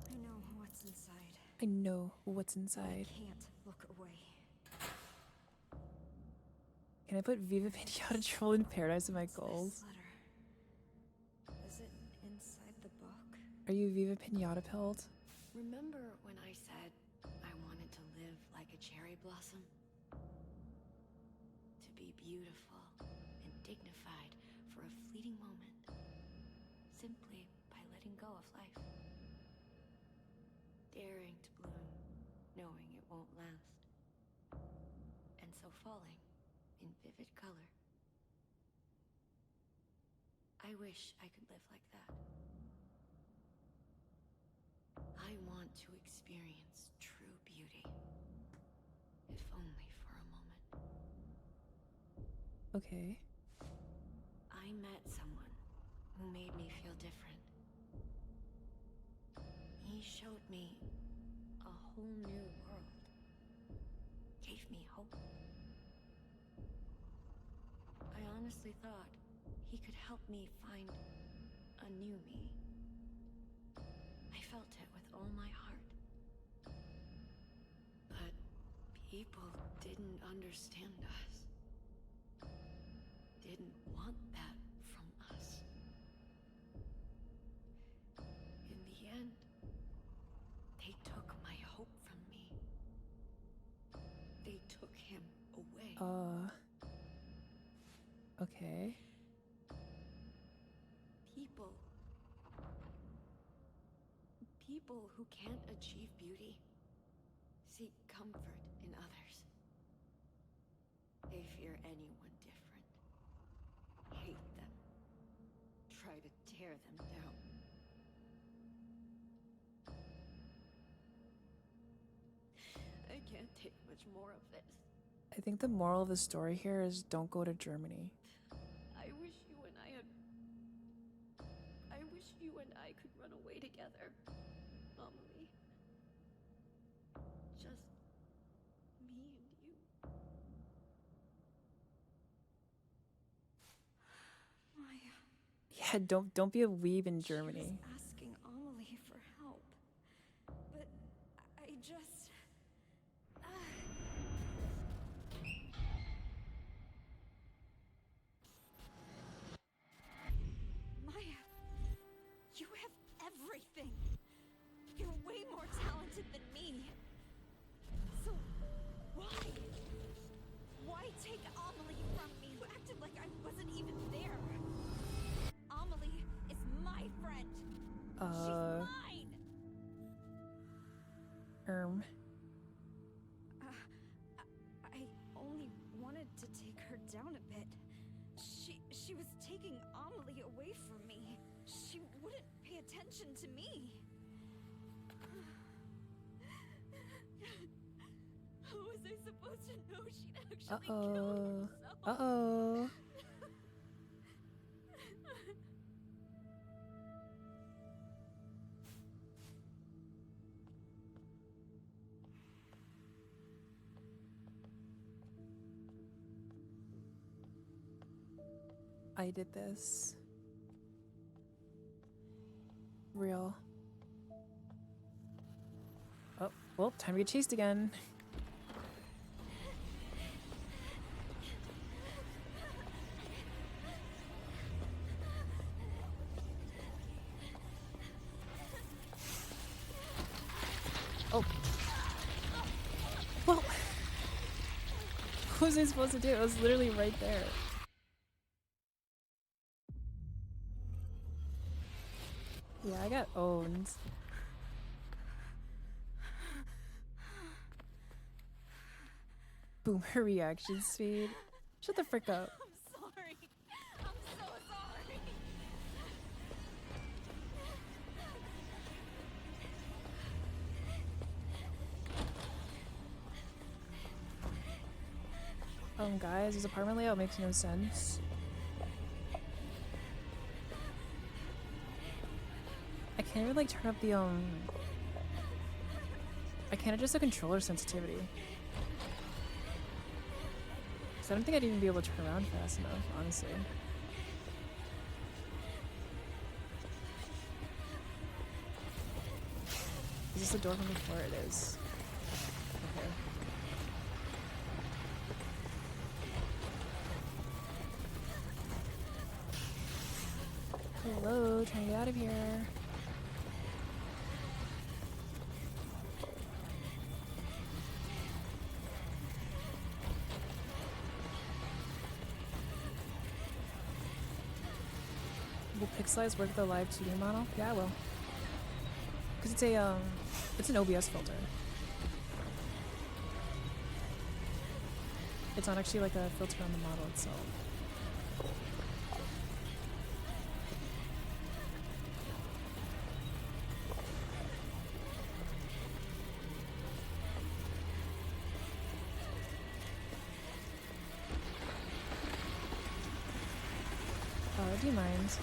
I know what's inside. I know what's But I inside. can't look away. Can I put Viva Pinata Troll in Paradise in my What's goals? this letter? Is it inside the book? Are you Viva Pinata pilled? Remember when I said I wanted to live like a cherry blossom? To be beautiful and dignified for a fleeting moment, simply by letting go of life. Daring to bloom, knowing it won't last. And so falling in vivid color. I wish I could live like that. I want to experience true beauty, if only for a moment. Okay. I met someone who made me feel different. He showed me a whole new world. Gave me hope. I honestly thought he could help me find a new me. I felt it with all my heart. But people didn't understand us. Didn't want that from us. In the end, they took my hope from me. They took him away. Okay. People who can't achieve beauty seek comfort in others. They fear anyone different, hate them, try to tear them down. I can't take much more of this. I think the moral of the story here is don't go to Germany. I wish you and I could run away together, Amelie. Just me and you. Maya. Yeah, don't be a weeb in Germany. She was asking Amelie for help. But I just... Maya, you have everything. You're way more talented than me. So why? Why take Amelie from me? You acted like I wasn't even there. Amelie is my friend. She's mine. I only wanted to take her down a bit. She was taking Amelie away from me. She wouldn't pay attention to me. How was I supposed to know she'd actually kill herself? Uh-oh. I did this. Real. Oh, well, time to get chased again. Oh. Well, what was I supposed to do? It was literally right there. Yeah, I got owned. Boom, her reaction speed. Shut the frick up. I'm sorry. I'm so sorry. Guys, this apartment layout makes no sense. I can't even like turn up the I can't adjust the controller sensitivity. So I don't think I'd even be able to turn around fast enough, honestly. Is this the door from before? It is. Okay. Hello, trying to get out of here. Will Pixelize work with the live 2D model? Yeah, I will. Because it's an OBS filter. It's not actually like a filter on the model itself. Do you mind?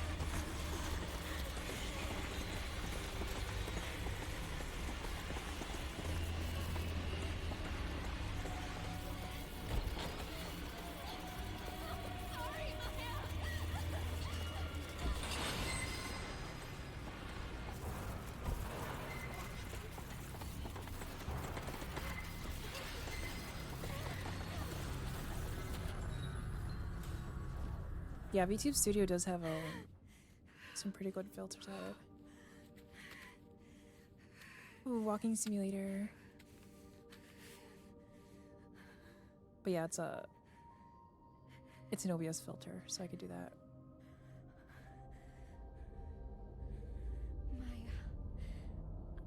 Yeah, VTube Studio does have some pretty good filters out of it. Ooh, walking simulator. But yeah, it's an OBS filter, so I could do that. Maya,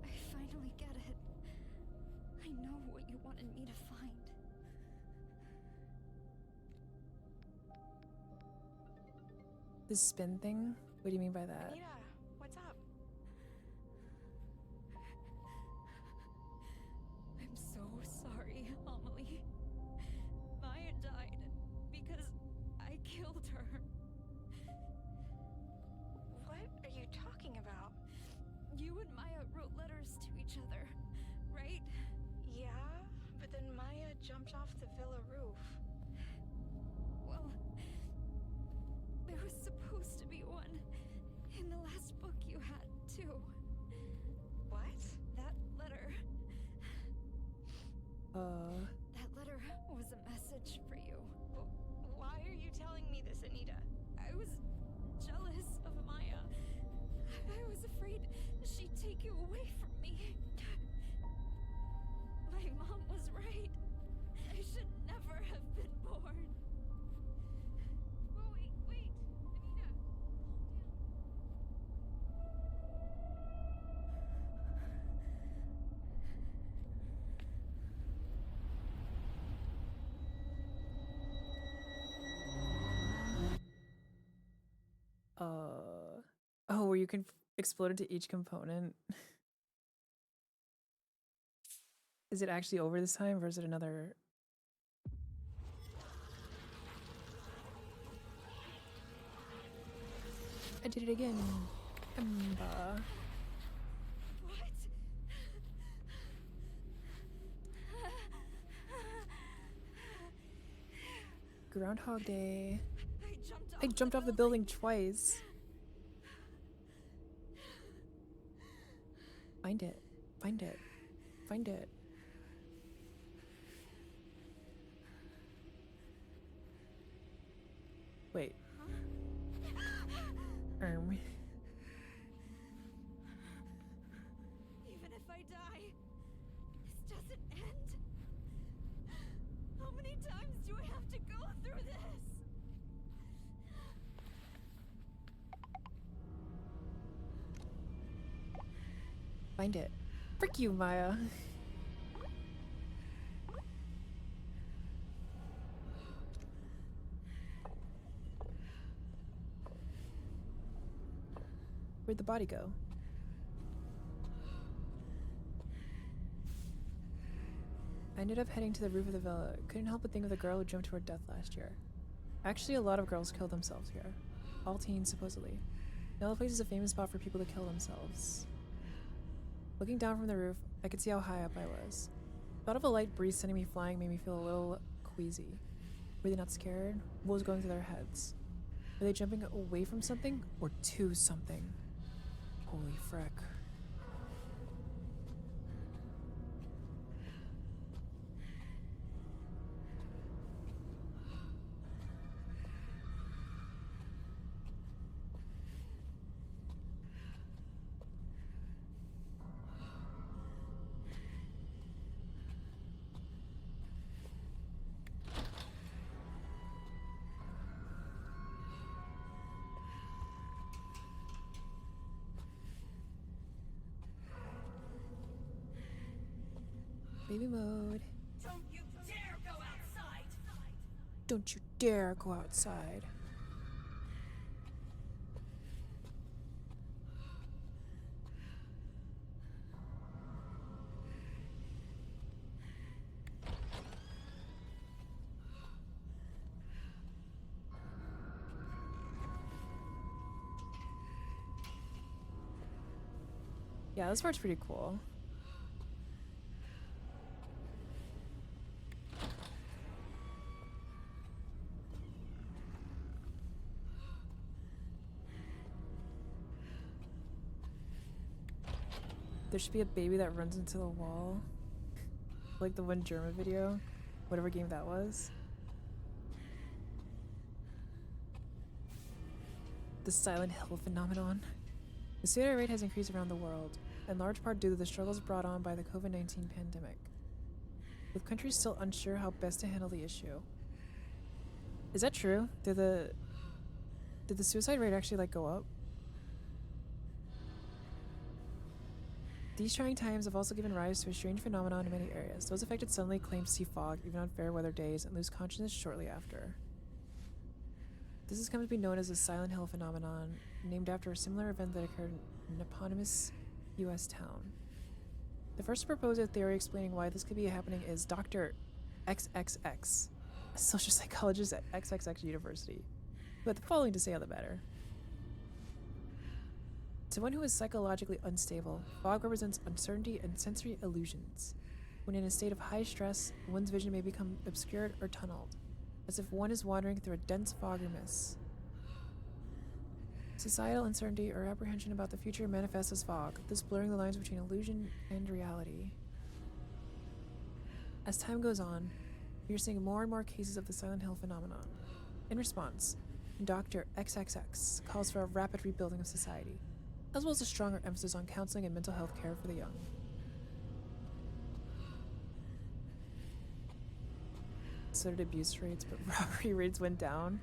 I finally get it. I know what you wanted me to find. The spin thing? What do you mean by that? Anita, what's up? I'm so sorry, Amelie. Maya died because I killed her. What are you talking about? You and Maya wrote letters to each other, right? Yeah, but then Maya jumped off the villa roof. Well, there was supposed to be one in the last book you had, too. What? That letter. That letter was a message for you. Why are you telling me this, Anita? I was jealous of Maya. I was afraid she'd take you away from me. My mom was right. I should never have been born. Wait, Anita. Oh, where you can explode into each component. Is it actually over this time, or is it another? I did it again. Ember. What? Groundhog Day. I jumped I jumped off the building twice. Find it. Find it. Find it. Wait. Even if I die, this doesn't end. How many times do I have to go through this? Find it. Frick you, Maya. Where'd the body go? I ended up heading to the roof of the villa. Couldn't help but think of the girl who jumped to her death last year. Actually, a lot of girls killed themselves here. All teens, supposedly. Now the place is a famous spot for people to kill themselves. Looking down from the roof, I could see how high up I was. Thought of a light breeze sending me flying made me feel a little queasy. Were they not scared? What was going through their heads? Were they jumping away from something or to something? Holy frick. Baby mode. Don't you dare go outside! Don't you dare go outside. Yeah, this part's pretty cool. There should be a baby that runs into the wall. Like the one German video. Whatever game that was. The Silent Hill phenomenon. The suicide rate has increased around the world, in large part due to the struggles brought on by the COVID-19 pandemic. With countries still unsure how best to handle the issue. Is that true? Did the suicide rate actually like go up? These trying times have also given rise to a strange phenomenon in many areas. Those affected suddenly claim to see fog even on fair weather days and lose consciousness shortly after. This has come to be known as the Silent Hill phenomenon, named after a similar event that occurred in an eponymous US town. The first to propose a theory explaining why this could be happening is Dr. XXX, a social psychologist at XXX University, who had the following to say on the matter. To one who is psychologically unstable, fog represents uncertainty and sensory illusions. When in a state of high stress, one's vision may become obscured or tunneled, as if one is wandering through a dense fog or mist. Societal uncertainty or apprehension about the future manifests as fog, thus blurring the lines between illusion and reality. As time goes on, we are seeing more and more cases of the Silent Hill phenomenon. In response, Dr. XXX calls for a rapid rebuilding of society, as well as a stronger emphasis on counseling and mental health care for the young. So did abuse rates, but robbery rates went down?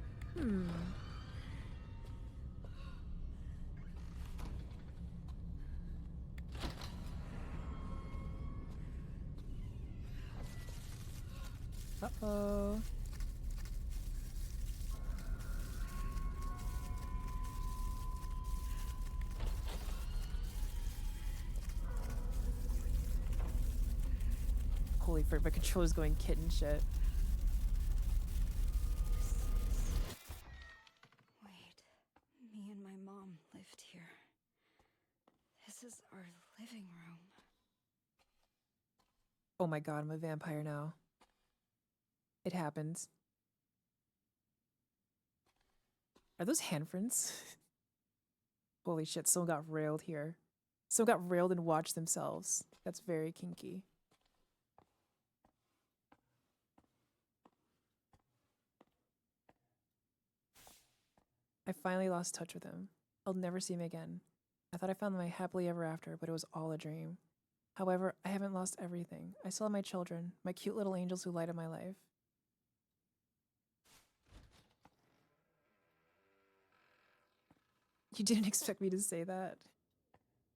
Uh-oh. Holy frick, my controller's going kitten shit. Wait, me and my mom lived here. This is our living room. Oh my god, I'm a vampire now. It happens. Are those handprints? Holy shit, someone got railed here. So got railed and watched themselves. That's very kinky. I finally lost touch with him. I'll never see him again. I thought I found my happily ever after, but it was all a dream. However, I haven't lost everything. I still have my children, my cute little angels who light up my life. You didn't expect me to say that.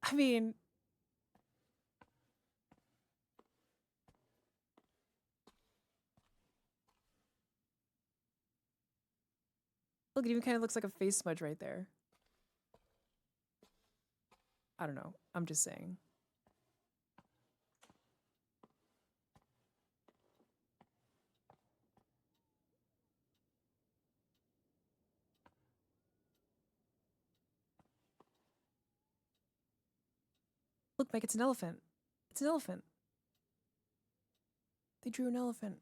I mean... Look, it even kind of looks like a face smudge right there. I don't know. I'm just saying. Look, Mike, it's an elephant. It's an elephant. They drew an elephant.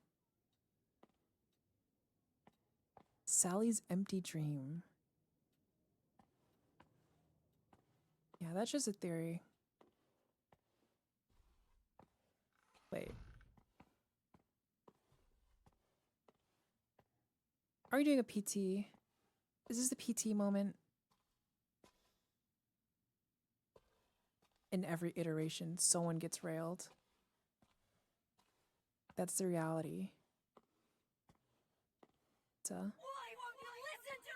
Sally's empty dream. Yeah, that's just a theory. Wait. Are you doing a PT? Is this the PT moment? In every iteration, someone gets railed. That's the reality.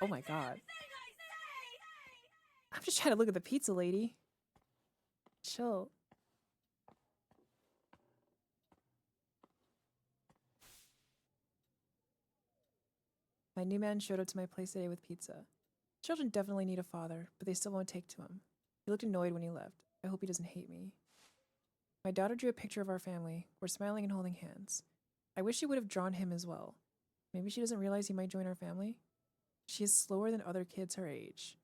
Oh my god. I'm just trying to look at the pizza lady. Chill. My new man showed up to my place today with pizza. Children definitely need a father, but they still won't take to him. He looked annoyed when he left. I hope he doesn't hate me. My daughter drew a picture of our family. We're smiling and holding hands. I wish she would have drawn him as well. Maybe she doesn't realize he might join our family? She is slower than other kids her age.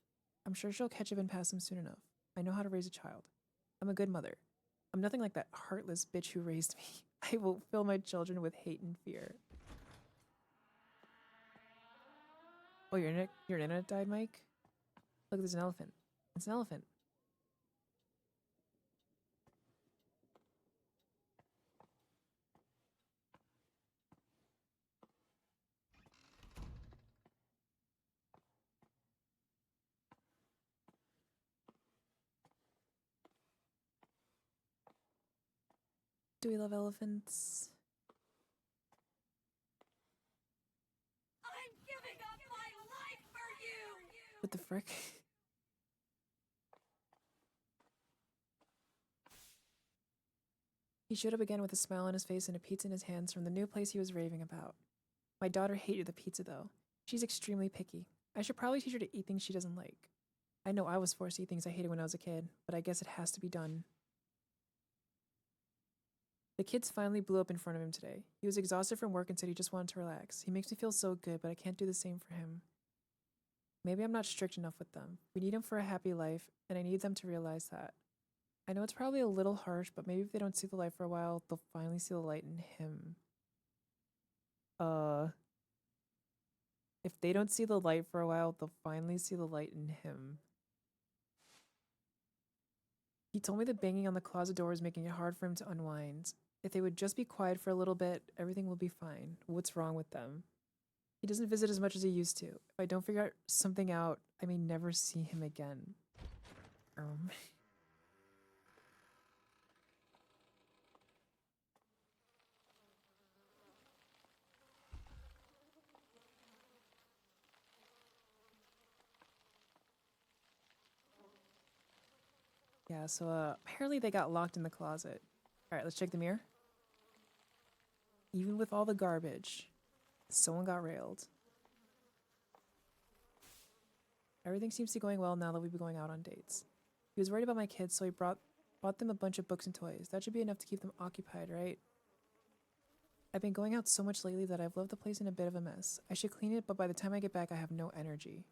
I'm sure she'll catch up and pass him soon enough. I know how to raise a child. I'm a good mother. I'm nothing like that heartless bitch who raised me. I will fill my children with hate and fear. Oh, your internet died, Mike? Look, there's an elephant. It's an elephant. Do we love elephants? I'm giving up my life for you! What the frick? He showed up again with a smile on his face and a pizza in his hands from the new place he was raving about. My daughter hated the pizza, though. She's extremely picky. I should probably teach her to eat things she doesn't like. I know I was forced to eat things I hated when I was a kid, but I guess it has to be done. The kids finally blew up in front of him today. He was exhausted from work and said he just wanted to relax. He makes me feel so good, but I can't do the same for him. Maybe I'm not strict enough with them. We need him for a happy life, and I need them to realize that. I know it's probably a little harsh, but maybe if they don't see the light for a while, they'll finally see the light in him. If they don't see the light for a while, they'll finally see the light in him. He told me that banging on the closet door is making it hard for him to unwind. If they would just be quiet for a little bit, everything will be fine. What's wrong with them? He doesn't visit as much as he used to. If I don't figure something out, I may never see him again. Yeah, so apparently they got locked in the closet. Alright, let's check the mirror. Even with all the garbage, someone got railed. Everything seems to be going well now that we've been going out on dates. He was worried about my kids, so he bought them a bunch of books and toys. That should be enough to keep them occupied, right? I've been going out so much lately that I've left the place in a bit of a mess. I should clean it, but by the time I get back, I have no energy.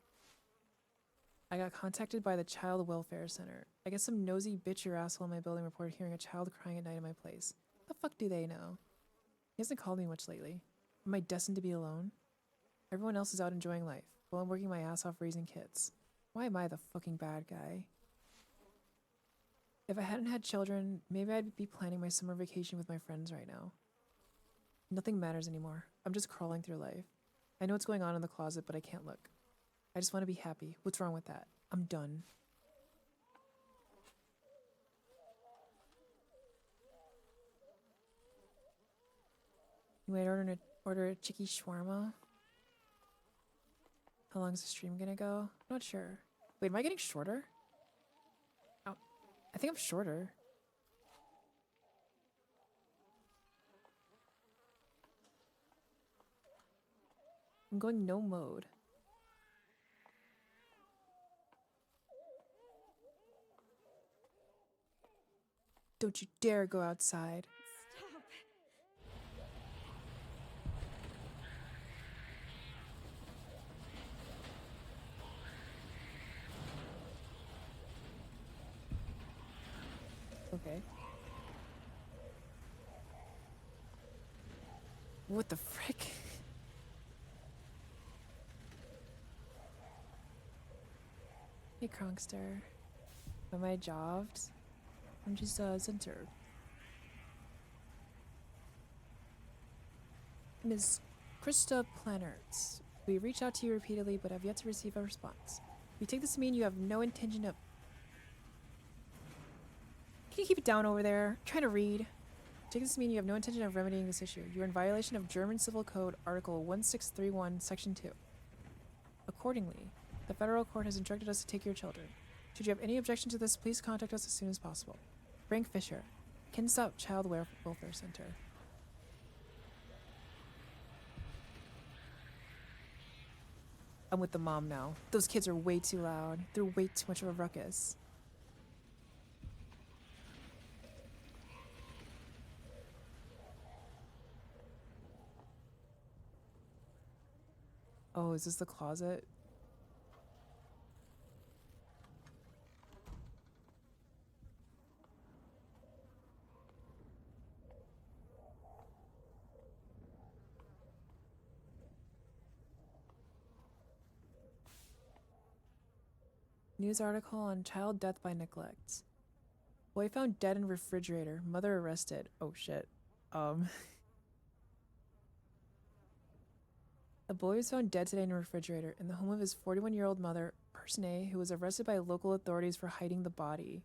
I got contacted by the Child Welfare Center. I guess some nosy bitch or asshole in my building reported hearing a child crying at night in my place. The fuck do they know? He hasn't called me much lately. Am I destined to be alone? Everyone else is out enjoying life, while I'm working my ass off raising kids. Why am I the fucking bad guy? If I hadn't had children, maybe I'd be planning my summer vacation with my friends right now. Nothing matters anymore. I'm just crawling through life. I know what's going on in the closet, but I can't look. I just want to be happy. What's wrong with that? I'm done. You might order a chicky shawarma. How long is the stream gonna go? I'm not sure. Wait, am I getting shorter? Oh, I think I'm shorter. I'm going no mode. Don't you dare go outside. Stop. Okay. What the frick? Hey, Kronkster. Am I jobbed? I'm just, centered. Ms. Krista Plannerts. We reached out to you repeatedly, but have yet to receive a response. We take this to mean you have no intention of... Can you keep it down over there? I'm trying to read. Take this to mean you have no intention of remedying this issue. You are in violation of German Civil Code Article 1631, Section 2. Accordingly, the federal court has instructed us to take your children. Should you have any objection to this, please contact us as soon as possible. Frank Fisher, Kinstop Child Welfare Center. I'm with the mom now. Those kids are way too loud. They're way too much of a ruckus. Oh, is this the closet? News article on child death by neglect. Boy found dead in refrigerator. Mother arrested. Oh shit. A boy was found dead today in a refrigerator in the home of his 41-year-old mother, Person A, who was arrested by local authorities for hiding the body.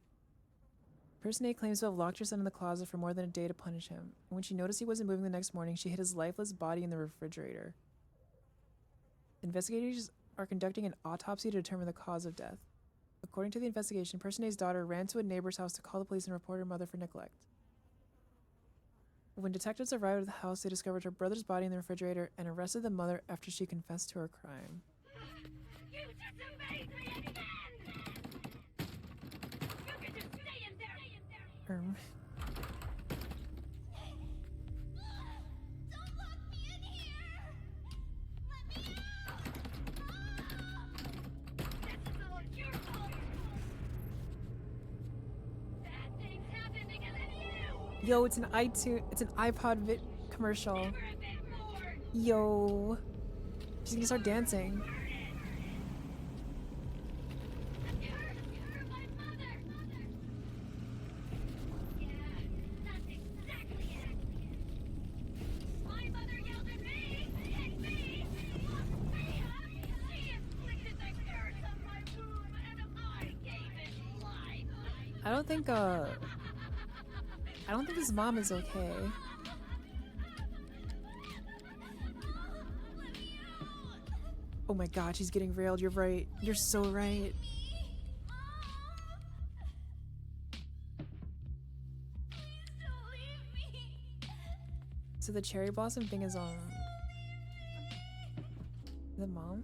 Person A claims to have locked her son in the closet for more than a day to punish him, and when she noticed he wasn't moving the next morning, she hid his lifeless body in the refrigerator. Investigators are conducting an autopsy to determine the cause of death. According to the investigation, Person A's daughter ran to a neighbor's house to call the police and report her mother for neglect. When detectives arrived at the house, they discovered her brother's body in the refrigerator and arrested the mother after she confessed to her crime. You disobeyed me again! You can just stay in there! Don't lock me in here! Let me out! This is all your fault! Bad things happen because of you! Yo, it's an iPod commercial. Never a bit more! Yo. She's gonna start dancing. You're my mother! Yeah, that's exactly it! My mother yelled at me! Hit me! Locked me up! She inflicted the curse on my womb, and I gave it life! I don't think his mom is okay. Oh my god, she's getting railed. You're right. You're so right. So the cherry blossom thing is on the mom?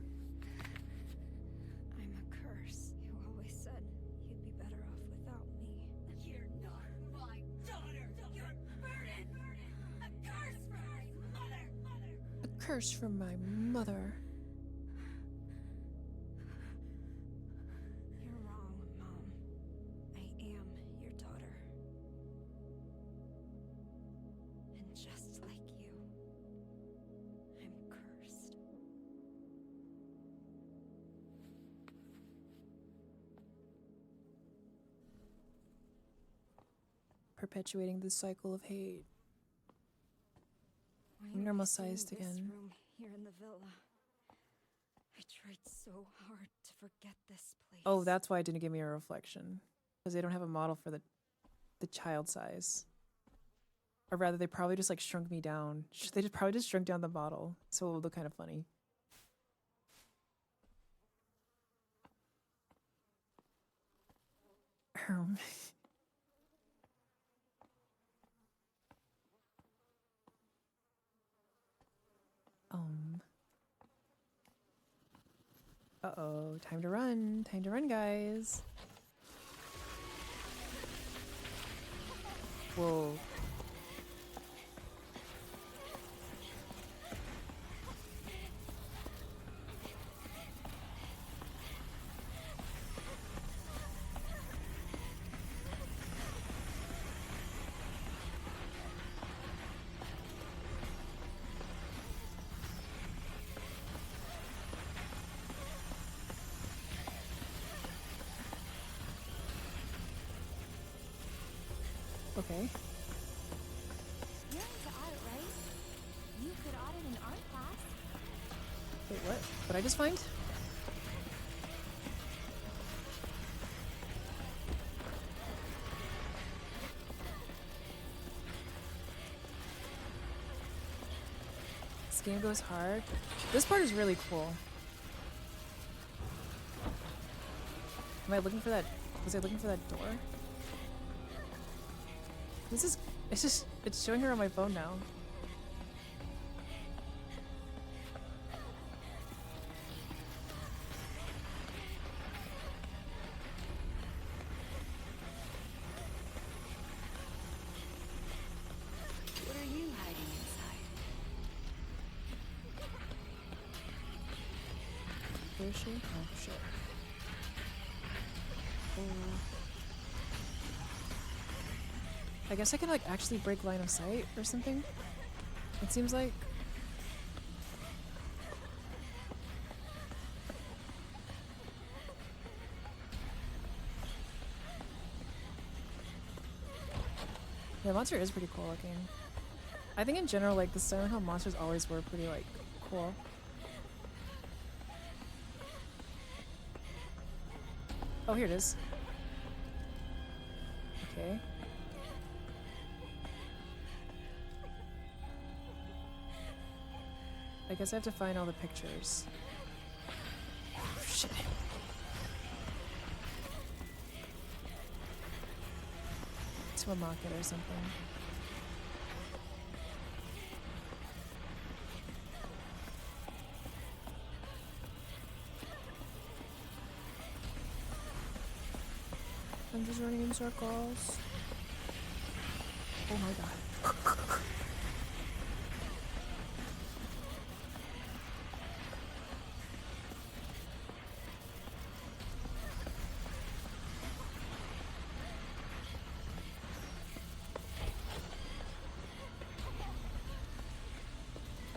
I'm a curse. You always said you'd be better off without me. You're not my daughter! You're a burden! A curse from my mother! A curse from my mother. You're wrong, Mom. I am your daughter. And just like you, I'm cursed. perpetuating this cycle of hate. Why am I Normalized seeing this again. room here in the villa? I tried so hard to forget this place. Oh, that's why it didn't give me a reflection. Because they don't have a model for the child size. Or rather, they probably just like shrunk me down. They just probably just shrunk down the model. So it would look kind of funny. um. Uh-oh, time to run. Time to run, guys. Whoa. Okay. You're into art, right? You could audit an art class. Wait, what? What'd I just find? This game goes hard. This part is really cool. Am I looking for that? Was I looking for that door? This is. It's showing her on my phone now. What are you hiding inside? Where is she? Oh, shit. I guess I can like actually break line of sight or something. It seems like. Yeah, the monster is pretty cool looking. I think in general, like the Silent Hill monsters always were pretty like cool. Oh, here it is. Okay. I guess I have to find all the pictures. Oh, shit. To a market or something. I'm just running in circles. Oh my god.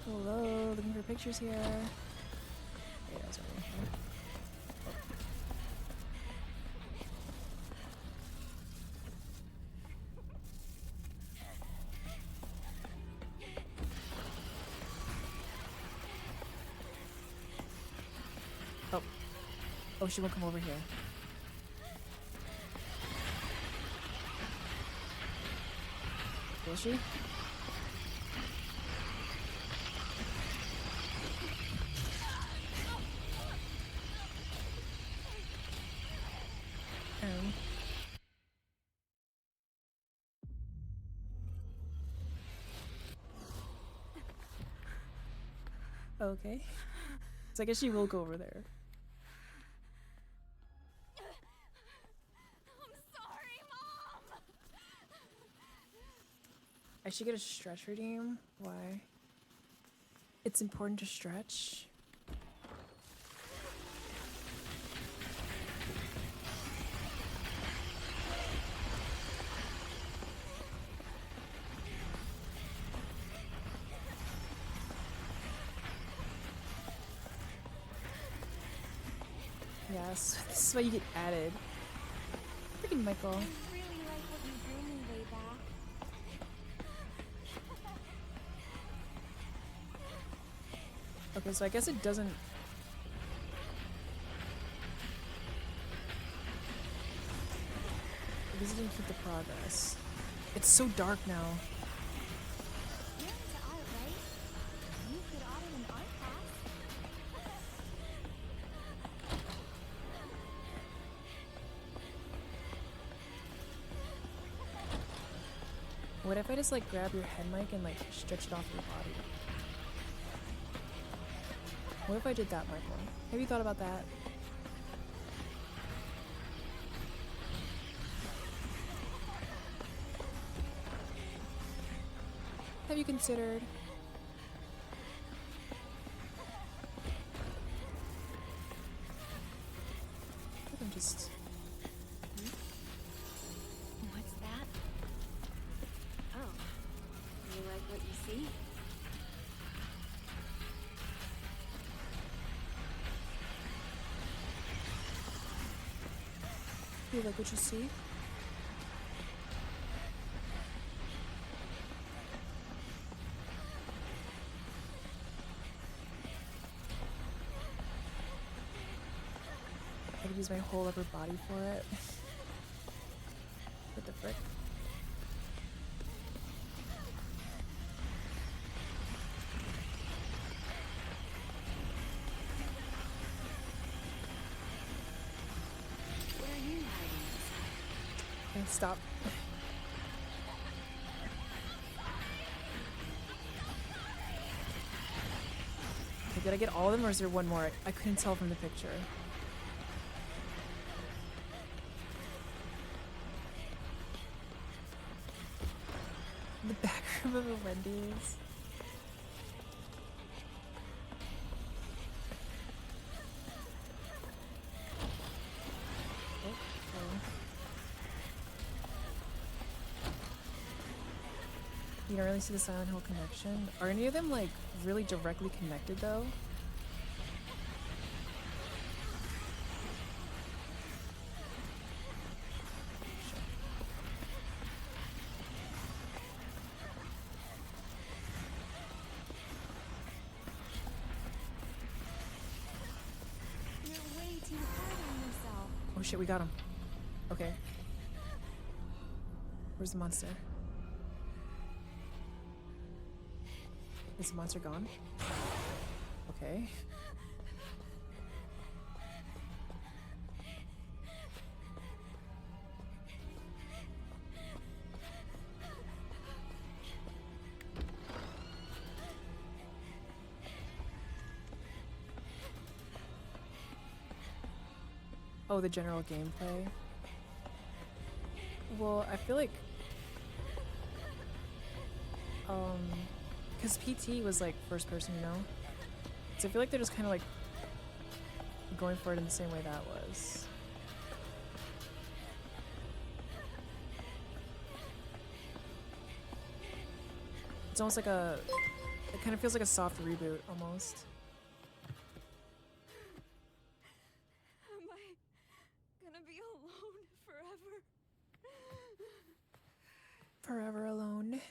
Hello, looking for pictures here. Yeah, that's right here. Oh. Oh, she won't come over here. Will she? Okay. So I guess she will go over there. I'm sorry, Mom! I should get a stretch redeem. Why? It's important to stretch. Yes, this is why you get added. Freaking Michael. I really like what you drew me way back. Okay, so I guess it doesn't... I guess it didn't keep the progress. It's so dark now. You're into art, right? You could audit an art class. What if I just like grab your head mic and like stretch it off your body? What if I did that, Michael? Have you thought about that? Have you considered? I can just... What's that? Oh, you like what you see? You like what you see? I could use my whole upper body for it. What the frick? What are you hiding inside? Okay, stop. Okay, did I get all of them or is there one more? I couldn't tell from the picture. The back room of a Wendy's. Oh, oh. You don't really see the Silent Hill connection. Are any of them like really directly connected though? You're way too hard on yourself. Oh shit, we got him. Okay. Where's the monster? Is the monster gone? Okay. Oh, the general gameplay. Well, I feel like because PT was like first person, you know? So I feel like they're just kind of like going for it in the same way that was. It's almost like it kind of feels like a soft reboot almost. Am I gonna be alone forever? Forever Alone.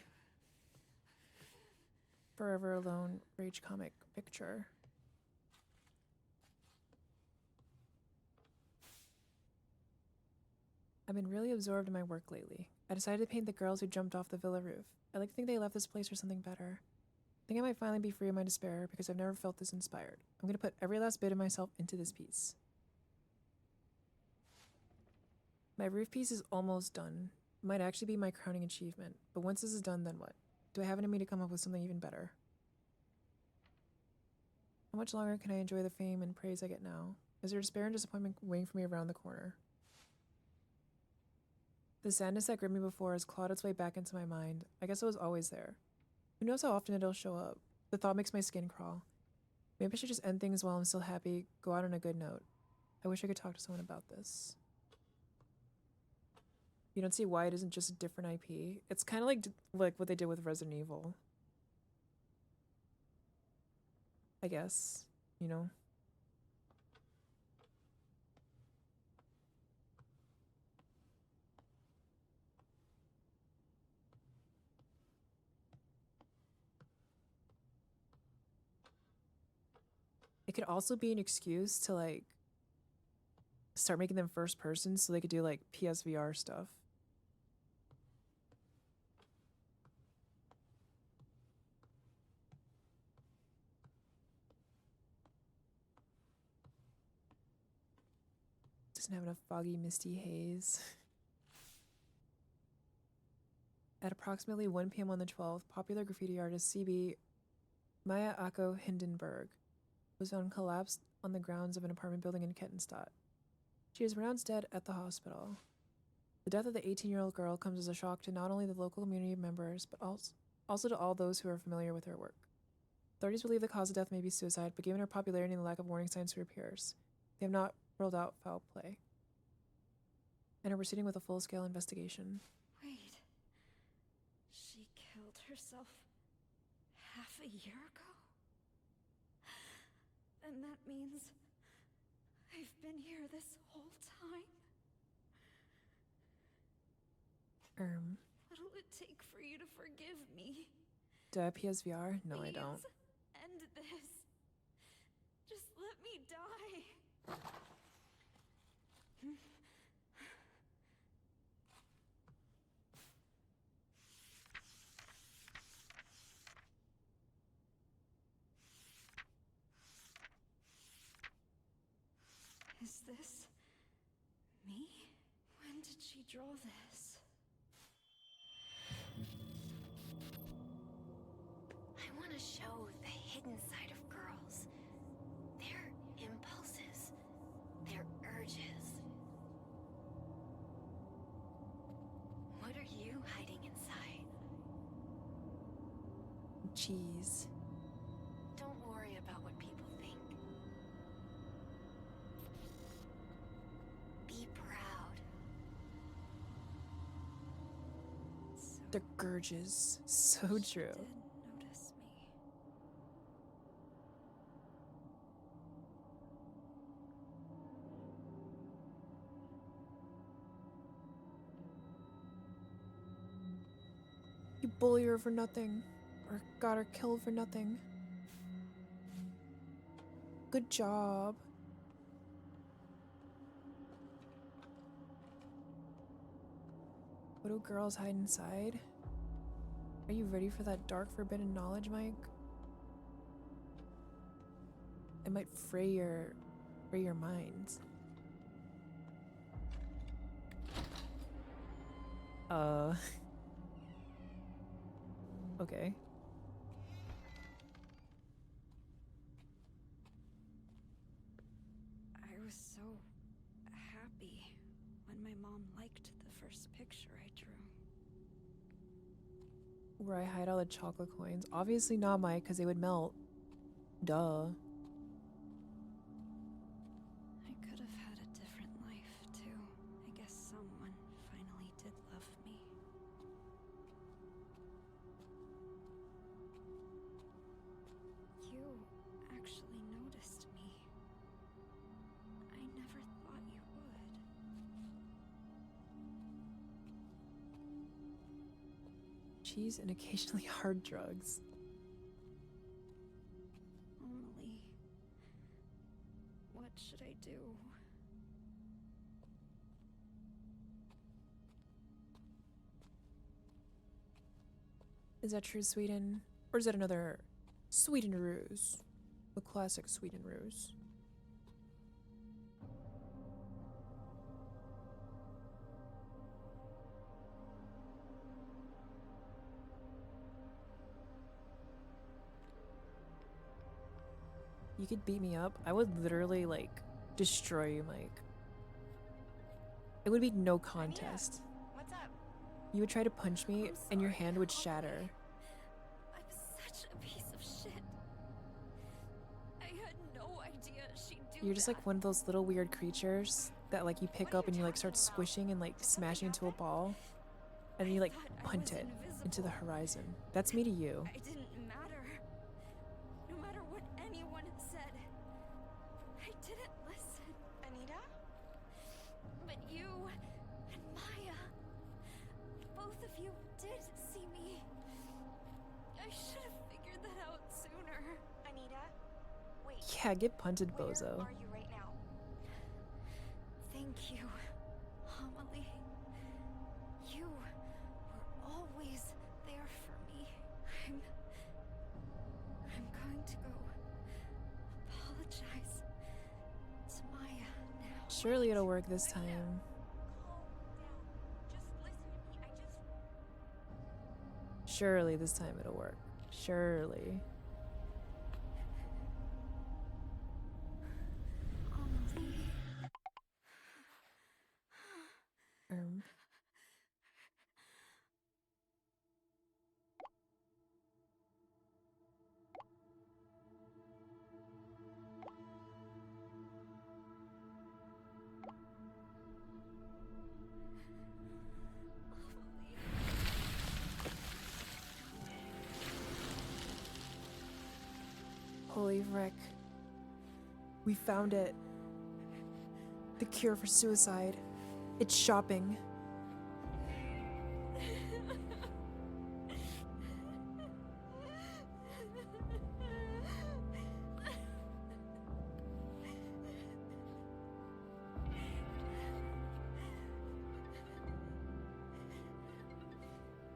Forever Alone Rage comic picture. I've been really absorbed in my work lately. I decided to paint the girls who jumped off the villa roof. I like to think they left this place for something better. I think I might finally be free of my despair because I've never felt this inspired. I'm going to put every last bit of myself into this piece. My roof piece is almost done. It might actually be my crowning achievement. But once this is done, then what? Do I have it in me to come up with something even better? How much longer can I enjoy the fame and praise I get now? Is there despair and disappointment waiting for me around the corner? The sadness that gripped me before has clawed its way back into my mind. I guess it was always there. Who knows how often it'll show up? The thought makes my skin crawl. Maybe I should just end things while I'm still happy, go out on a good note. I wish I could talk to someone about this. You don't see why it isn't just a different IP. It's kind of like what they did with Resident Evil. I guess, you know? It could also be an excuse to like start making them first person so they could do like PSVR stuff. Doesn't have enough foggy, misty haze. At approximately 1 p.m. on the 12th, popular graffiti artist CB Maya Ako Hindenburg was found collapsed on the grounds of an apartment building in Kettenstadt. She is pronounced dead at the hospital. The death of the 18-year-old girl comes as a shock to not only the local community members, but also to all those who are familiar with her work. Authorities believe the cause of death may be suicide, but given her popularity and the lack of warning signs to her peers, they have not ruled out foul play and are proceeding with a full-scale investigation. Wait. She killed herself half a year ago? And that means I've been here this whole time? What'll it take for you to forgive me? Do I have PSVR? No, I Please, don't. end this. Just let me die. Is this me? When did she draw this? I want to show the hidden side of girls. Their impulses, their urges. What are you hiding inside? Cheese. Don't worry about what people think. Be proud. The Gurges. So She true. did notice me. You bully her for nothing. Or got her killed for nothing. Good job. What do girls hide inside? Are you ready for that dark forbidden knowledge, Mike? It might fray your minds. Okay. I was so happy when my mom liked the first picture I drew. Where I hide all the chocolate coins. Obviously not, Mike, because they would melt. Duh. I could have had a different life, too. I guess someone finally did love me. You actually noticed me. I never thought you would. Cheese and occasionally hard drugs. Emily, what should I do? Is that true, Sweden? Or is that another Sweden ruse? The classic Sweden ruse. You could beat me up. I would literally, like, destroy you, Mike. It would be no contest. What's up? You would try to punch me, I'm and your sorry, hand would Emily. shatter. I'm such a piece of shit. I had no idea she'd do You're just that. like one of those little weird creatures that, like, you pick What are up you and you, like, start talking about? squishing and, like, Did smashing something into a happen? ball. And then you, like, I thought I punt was it into the invisible. horizon. That's me to you. I didn't matter. No matter what anyone said, I didn't listen. Anita? But you and Maya, both of you did see me. I should have figured that out sooner. Anita? Wait. Yeah, get punted, Where bozo. are you right now? Thank you, Amelie. You were always there for me. I'm going to go apologize to Maya now. Surely it'll work this time. Calm down. Just listen to me. Surely this time it'll work. Surely. Amelie. Um, Holy frick. We found it. The cure for suicide. It's shopping.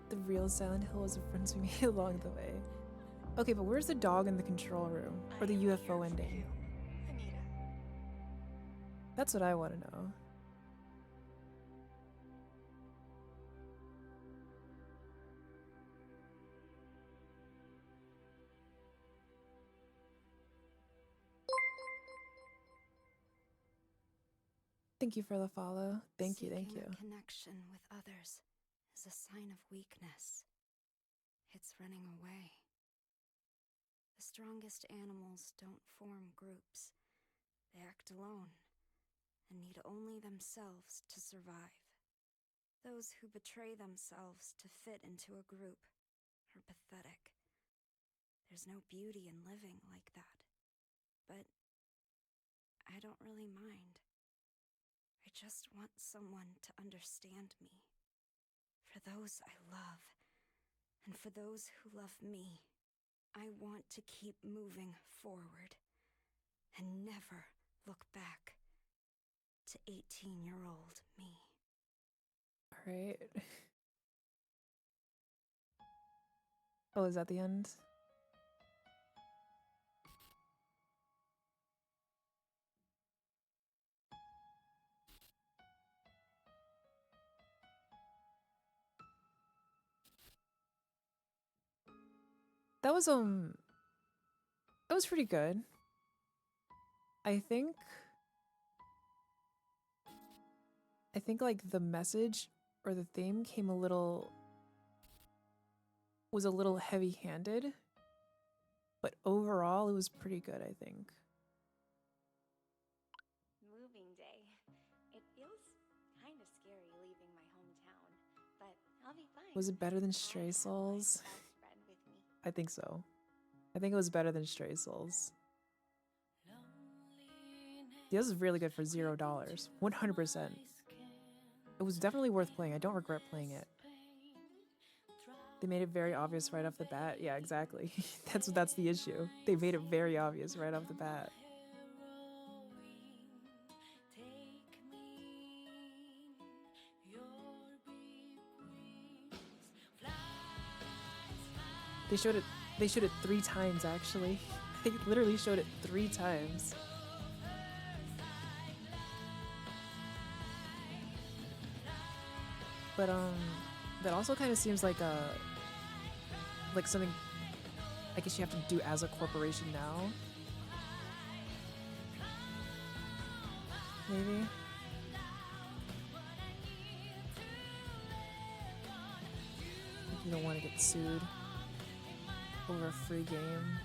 The real Silent Hill was a friend to me along the way. Okay, but where's the dog in the control room? Or the UFO ending? Anita. That's what I want to know. Thank you for the follow. Thank you, thank you. Seeking a connection with others is a sign of weakness. It's running away. The strongest animals don't form groups. They act alone and need only themselves to survive. Those who betray themselves to fit into a group are pathetic. There's no beauty in living like that. But I don't really mind. I just want someone to understand me. For those I love, and for those who love me, I want to keep moving forward and never look back to 18-year-old me. Alright. Oh, is that the end? That was pretty good. I think like the message or the theme came was a little heavy-handed, but overall it was pretty good, I think. Moving day. It feels kind of scary leaving my hometown, but I'll be fine. Was it better than I Stray have my Souls? best friend with me. I think so. I think it was better than Stray Souls. This is really good for $0. 100%. It was definitely worth playing. I don't regret playing it. They made it very obvious right off the bat. Yeah, exactly. That's the issue. They made it very obvious right off the bat. They showed it 3 times actually. They literally showed it 3 times. But that also kind of seems like something I guess you have to do as a corporation now. Maybe. Like you don't want to get sued over a free game.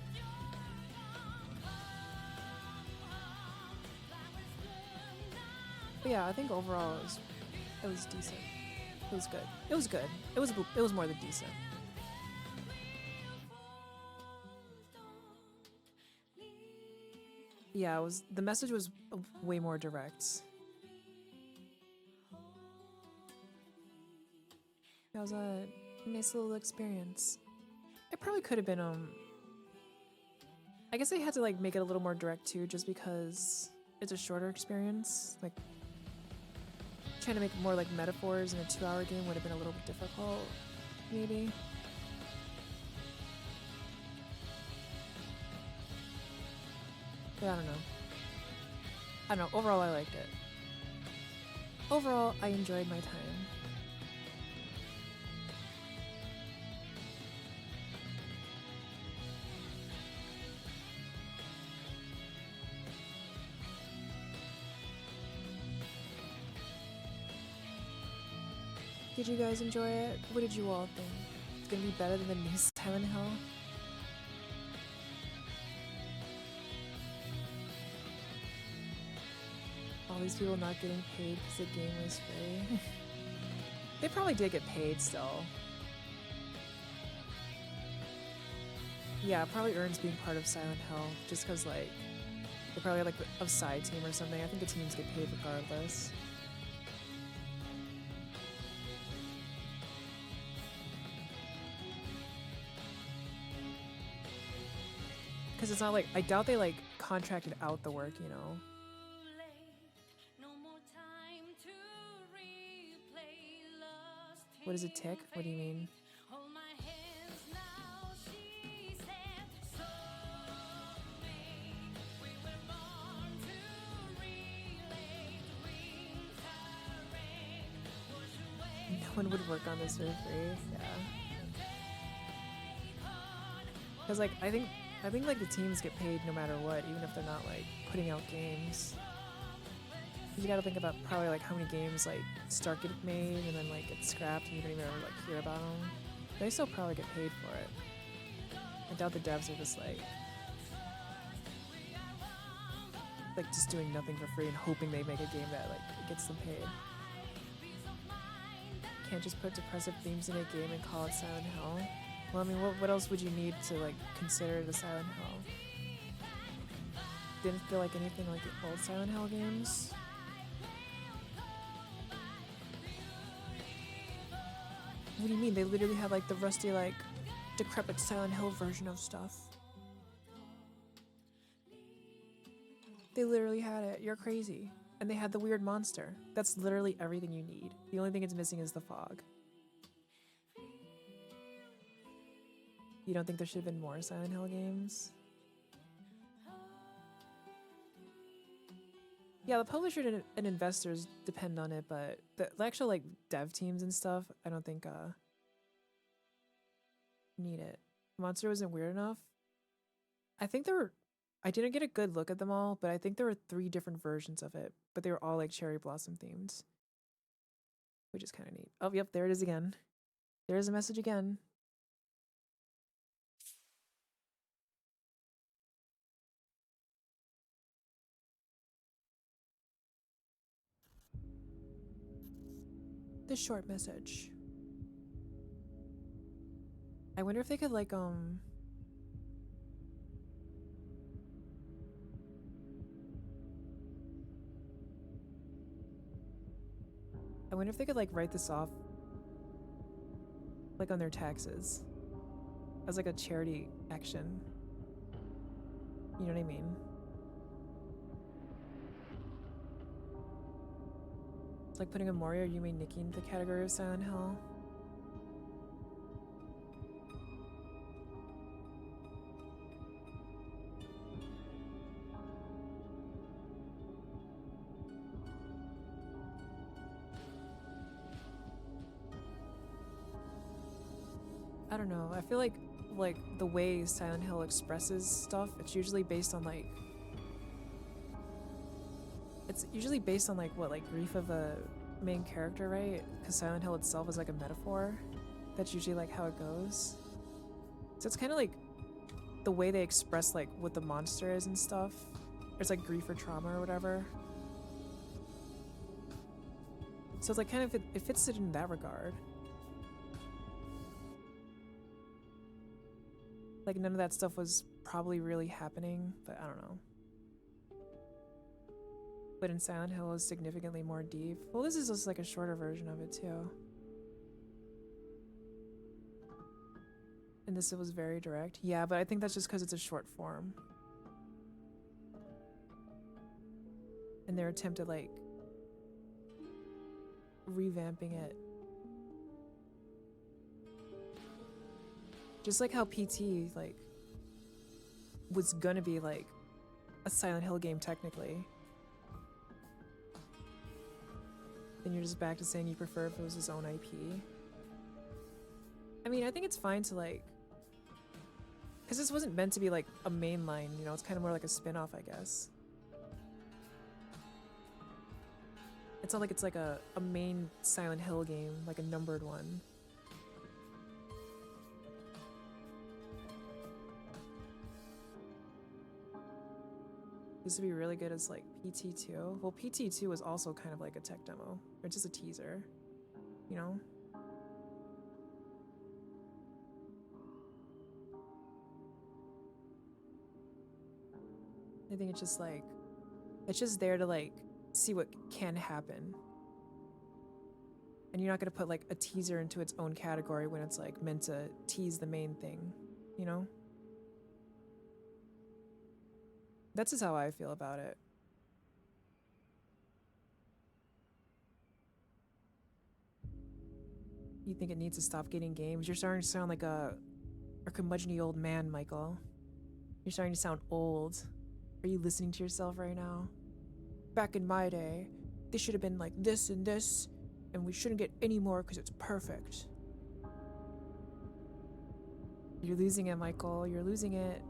But yeah, I think overall it was decent. It was good. It was good. It was more than decent. Yeah, the message was way more direct. It was a nice little experience. It probably could have been I guess they had to like make it a little more direct too, just because it's a shorter experience. Like trying to make more like metaphors in a 2-hour game would have been a little bit difficult, maybe. But I don't know. I don't know. Overall, I liked it. Overall, I enjoyed my time. Did you guys enjoy it? What did you all think? It's gonna be better than the new Silent Hill? All these people not getting paid because the game was free. They probably did get paid still. Yeah, it probably earns being part of Silent Hill just because like they probably had like a side team or something. I think the teams get paid regardless. Because it's not like, I doubt they like contracted out the work, you know? What is a tick? What do you mean? No one would work on this for free. Yeah. Because like I think like the teams get paid no matter what, even if they're not like putting out games. You gotta think about probably like how many games like start getting made and then like get scrapped and you don't even ever like hear about them. They still probably get paid for it. I doubt the devs are just like just doing nothing for free and hoping they make a game that like gets them paid. Can't just put depressive themes in a game and call it Silent Hill. Well, I mean, what else would you need to like consider the Silent Hill? Didn't feel like anything like the old Silent Hill games. What do you mean? They literally have like the rusty, like decrepit Silent Hill version of stuff. They literally had it. You're crazy. And they had the weird monster. That's literally everything you need. The only thing it's missing is the fog. You don't think there should have been more Silent Hill games? Yeah, the publisher and investors depend on it, but the actual like dev teams and stuff, I don't think need it. Monster wasn't weird enough. I think I didn't get a good look at them all, but I think there were 3 different versions of it, but they were all like cherry blossom themed, which is kind of neat. Oh, yep, there it is again. There's a message again. The short message. I wonder if they could like I wonder if they could like write this off like on their taxes as like a charity action. You know what I mean? It's like putting a Mori or Yumi Nikki into the category of Silent Hill. I don't know. I feel like the way Silent Hill expresses stuff, it's usually based on like what, like grief of a main character, right? Because Silent Hill itself is like a metaphor. That's usually like how it goes. So it's kind of like the way they express like what the monster is and stuff. It's like grief or trauma or whatever. So it's like kind of it fits it in that regard. Like none of that stuff was probably really happening, but I don't know. But in Silent Hill is significantly more deep. Well, this is just like a shorter version of it too. And this was very direct. Yeah, but I think that's just because it's a short form. and their attempt at like revamping it. Just like how PT like was gonna be like a Silent Hill game technically. Then you're just back to saying you prefer if it was his own IP. I mean, I think it's fine to like, because this wasn't meant to be like a mainline, you know, it's kind of more like a spin-off, I guess. It's not like it's like a main Silent Hill game, like a numbered one. This would be really good as like PT2. Well, PT2 was also kind of like a tech demo, or just a teaser, you know? I think it's just like, it's just there to like see what can happen. And you're not gonna put like a teaser into its own category when it's like meant to tease the main thing, you know? That's just how I feel about it. You think it needs to stop getting games? You're starting to sound like a curmudgeon-y old man, Michael. You're starting to sound old. Are you listening to yourself right now? Back in my day, they should have been like this and this, and we shouldn't get any more because it's perfect. You're losing it, Michael. You're losing it.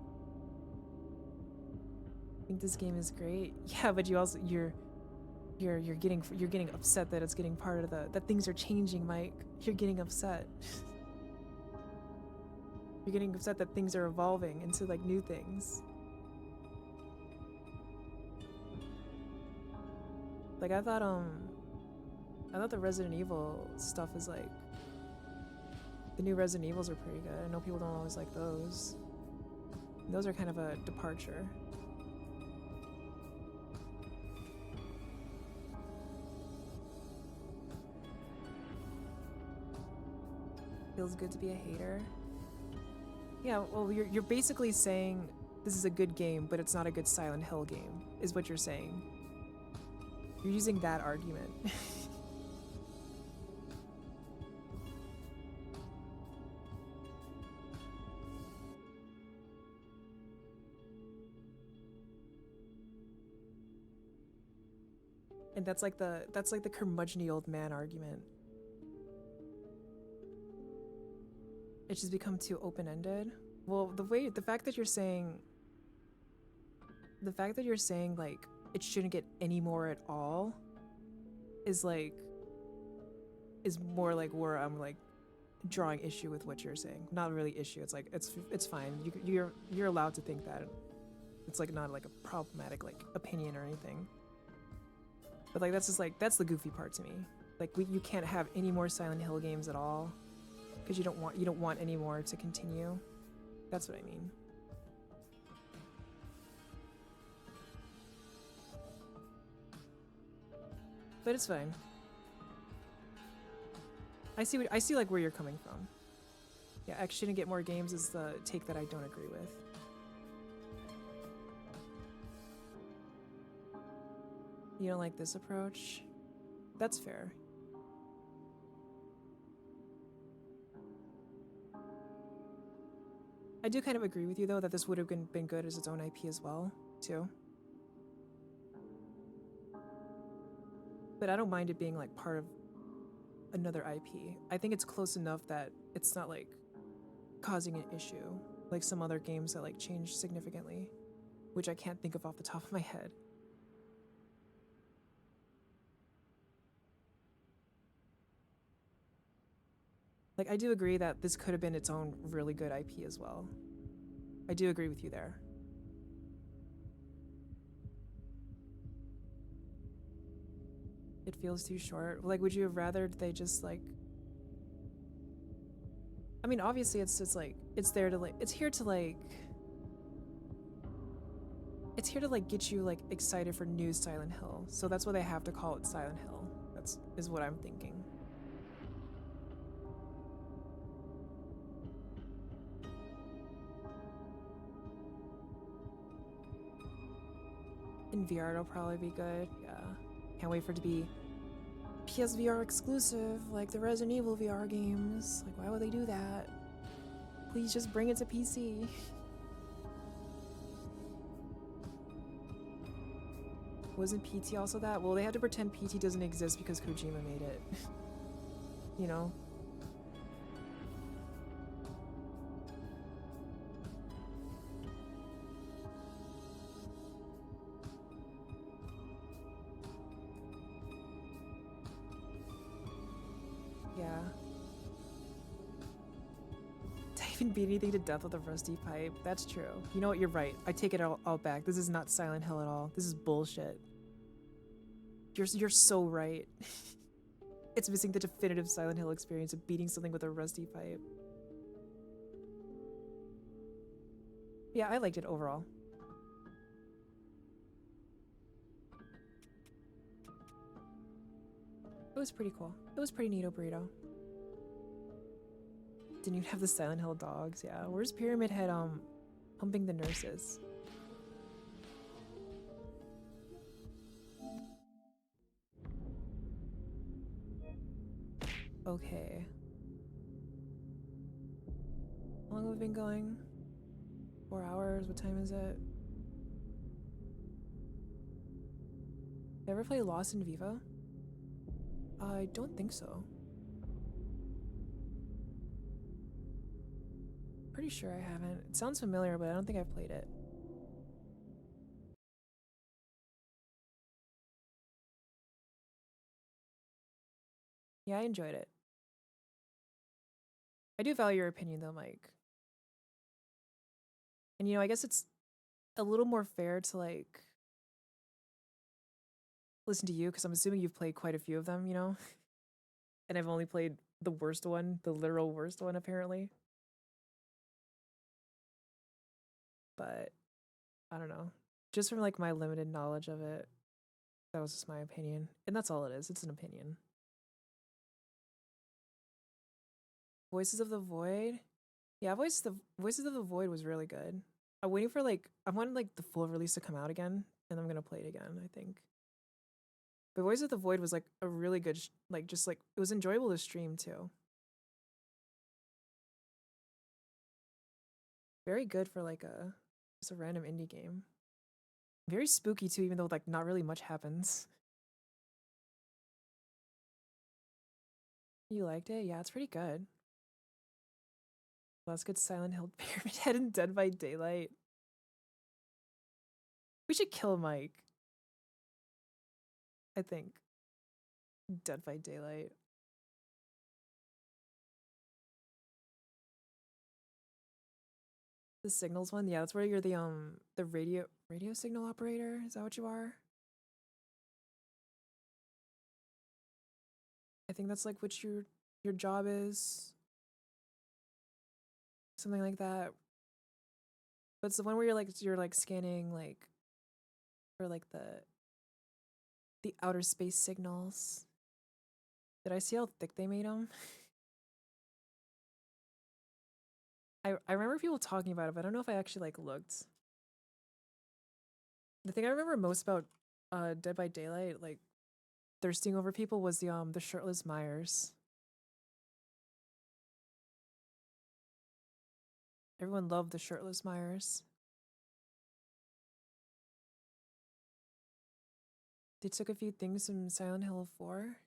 I think this game is great. Yeah, but you also you're getting upset that it's getting part of that things are changing, Mike. You're getting upset. You're getting upset that things are evolving into like new things. Like I thought the Resident Evil stuff is like, the new Resident Evils are pretty good. I know people don't always like those. Those are kind of a departure. Feels good to be a hater. Yeah, well, you're basically saying this is a good game, but it's not a good Silent Hill game, is what you're saying. You're using that argument. And that's like the curmudgeon-y old man argument. It's just become too open-ended. Well, the fact that you're saying like it shouldn't get any more at all is more like where I'm like drawing issue with what you're saying. Not really issue. It's like it's fine. You're allowed to think that. It's like not like a problematic like opinion or anything. But like that's just like that's the goofy part to me. Like you can't have any more Silent Hill games at all because you don't want any more to continue. That's what I mean. But it's fine. I see like where you're coming from. Yeah, X shouldn't get more games is the take that I don't agree with. You don't like this approach? That's fair. I do kind of agree with you though that this would have been good as its own IP as well, too. But I don't mind it being like part of another IP. I think it's close enough that it's not like causing an issue like some other games that like change significantly, which I can't think of off the top of my head. Like, I do agree that this could have been its own really good IP as well. I do agree with you there. It feels too short. Like, would you have rather they just, like... I mean, obviously, it's like, it's there to, like... It's here to, like, get you, like, excited for new Silent Hill. So that's why they have to call it Silent Hill. Is what I'm thinking. In VR, it'll probably be good, yeah. Can't wait for it to be PSVR exclusive, like the Resident Evil VR games. Like, why would they do that? Please just bring it to PC. Wasn't PT also that? Well, they had to pretend PT doesn't exist because Kojima made it. You know? Yeah. I haven't beat anything to death with a rusty pipe. That's true. You know what? You're right. I take it all back. This is not Silent Hill at all. This is bullshit. You're so right. It's missing the definitive Silent Hill experience of beating something with a rusty pipe. Yeah, I liked it overall. It was pretty cool. It was pretty neato burrito. Didn't even have the Silent Hill dogs. Yeah, where's Pyramid Head humping the nurses? Okay. How long have we been going? 4 hours? What time is it? Did I ever play Lost in Vivo? I don't think so. Pretty sure I haven't. It sounds familiar, but I don't think I've played it. Yeah, I enjoyed it. I do value your opinion though, Mike. And you know, I guess it's a little more fair to like listen to you because I'm assuming you've played quite a few of them, you know? And I've only played the worst one, the literal worst one apparently. But I don't know. Just from like my limited knowledge of it, that was just my opinion. And that's all it is. It's an opinion. Voices of the Void? Yeah, Voices of the Void was really good. I'm waiting for I wanted like the full release to come out again, and I'm gonna play it again, I think. But Voices of the Void was like a really good just like it was enjoyable to stream too. Very good for like just a random indie game. Very spooky too, even though like not really much happens. You liked it? Yeah, it's pretty good. Well, that's good. Silent Hill, Pyramid Head, and Dead by Daylight. We should kill Mike. I think. Dead by Daylight. The signals one? Yeah, that's where you're the radio signal operator. Is that what you are? I think that's like what your job is. Something like that. But it's the one where you're like scanning like for like the outer space signals. Did I see how thick they made them? I remember people talking about it, but I don't know if I actually like looked. The thing I remember most about Dead by Daylight, like thirsting over people, was the shirtless Myers. Everyone loved the shirtless Myers. They took a few things from Silent Hill 4.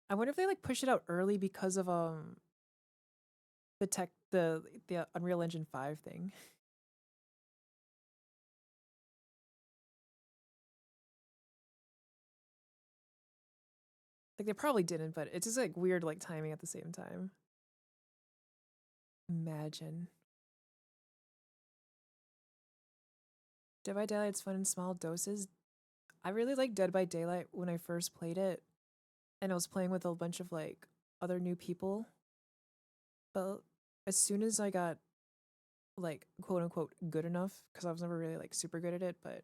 I wonder if they like push it out early because of the Unreal Engine 5 thing. Like they probably didn't, but it's just like weird like timing at the same time. Imagine. Dead by Daylight's fun in small doses. I really liked Dead by Daylight when I first played it, and I was playing with a bunch of like other new people. But as soon as I got like quote unquote good enough, because I was never really like super good at it, but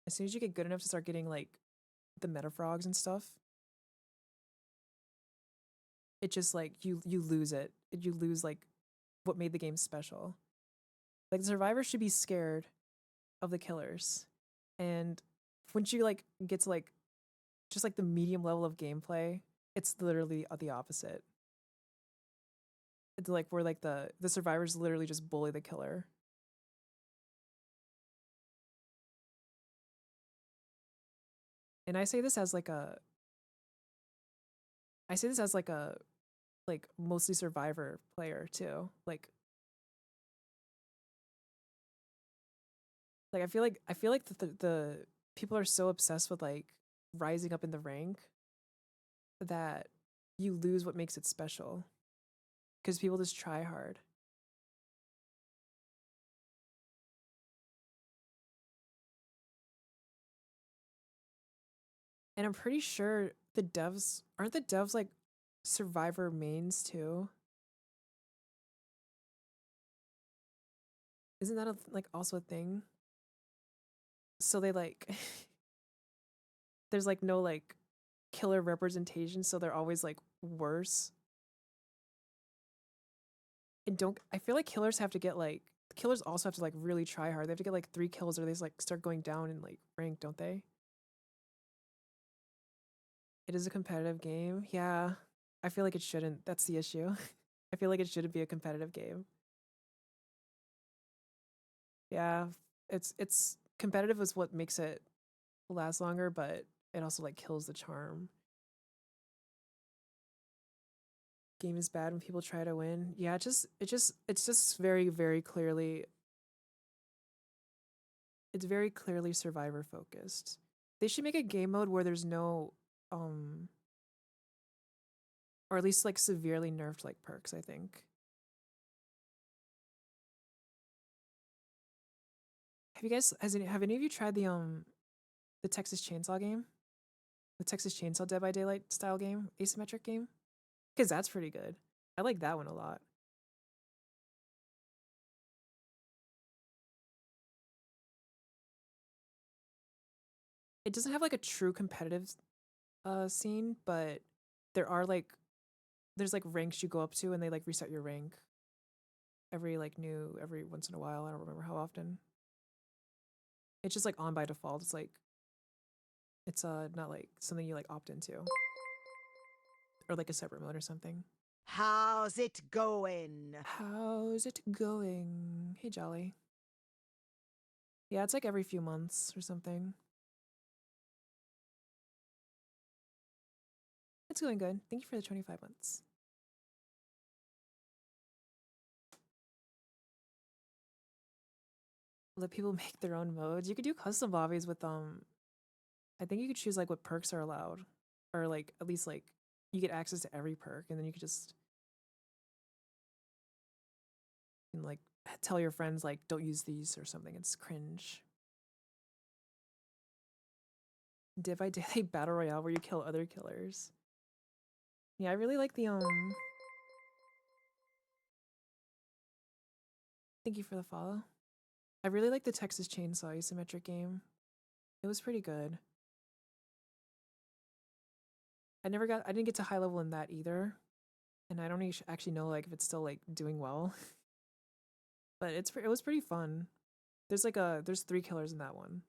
as soon as you get good enough to start getting like the meta frogs and stuff, it just like you lose it. You lose like what made the game special. Like the survivors should be scared of the killers, and once you like get to like just like the medium level of gameplay, it's literally the opposite. It's like where like the survivors literally just bully the killer. And I say this as like a like mostly survivor player too. Like I feel like the people are so obsessed with like rising up in the rank that you lose what makes it special. Because people just try hard. And I'm pretty sure aren't the devs like survivor mains too? Isn't that like also a thing? So they like there's like no like killer representation, so they're always like worse. And I feel like killers have to get like killers also have to like really try hard. They have to get like 3 kills or they just like start going down in like rank, don't they? It is a competitive game. Yeah. I feel like it shouldn't. That's the issue. I feel like it shouldn't be a competitive game. Yeah. It's competitive is what makes it last longer, but it also like kills the charm. Game is bad when people try to win. Yeah, it's just very, very clearly it's very clearly survivor focused. They should make a game mode where there's no or at least like severely nerfed like perks, I think. Have any of you tried the Texas Chainsaw game? The Texas Chainsaw Dead by Daylight style game, asymmetric game? Because that's pretty good. I like that one a lot. It doesn't have like a true competitive scene, but there are like there's like ranks you go up to and they like reset your rank every once in a while. I don't remember how often. It's just like on by default. It's not like something you like opt into or like a separate mode or something. How's it going? How's it going? Hey, Jolly. Yeah, it's like every few months or something. It's going good. Thank you for the 25 months. Let people make their own modes. You could do custom lobbies with I think you could choose like what perks are allowed, or like at least like you get access to every perk, and then you could just like tell your friends like don't use these or something. It's cringe. Dead by Daylight Battle Royale where you kill other killers. Yeah, I really like the Thank you for the follow. I really like the Texas Chainsaw asymmetric game. It was pretty good. I didn't get to high level in that either. And I don't actually know like if it's still like doing well. But it was pretty fun. There's 3 killers in that one.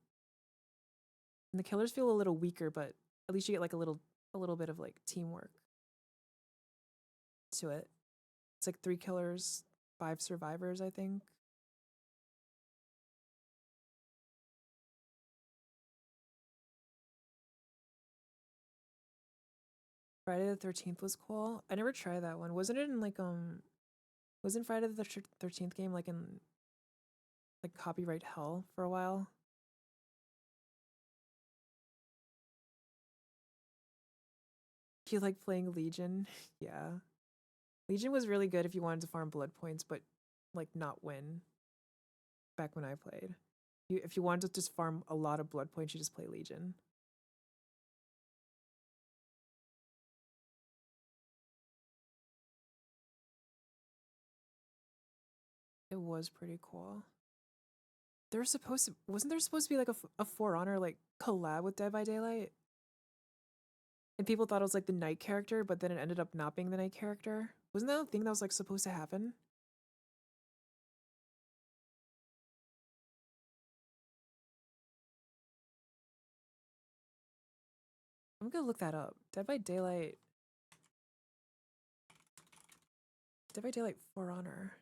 And the killers feel a little weaker, but at least you get like a little bit of like teamwork to it. It's like 3 killers, 5 survivors, I think. Friday the 13th was cool. I never tried that one. Wasn't it in like wasn't Friday the 13th game like in like copyright hell for a while? You like playing Legion? Yeah. Legion was really good if you wanted to farm blood points, but like not win. Back when I played. If you wanted to just farm a lot of blood points, you just play Legion. It was pretty cool. Wasn't there supposed to be like a For Honor like collab with Dead by Daylight? And people thought it was like the night character, but then it ended up not being the night character. Wasn't that a thing that was like supposed to happen? gonna look that up. Dead by Daylight. Dead by Daylight For Honor.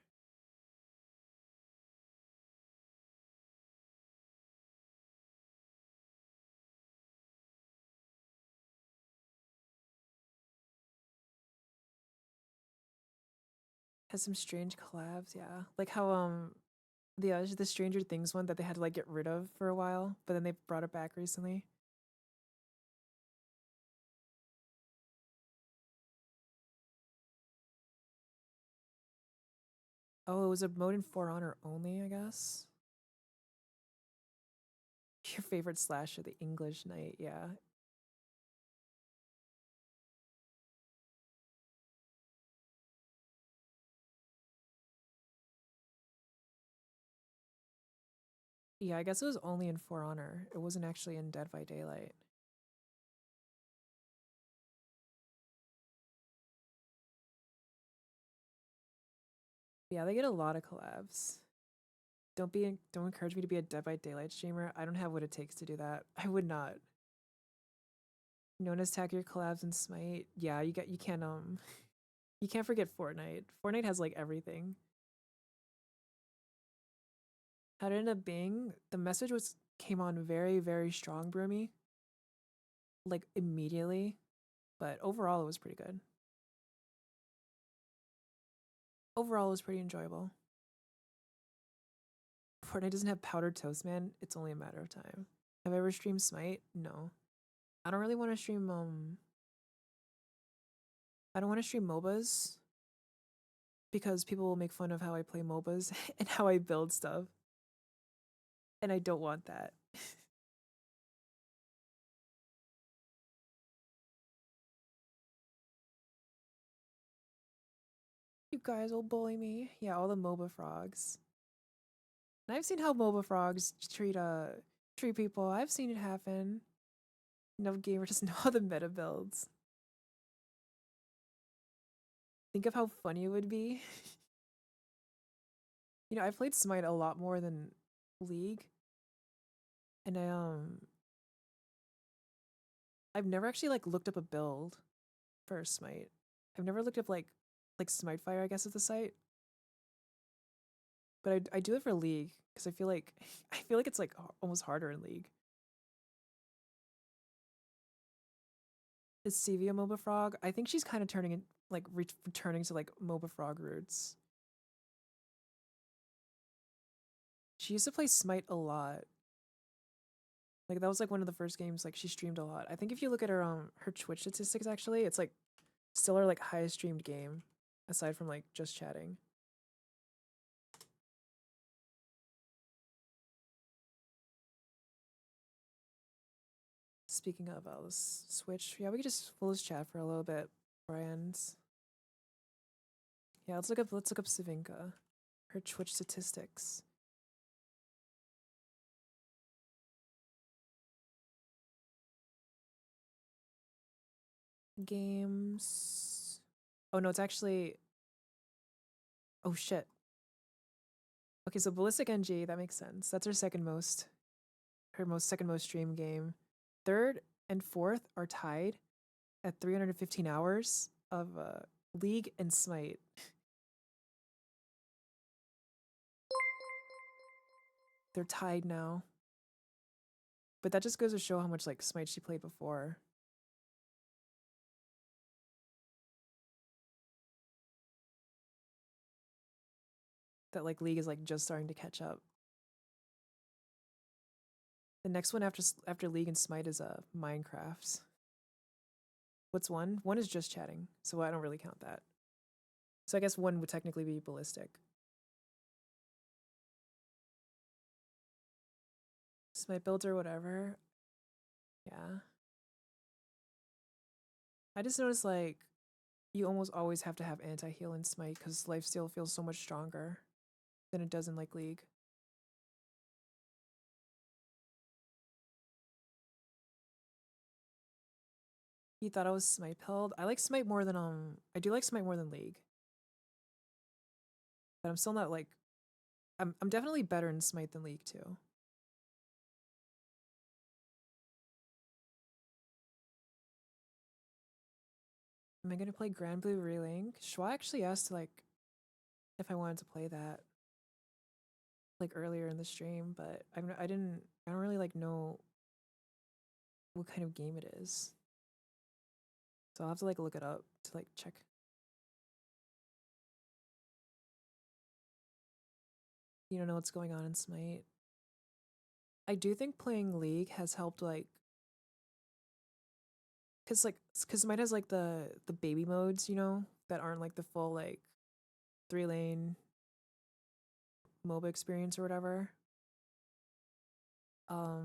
Has some strange collabs, yeah. Like how the Stranger Things one that they had to like get rid of for a while, but then they brought it back recently. Oh, it was a mode in For Honor only, I guess. Your favorite slasher, the English Knight, yeah. Yeah, I guess it was only in For Honor. It wasn't actually in Dead by Daylight. Yeah, they get a lot of collabs. Don't encourage me to be a Dead by Daylight streamer. I don't have what it takes to do that. I would not. Known as tag your collabs in Smite. Yeah, you can't you can't forget Fortnite. Fortnite has like everything. How it ended up being, the message came on very, very strong, Broomy. Like immediately. But overall it was pretty good. Overall it was pretty enjoyable. Fortnite doesn't have powdered toast, man. It's only a matter of time. Have I ever streamed Smite? No. I don't really want to stream I don't want to stream MOBAs because people will make fun of how I play MOBAs and how I build stuff. And I don't want that. You guys will bully me. Yeah, all the MOBA frogs. And I've seen how MOBA frogs treat people. I've seen it happen. No gamer doesn't know how the meta builds. Think of how funny it would be. You know, I've played Smite a lot more than League. And I've never actually like looked up a build for Smite. I've never looked up like Smite Fire, I guess is the site. But I do it for League because I feel like it's like almost harder in League. Is CV a MOBA frog? I think she's kind of turning it like returning to like MOBA frog roots. She used to play Smite a lot. Like that was like one of the first games like she streamed a lot. I think if you look at her Twitch statistics actually, it's like still her like highest streamed game aside from like just chatting. Speaking of, let's switch. Yeah, we could just chat for a little bit before I end. Yeah, let's look up Savinka. Her Twitch statistics. Games. Oh no, it's actually. Oh shit. Okay, so Ballistic NG, that makes sense. That's her second most stream game. Third and fourth are tied at 315 hours of League and Smite. They're tied now. But that just goes to show how much like Smite she played before. That like League is like just starting to catch up. The next one after League and Smite is Minecraft. What's one? One is just chatting, so I don't really count that. So I guess one would technically be Ballistic. Smite builds or whatever. Yeah. I just noticed like you almost always have to have anti-heal in Smite because lifesteal feels so much stronger than it does in like League. You thought I was Smite pilled? I like Smite more than I do like Smite more than League. But I'm still not like I'm definitely better in Smite than League too. Am I gonna play Grand Blue Relink? Schwa actually asked like if I wanted to play that like earlier in the stream, but I don't really like know what kind of game it is. So I'll have to like look it up to like check. You don't know what's going on in Smite. I do think playing League has helped like cause Smite has like the baby modes, you know, that aren't like the full like 3-lane MOBA experience or whatever. I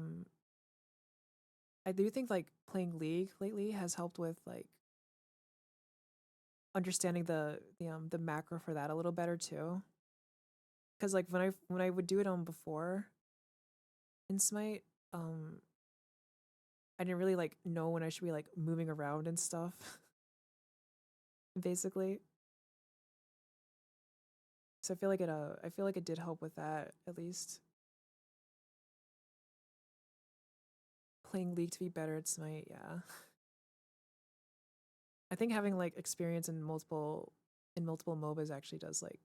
do think like playing League lately has helped with like understanding the macro for that a little better too. Cause like when I would do it on before in Smite, I didn't really like know when I should be like moving around and stuff. Basically. So I feel like it did help with that at least. Playing League to be better at Smite, yeah. I think having like experience in multiple MOBAs actually does like,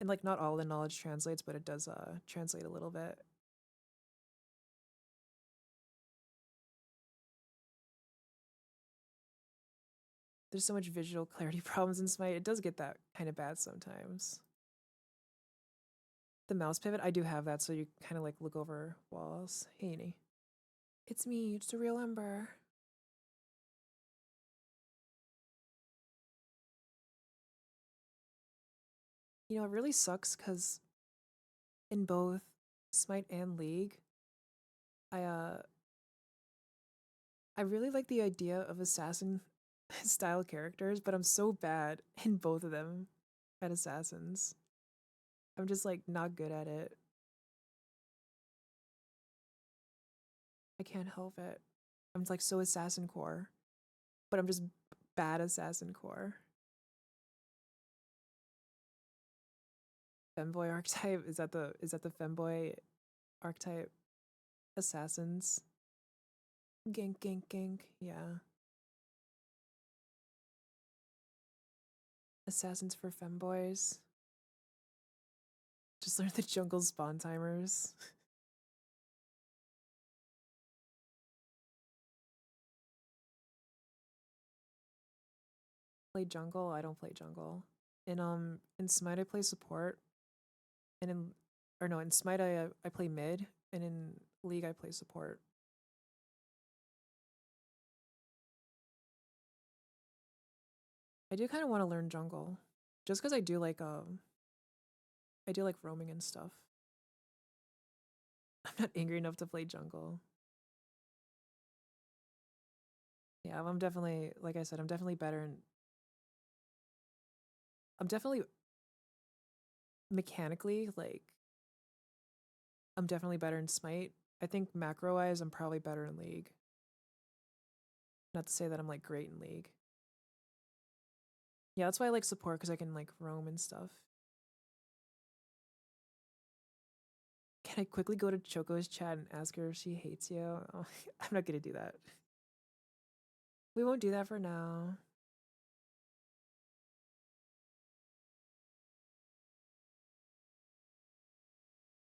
and like not all the knowledge translates, but it does translate a little bit. There's so much visual clarity problems in Smite. It does get that kind of bad sometimes. The mouse pivot, I do have that, so you kind of like look over walls. Hey, Annie. It's me, it's the real Ember. You know, it really sucks because in both Smite and League, I really like the idea of assassin style characters, but I'm so bad in both of them at assassins. I'm just like not good at it. I can't help it. I'm like so assassin core, but I'm just bad assassin core. Femboy archetype, is that the femboy archetype? Assassins. Gank, gank, gank. Yeah. Assassins for femboys. Just learn the jungle spawn timers. Play jungle? I don't play jungle. In Smite I play support. And in Smite I play mid, and in League I play support. I do kind of want to learn jungle. Just because I do like roaming and stuff. I'm not angry enough to play jungle. Yeah, I'm definitely, like I said, I'm definitely better in... I'm definitely mechanically, like, I'm definitely better in Smite. I think macro-wise, I'm probably better in League. Not to say that I'm, like, great in League. Yeah, that's why I like support, because I can, like, roam and stuff. Can I quickly go to Choco's chat and ask her if she hates you? Oh, I'm not gonna do that. We won't do that for now.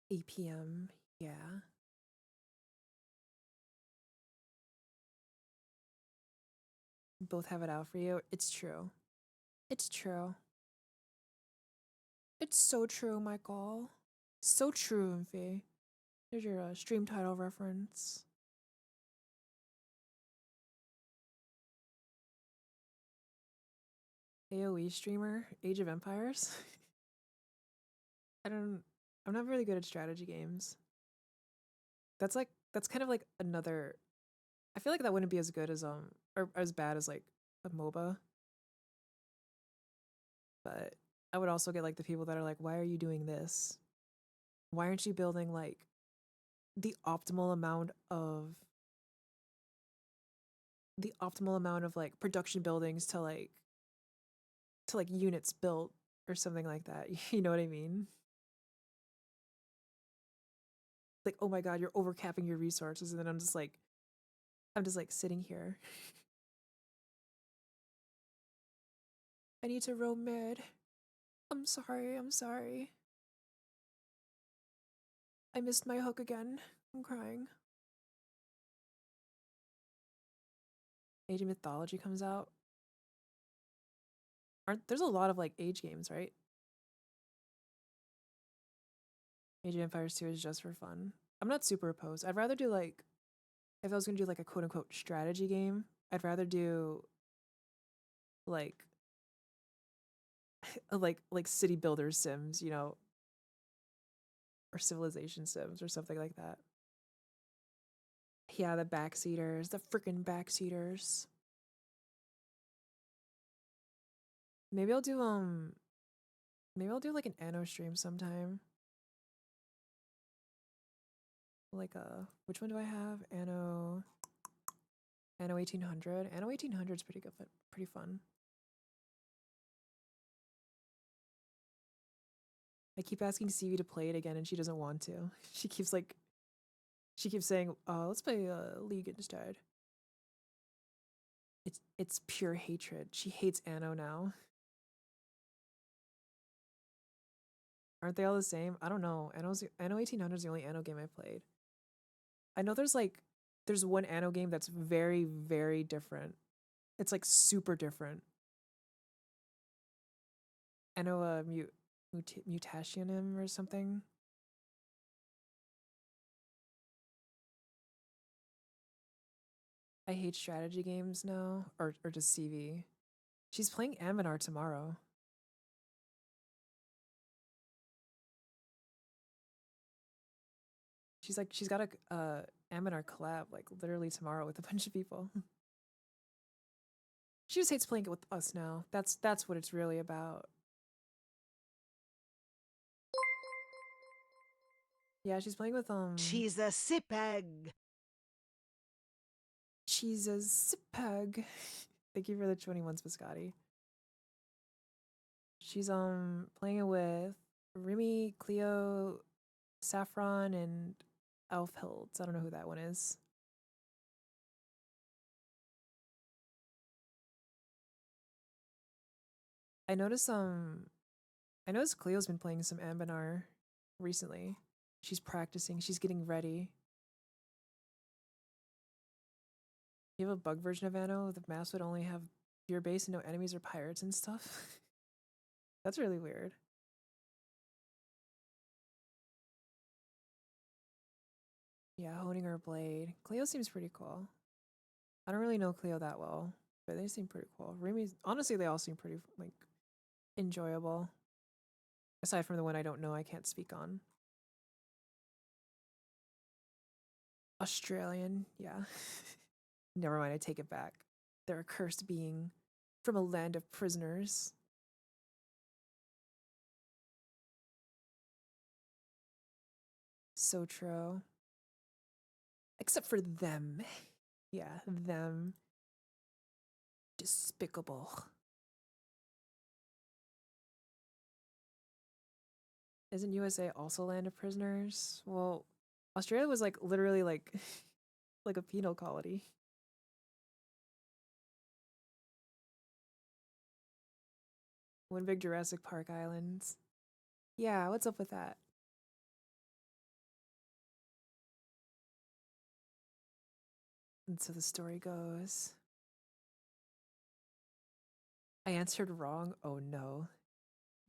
APM, yeah. Both have it out for you. It's true. It's true. It's so true, Michael. So true, Oomfie. There's your stream title reference. AoE streamer, Age of Empires. I'm not really good at strategy games. That's kind of like another, I feel like that wouldn't be as good as or as bad as like a MOBA. But I would also get like the people that are like, why are you doing this? Why aren't you building like the optimal amount of like production buildings to like units built or something like that? You know what I mean? Like, oh my god, you're overcapping your resources, and then I'm just like sitting here. I need to roam mid. I'm sorry, I'm sorry. I missed my hook again. I'm crying. Age of Mythology comes out. There's a lot of like age games, right? Age of Empires 2 is just for fun. I'm not super opposed. I'd rather do like, if I was gonna do like a quote unquote strategy game, I'd rather do like like city builder sims, you know, or civilization sims or something like that. Yeah, the backseaters, the freaking backseaters. Maybe I'll do like an Anno stream sometime. Like which one do I have? Anno 1800. Anno 1800 is pretty good, pretty fun. I keep asking CV to play it again and she doesn't want to. She keeps saying, let's play League instead. It's pure hatred. She hates Anno now. Aren't they all the same? I don't know. Anno 1800 is the only Anno game I played. I know there's one Anno game that's very, very different. It's like super different. Anno Mutationum or something. I hate strategy games now, or just CV. She's playing Aminar tomorrow. She's got a Aminar collab like literally tomorrow with a bunch of people. She just hates playing it with us now. That's what it's really about. Yeah, she's playing with She's a sipeg. She's a sipeg. Thank you for the 21s, Biscotti. She's playing it with Remy, Cleo, Saffron, and Elfhilds. I don't know who that one is. I noticed Cleo's been playing some Ambinar recently. She's practicing, she's getting ready. You have a bug version of Anno? The maps would only have your base and no enemies or pirates and stuff? That's really weird. Yeah, honing her blade. Cleo seems pretty cool. I don't really know Cleo that well, but they seem pretty cool. Remy's, honestly, they all seem pretty, like, enjoyable. Aside from the one I don't know, I can't speak on. Australian, yeah. Never mind, I take it back. They're a cursed being from a land of prisoners. So true. Except for them. Yeah, them. Despicable. Isn't USA also a land of prisoners? Well, Australia was like literally like like a penal colony. One big Jurassic Park islands. Yeah, what's up with that? And so the story goes. I answered wrong. Oh no.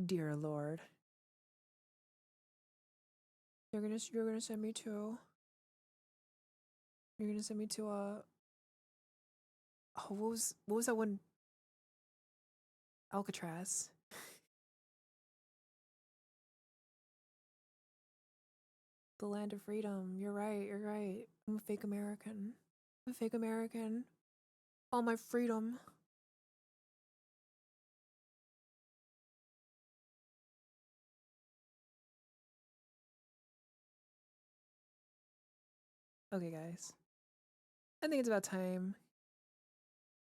Dear Lord. You're gonna send me to. You're gonna send me to oh, what was that one? Alcatraz. The land of freedom. You're right, you're right. I'm a fake American. I'm a fake American. All my freedom. Okay, guys. I think it's about time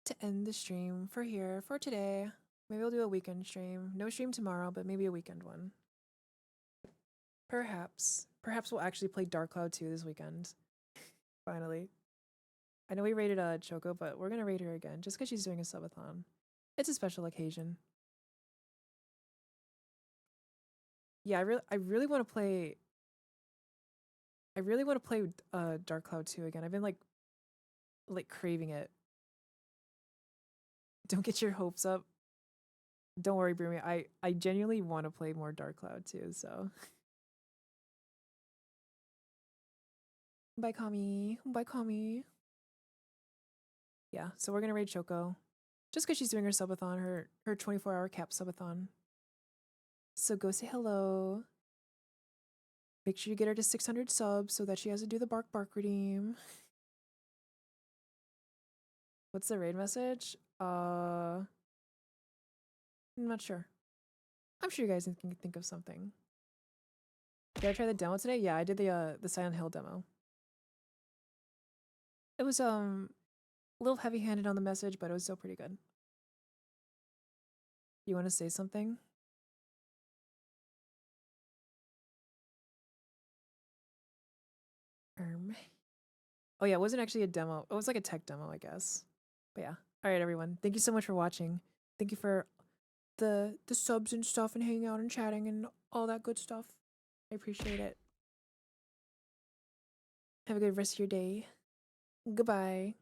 to end the stream for here, for today. Maybe I'll do a weekend stream. No stream tomorrow, but maybe a weekend one. Perhaps. Perhaps we'll actually play Dark Cloud 2 this weekend. Finally. I know we rated Choco, but we're gonna rate her again just because she's doing a subathon. It's a special occasion. Yeah, I really want to play. I really want to play Dark Cloud 2 again. I've been like craving it. Don't get your hopes up. Don't worry, Brumi. I genuinely want to play more Dark Cloud 2, so. Bye, Kami. Bye, Kami. Yeah, so we're gonna raid Choco. Just because she's doing her subathon, her 24-hour cap subathon. So go say hello. Make sure you get her to 600 subs so that she has to do the bark redeem. What's the raid message? I'm not sure. I'm sure you guys can think of something. Did I try the demo today? Yeah, I did the Silent Hill demo. It was a little heavy-handed on the message, but it was still pretty good. You want to say something? Oh yeah, it wasn't actually a demo. It was like a tech demo, I guess. But yeah. All right, everyone. Thank you so much for watching. Thank you for the subs and stuff and hanging out and chatting and all that good stuff. I appreciate it. Have a good rest of your day. Goodbye.